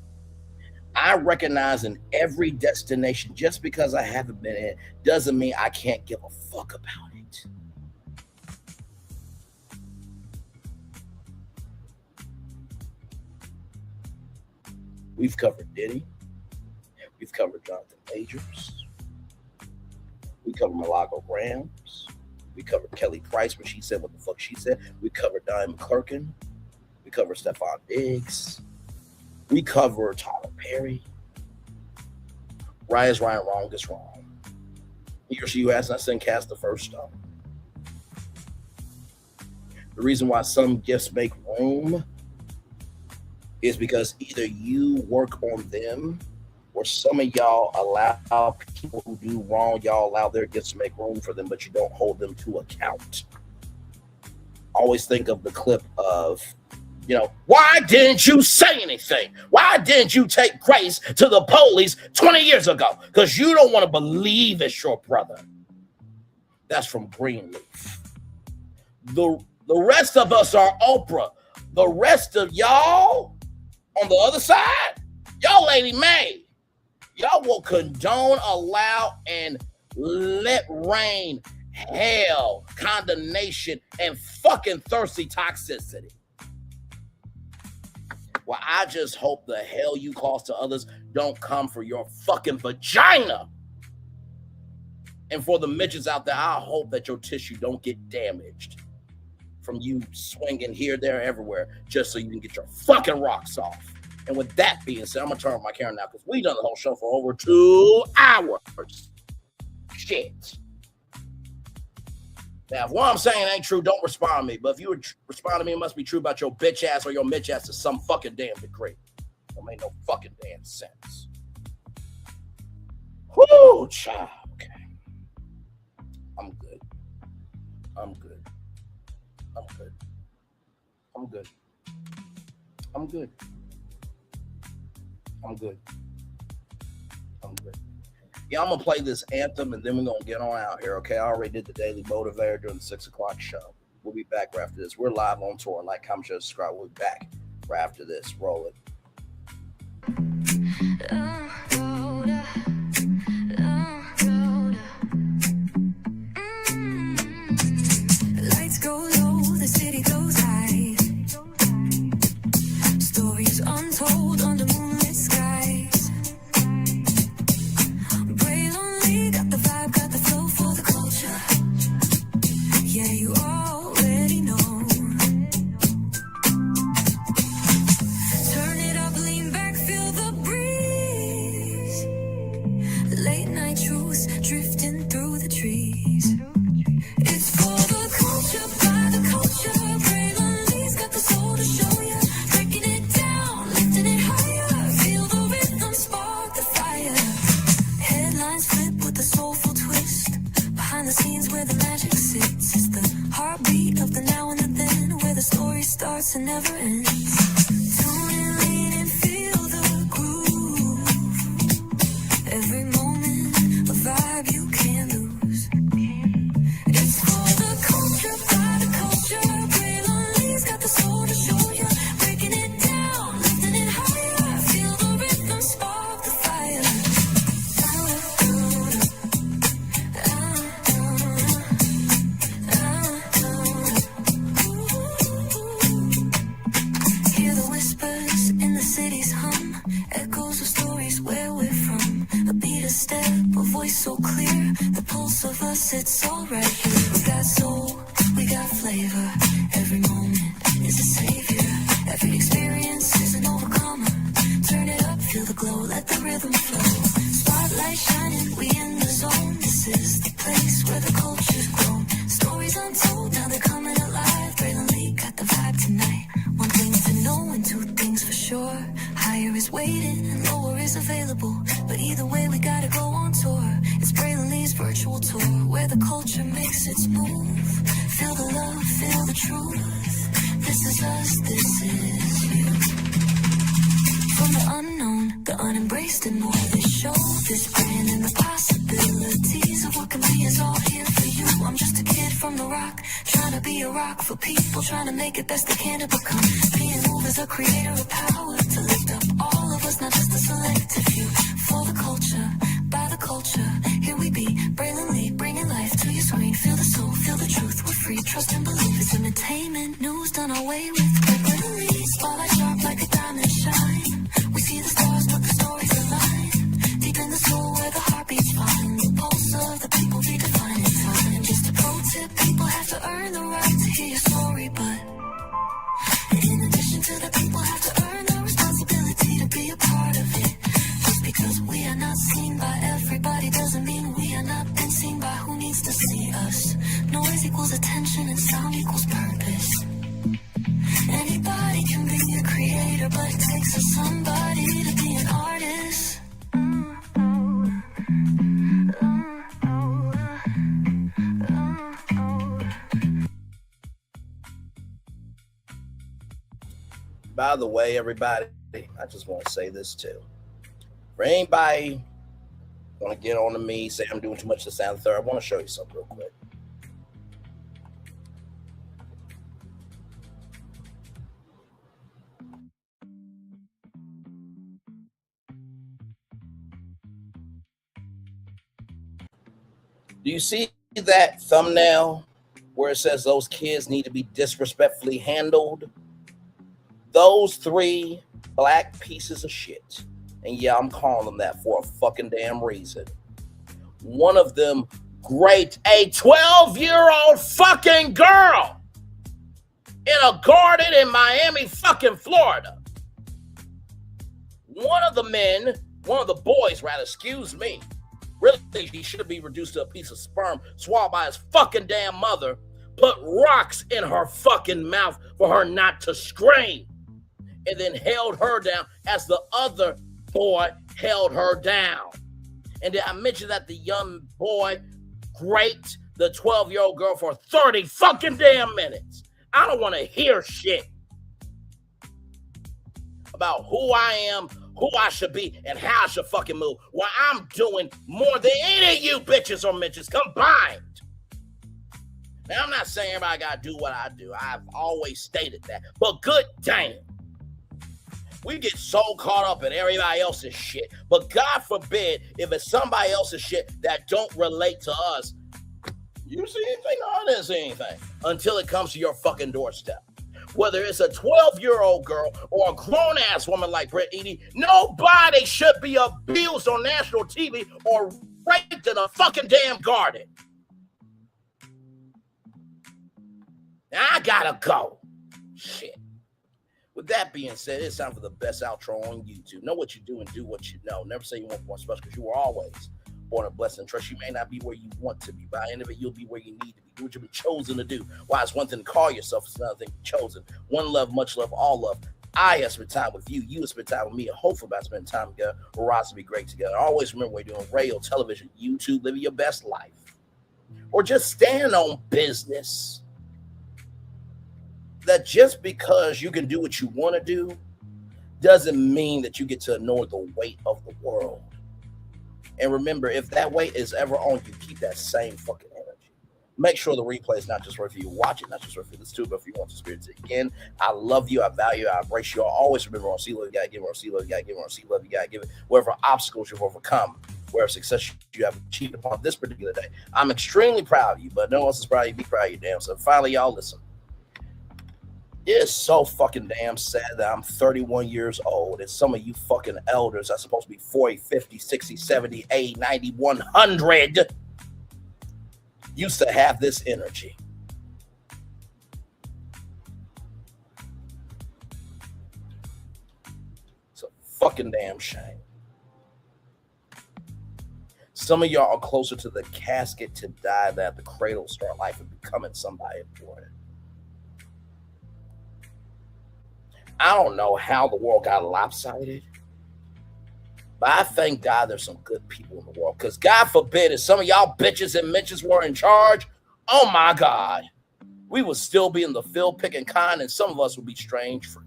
I recognize in every destination, just because I haven't been in, doesn't mean I can't give a fuck about it. We've covered Diddy. We've covered Jonathan Majors. We covered Malago Grams. We covered Kelly Price when she said what the fuck she said. We covered Diane McClurkin. We covered Stephon Diggs. We covered Tyler Perry. Right is right, wrong is wrong. He or she who has not sinned cast the first stone. The reason why some gifts make room is because either you work on them, or some of y'all allow people who do wrong, y'all allow their gifts to make room for them, but you don't hold them to account. Always think of the clip of, why didn't you say anything? Why didn't you take Grace to the police 20 years ago? Because you don't want to believe it's your brother. That's from Greenleaf. The rest of us are Oprah. The rest of y'all on the other side, y'all Lady Mae. Y'all will condone, allow, and let reign hell, condemnation, and fucking thirsty toxicity. Well, I just hope the hell you cause to others don't come for your fucking vagina. And for the midgets out there, I hope that your tissue don't get damaged from you swinging here, there, everywhere, just so you can get your fucking rocks off. And with that being said, I'm going to turn off my camera now because we've done the whole show for over 2 hours. Shit. Now, if what I'm saying ain't true, don't respond to me. But if you would respond to me, it must be true about your bitch ass or your bitch ass to some fucking damn degree. Don't make no fucking damn sense. Whoo, child. Okay. I'm good. I'm good. I'm good. I'm good. I'm good. I'm good. hungry. Yeah, I'm gonna play this anthem and then we're gonna get on out here. Okay, I already did the Daily Motivator during the 6 o'clock show. We'll be back right after this. We're live on tour. Like, comment, share, subscribe. We'll be back right after this. Roll it. Lights go low, the city goes high. Stories untold under moonlit skies. Braylon got the vibe, got the flow for the culture. Yeah, you already know. Turn it up, lean back, feel the breeze. Late night truths drifting through the trees. It's for the culture, by the culture. Braylon Lee's got the soul to show ya. Breaking it down, lifting it higher. Feel the rhythm, spark the fire. Headlines flip with a soulful twist. Behind the scenes where the magic sits. It's the heartbeat of the now and the then, where the story starts and never ends. Tune in, lean and feel the groove. Every moment, a vibe you can't lose. It's for the culture, by the culture. Braylon Lee's got the soul to show ya. Breaking it down, lifting it higher. Feel the rhythm, spark the fire. Hear the whispers in the city's hum. Echoes of stories where we're from. A beat, a step, a voice so clear. The pulse of us, it's all right here. We got soul, we got flavor. Every moment is a savior. Every experience is an overcomer. Turn it up, feel the glow, let the rhythm flow. Spotlight shining, we in the zone. This is the place where the culture's grown. Stories untold, now they're coming alive. Braylon Lee got the vibe tonight. One thing to know and two things for sure. Higher is waiting and lower is available. But either way, we gotta go on tour. It's Braylon Lee's virtual tour, where the culture makes its move. Feel the love, feel the truth. This is us, this is you. From the unknown, the unembraced and more. This show, this brand and the possibilities of what can be is all here for you. I'm just a kid from the rock, trying to be a rock for people, trying to make it best they can to become. Being moved as a creator of power, to lift up all of us, not just a selective few. For the culture, by the culture, here we be. Braylon Lee, bringing life to your screen. Feel the soul, feel the truth, we're free. Trust and believe it's entertainment, news done our way with. Braylon Lee, spotlight sharp like a diamond shine. We see the stars, but the stories align. Deep in the soul where the heartbeats find. The pulse of the people redefining time. Just a pro tip, people have to earn the right to hear your story, but in addition to the people have to earn the responsibility to be a part of it. Just because we are not seen by everybody doesn't mean we are not been seen by who needs to see us. Noise equals attention and sound equals purpose. Anybody can be a creator, but it takes a somebody to be an artist. By the way, everybody, I just want to say this too. For anybody want to get on to me, say I'm doing too much to sound third, I want to show you something real quick. Do you see that thumbnail where it says those kids need to be disrespectfully handled? Those three black pieces of shit, and yeah, I'm calling them that for a fucking damn reason. One of them raped a 12-year-old fucking girl in a garden in Miami, fucking Florida. One of the boys, excuse me, really, he should be reduced to a piece of sperm swallowed by his fucking damn mother, put rocks in her fucking mouth for her not to scream, and then held her down as the other boy held her down. And then I mentioned that the young boy raped the 12-year-old girl for 30 fucking damn minutes. I don't want to hear shit about who I am, who I should be and how I should fucking move. Well, I'm doing more than any of you bitches or bitches combined. Now, I'm not saying everybody got to do what I do. I've always stated that. But good damn. We get so caught up in everybody else's shit. But God forbid, if it's somebody else's shit that don't relate to us, you see anything? No, I didn't see anything. Until it comes to your fucking doorstep. Whether it's a 12-year-old girl or a grown-ass woman like Brittany Eady, nobody should be abused on national TV or raped in a fucking damn garden. Now, I gotta go. Shit. With that being said, it's time for the best outro on YouTube. Know what you do and do what you know. Never say you want more special because you were always born a blessing. Trust you may not be where you want to be. By the end of it, you'll be where you need to be. Do what you've been chosen to do. Why it's one thing to call yourself, it's another thing to be chosen. One love, much love, all love. I have spent time with you. You have spent time with me. And hopefully by spending time together, we'll rise to be great together. Always remember we're doing radio, television, YouTube, living your best life. Or just stand on business. That just because you can do what you want to do doesn't mean that you get to ignore the weight of the world. And remember, if that weight is ever on you, keep that same fucking energy. Make sure the replay is not just right for you. Watch it, not just right for you. Listen to it, but if you want to experience it again. I love you. I value you. I embrace you. I always remember on C-Love, you got to give it. On C-Love, you got to give it. On C-Love, you got to give it. Whatever obstacles you've overcome, whatever success you have achieved upon this particular day. I'm extremely proud of you, but no one else is proud of you. Be proud of you, damn. So finally, y'all listen. It is so fucking damn sad that I'm 31 years old and some of you fucking elders are supposed to be 40, 50, 60, 70, 80, 90, 100 used to have this energy. It's a fucking damn shame. Some of y'all are closer to the casket to die than at the cradle start life and becoming somebody important. I don't know how the world got lopsided, but I thank God there's some good people in the world. Because God forbid, if some of y'all bitches and mitches were in charge, oh my God, we would still be in the field picking kind, and some of us would be strange fruit.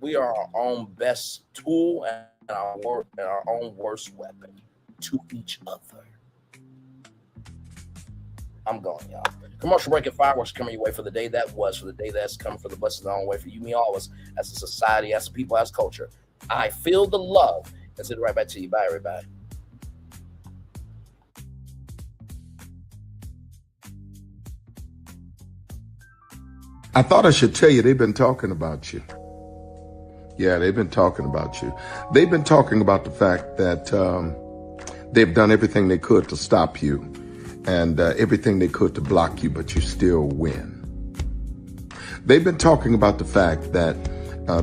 We are our own best tool and our own worst weapon to each other. I'm going, y'all. Commercial break and fireworks coming your way for the day that was, for the day that's coming, for the blessings on the way for you, me, all of us, as a society, as a people, as culture. I feel the love. And send it right back to you. Bye, everybody. I thought I should tell you they've been talking about you. Yeah, they've been talking about you. They've been talking about the fact that they've done everything they could to stop you. And everything they could to block you, but you still win. They've been talking about the fact that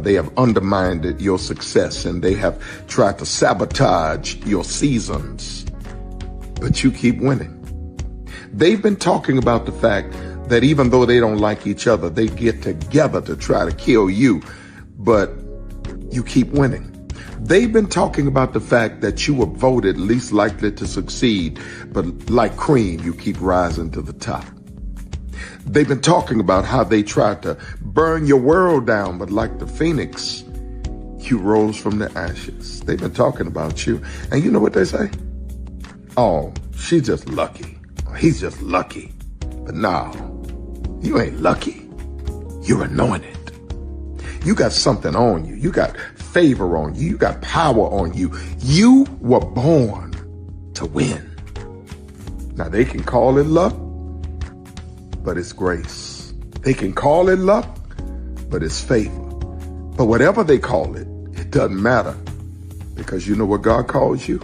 they have undermined your success and they have tried to sabotage your seasons, but you keep winning. They've been talking about the fact that even though they don't like each other, they get together to try to kill you, but you keep winning. They've been talking about the fact that you were voted least likely to succeed, but like cream, you keep rising to the top. They've been talking about how they tried to burn your world down, but like the phoenix, you rose from the ashes. They've been talking about you. And you know what they say? Oh, she's just lucky. He's just lucky. But no, you ain't lucky. You're anointed. You got something on you. You got favor on you. You got power on you. You were born to win. Now they can call it luck, but it's grace. They can call it luck, but it's favor. But whatever they call it, it doesn't matter, because you know what God calls you?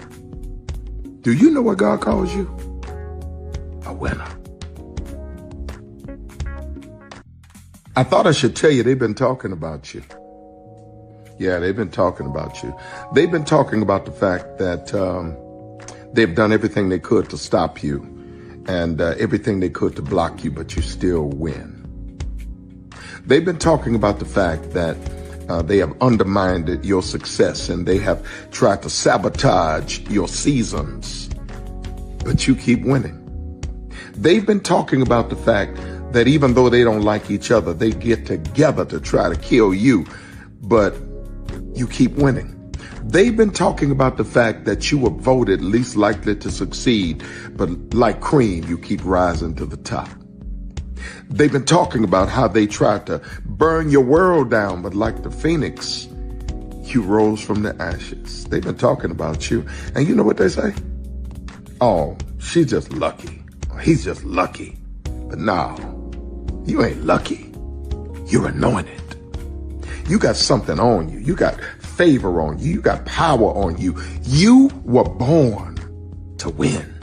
Do you know what God calls you? A winner. I thought I should tell you they've been talking about you. Yeah, they've been talking about you. They've been talking about the fact that they've done everything they could to stop you and everything they could to block you, but you still win. They've been talking about the fact that they have undermined your success and they have tried to sabotage your seasons, but you keep winning. They've been talking about the fact that even though they don't like each other, they get together to try to kill you, but you keep winning. They've been talking about the fact that you were voted least likely to succeed, but like cream, you keep rising to the top. They've been talking about how they tried to burn your world down, but like the phoenix, you rose from the ashes. They've been talking about you, and you know what they say? Oh, she's just lucky. He's just lucky. But no, you ain't lucky. You're anointed. You got something on you. You got favor on you. You got power on you. You were born to win.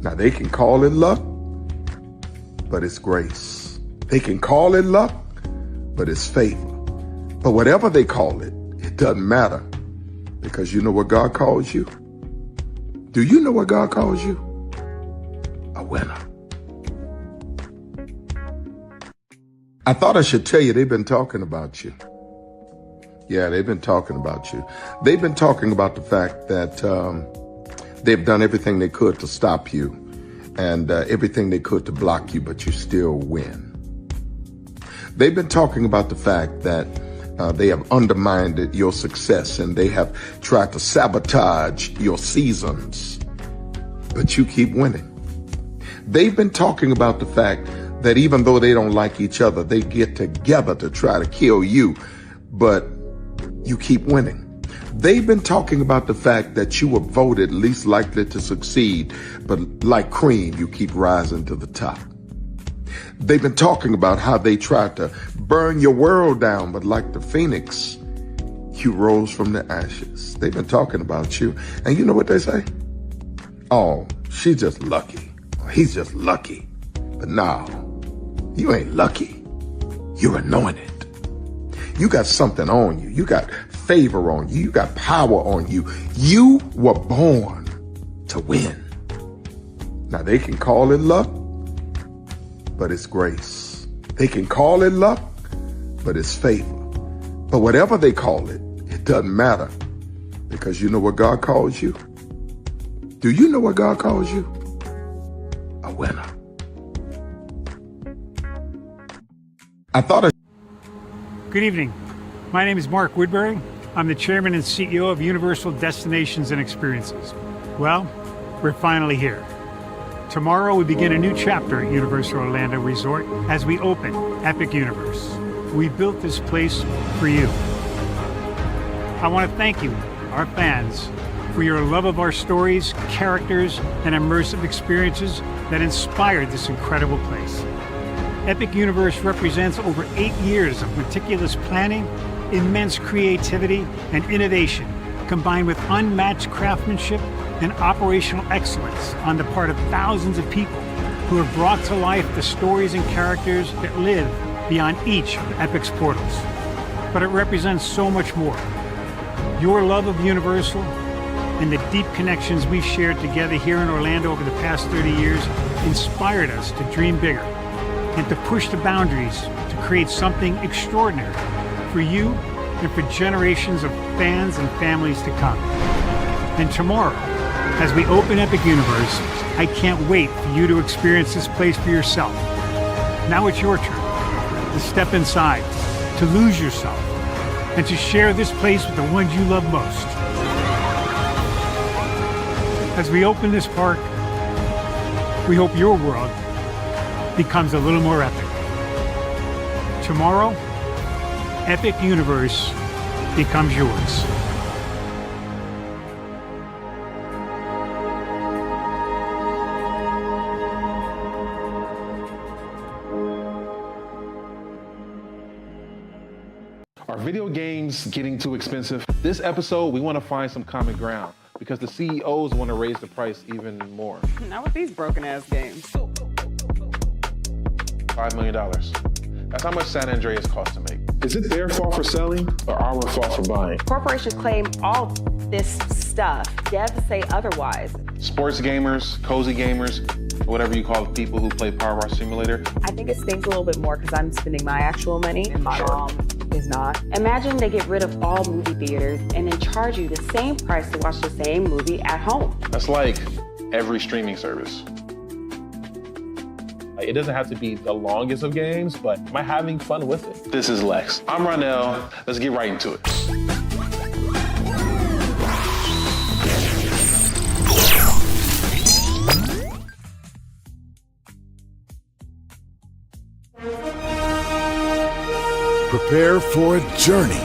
Now, they can call it luck, but it's grace. They can call it luck, but it's favor. But whatever they call it, it doesn't matter, because you know what God calls you? Do you know what God calls you? A winner. I thought I should tell you, they've been talking about you. Yeah, they've been talking about you. They've been talking about the fact that they've done everything they could to stop you and everything they could to block you, but you still win. They've been talking about the fact that they have undermined your success and they have tried to sabotage your seasons, but you keep winning. They've been talking about the fact that even though they don't like each other, they get together to try to kill you, but you keep winning. They've been talking about the fact that you were voted least likely to succeed, but like cream, you keep rising to the top. They've been talking about how they tried to burn your world down, but like the phoenix, you rose from the ashes. They've been talking about you, and you know what they say? Oh, she's just lucky. He's just lucky. But no, you ain't lucky. You're anointed. You got something on you. You got favor on you. You got power on you. You were born to win. Now, they can call it luck, but it's grace. They can call it luck, but it's favor. But whatever they call it, it doesn't matter, because you know what God calls you? Do you know what God calls you? A winner. I thought Good evening. My name is Mark Woodbury. I'm the chairman and CEO of Universal Destinations and Experiences. Well, we're finally here. Tomorrow we begin a new chapter at Universal Orlando Resort as we open Epic Universe. We built this place for you. I want to thank you, our fans, for your love of our stories, characters, and immersive experiences that inspired this incredible place. Epic Universe represents over 8 years of meticulous planning, immense creativity, and innovation, combined with unmatched craftsmanship and operational excellence on the part of thousands of people who have brought to life the stories and characters that live beyond each of Epic's portals. But it represents so much more. Your love of Universal and the deep connections we've shared together here in Orlando over the past 30 years inspired us to dream bigger and to push the boundaries to create something extraordinary for you and for generations of fans and families to come. And tomorrow, as we open Epic Universe, I can't wait for you to experience this place for yourself. Now it's your turn to step inside, to lose yourself, and to share this place with the ones you love most. As we open this park, we hope your world becomes a little more epic. Tomorrow, Epic Universe becomes yours. Are video games getting too expensive? This episode, we want to find some common ground because the CEOs want to raise the price even more. Not with these broken-ass games. $5 million. That's how much San Andreas costs to make. Is it their fault for selling or our fault for buying? Corporations claim all this stuff. Devs say otherwise. Sports gamers, cozy gamers, whatever you call the people who play Power Wash Simulator. I think it stings a little bit more because I'm spending my actual money and my mom is not. Imagine they get rid of all movie theaters and then charge you the same price to watch the same movie at home. That's like every streaming service. It doesn't have to be the longest of games, but am I having fun with it? This is Lex. I'm Ronell. Let's get right into it. Prepare for a journey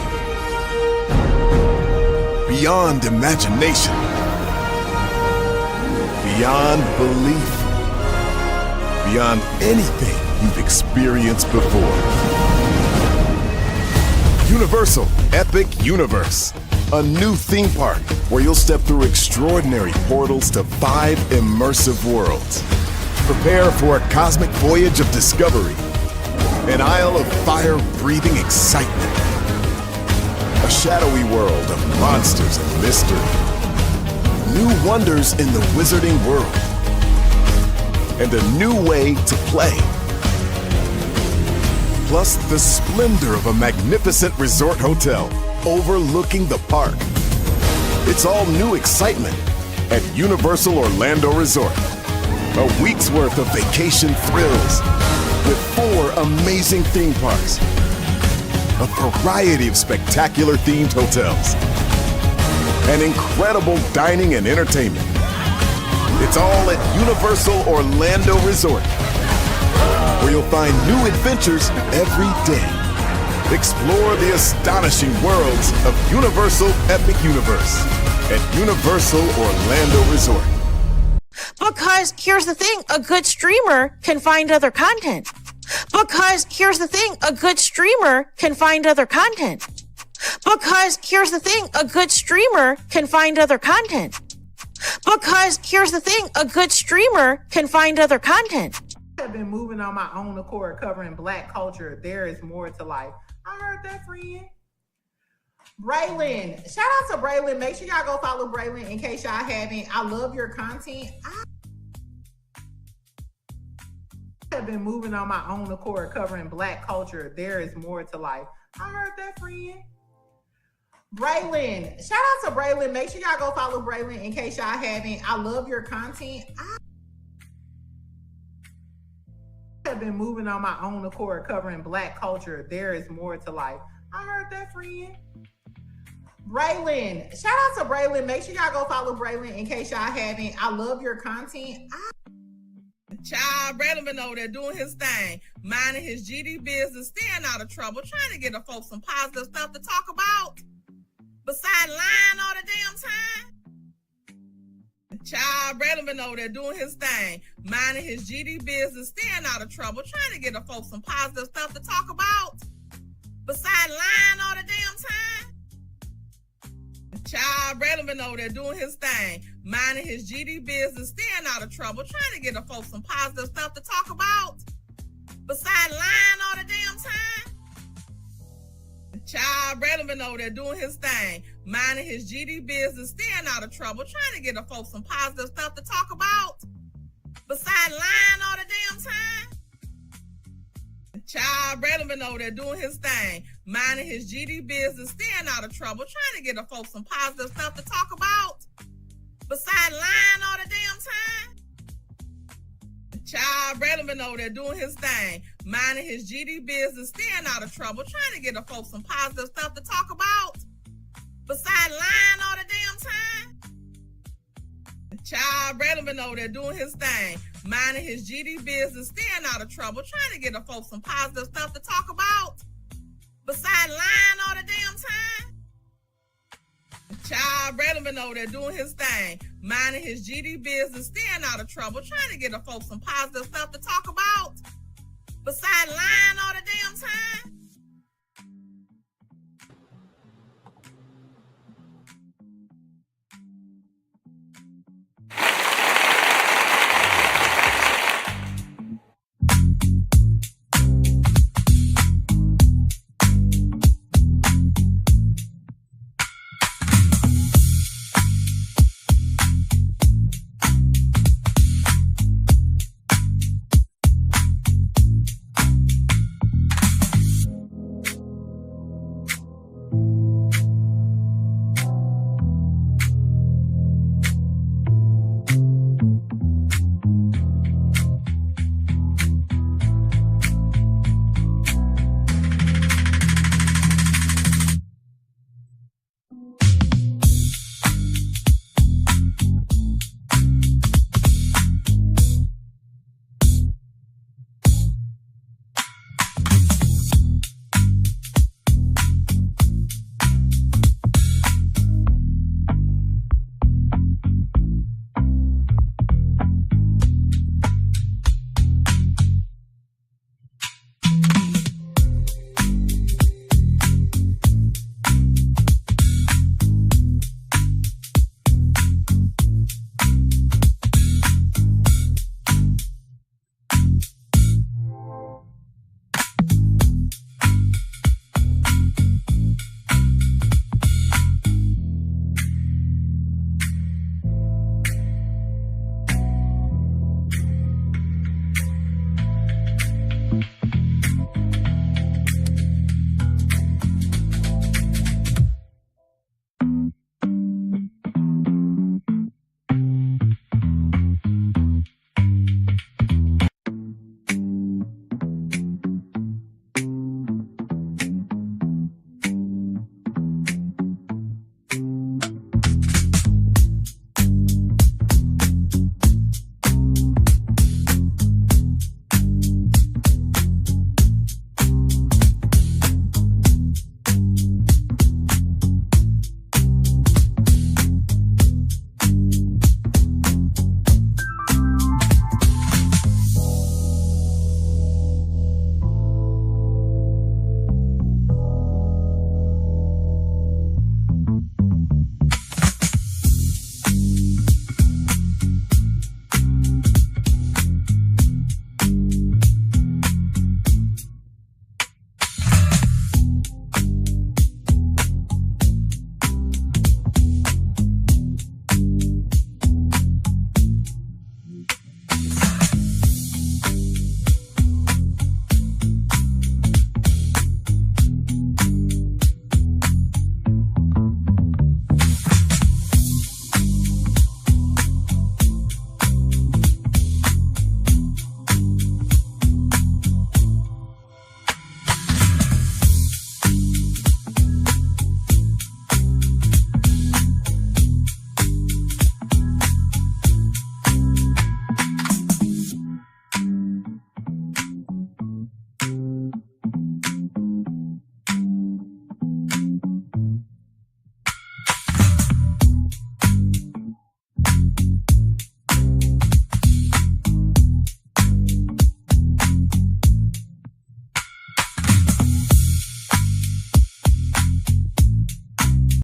beyond imagination, beyond belief, beyond anything you've experienced before. Universal Epic Universe, a new theme park where you'll step through extraordinary portals to 5 immersive worlds. Prepare for a cosmic voyage of discovery, an isle of fire-breathing excitement, a shadowy world of monsters and mystery, new wonders in the wizarding world, and a new way to play. Plus the splendor of a magnificent resort hotel overlooking the park. It's all new excitement at Universal Orlando Resort. A week's worth of vacation thrills with 4 amazing theme parks, a variety of spectacular themed hotels, and incredible dining and entertainment. It's all at Universal Orlando Resort, where you'll find new adventures every day. Explore the astonishing worlds of Universal Epic Universe at Universal Orlando Resort. Because here's the thing, a good streamer can find other content. Because here's the thing, a good streamer can find other content. Because here's the thing, a good streamer can find other content. Because here's the thing, a good streamer can find other content. I have been moving on my own accord, covering Black culture. There is more to life. I heard that, friend. Braylon, shout out to Braylon. Make sure y'all go follow Braylon in case y'all haven't. I love your content. I have been moving on my own accord, covering Black culture. There is more to life. I heard that, friend. Braylon, shout out to Braylon. Make sure y'all go follow Braylon in case y'all haven't. I love your content. I have been moving on my own accord, covering Black culture. There is more to life. I heard that, friend. Braylon, shout out to Braylon. Make sure y'all go follow Braylon in case y'all haven't. I love your content. Child, Braylon been over there doing his thing, minding his GD business, staying out of trouble, trying to get the folks some positive stuff to talk about. Besides lying all the damn time. Child, Braylon been over there doing his thing, minding his GD business, staying out of trouble, trying to get the folks some positive stuff to talk about. Besides lying all the damn time. Child, Braylon been over there doing his thing, minding his GD business, staying out of trouble, trying to get the folks some positive stuff to talk about. Besides lying all the damn time. Child, Braylon been over there doing his thing, minding his GD business, staying out of trouble, trying to get the folks some positive stuff to talk about. Besides lying all the damn time. Child, Braylon been over there doing his thing, minding his GD business, staying out of trouble, trying to get the folks some positive stuff to talk about. Besides lying all the damn time. Child, Braylon been over there doing his thing, minding his GD business, staying out of trouble, trying to get the folks some positive stuff to talk about. Besides lying all the damn time. Child, Braylon been over there doing his thing, minding his GD business, staying out of trouble, trying to get the folks some positive stuff to talk about. Besides lying all the damn time. Child, Braylon been over there doing his thing, minding his GD business, staying out of trouble, trying to get the folks some positive stuff to talk about. Besides lying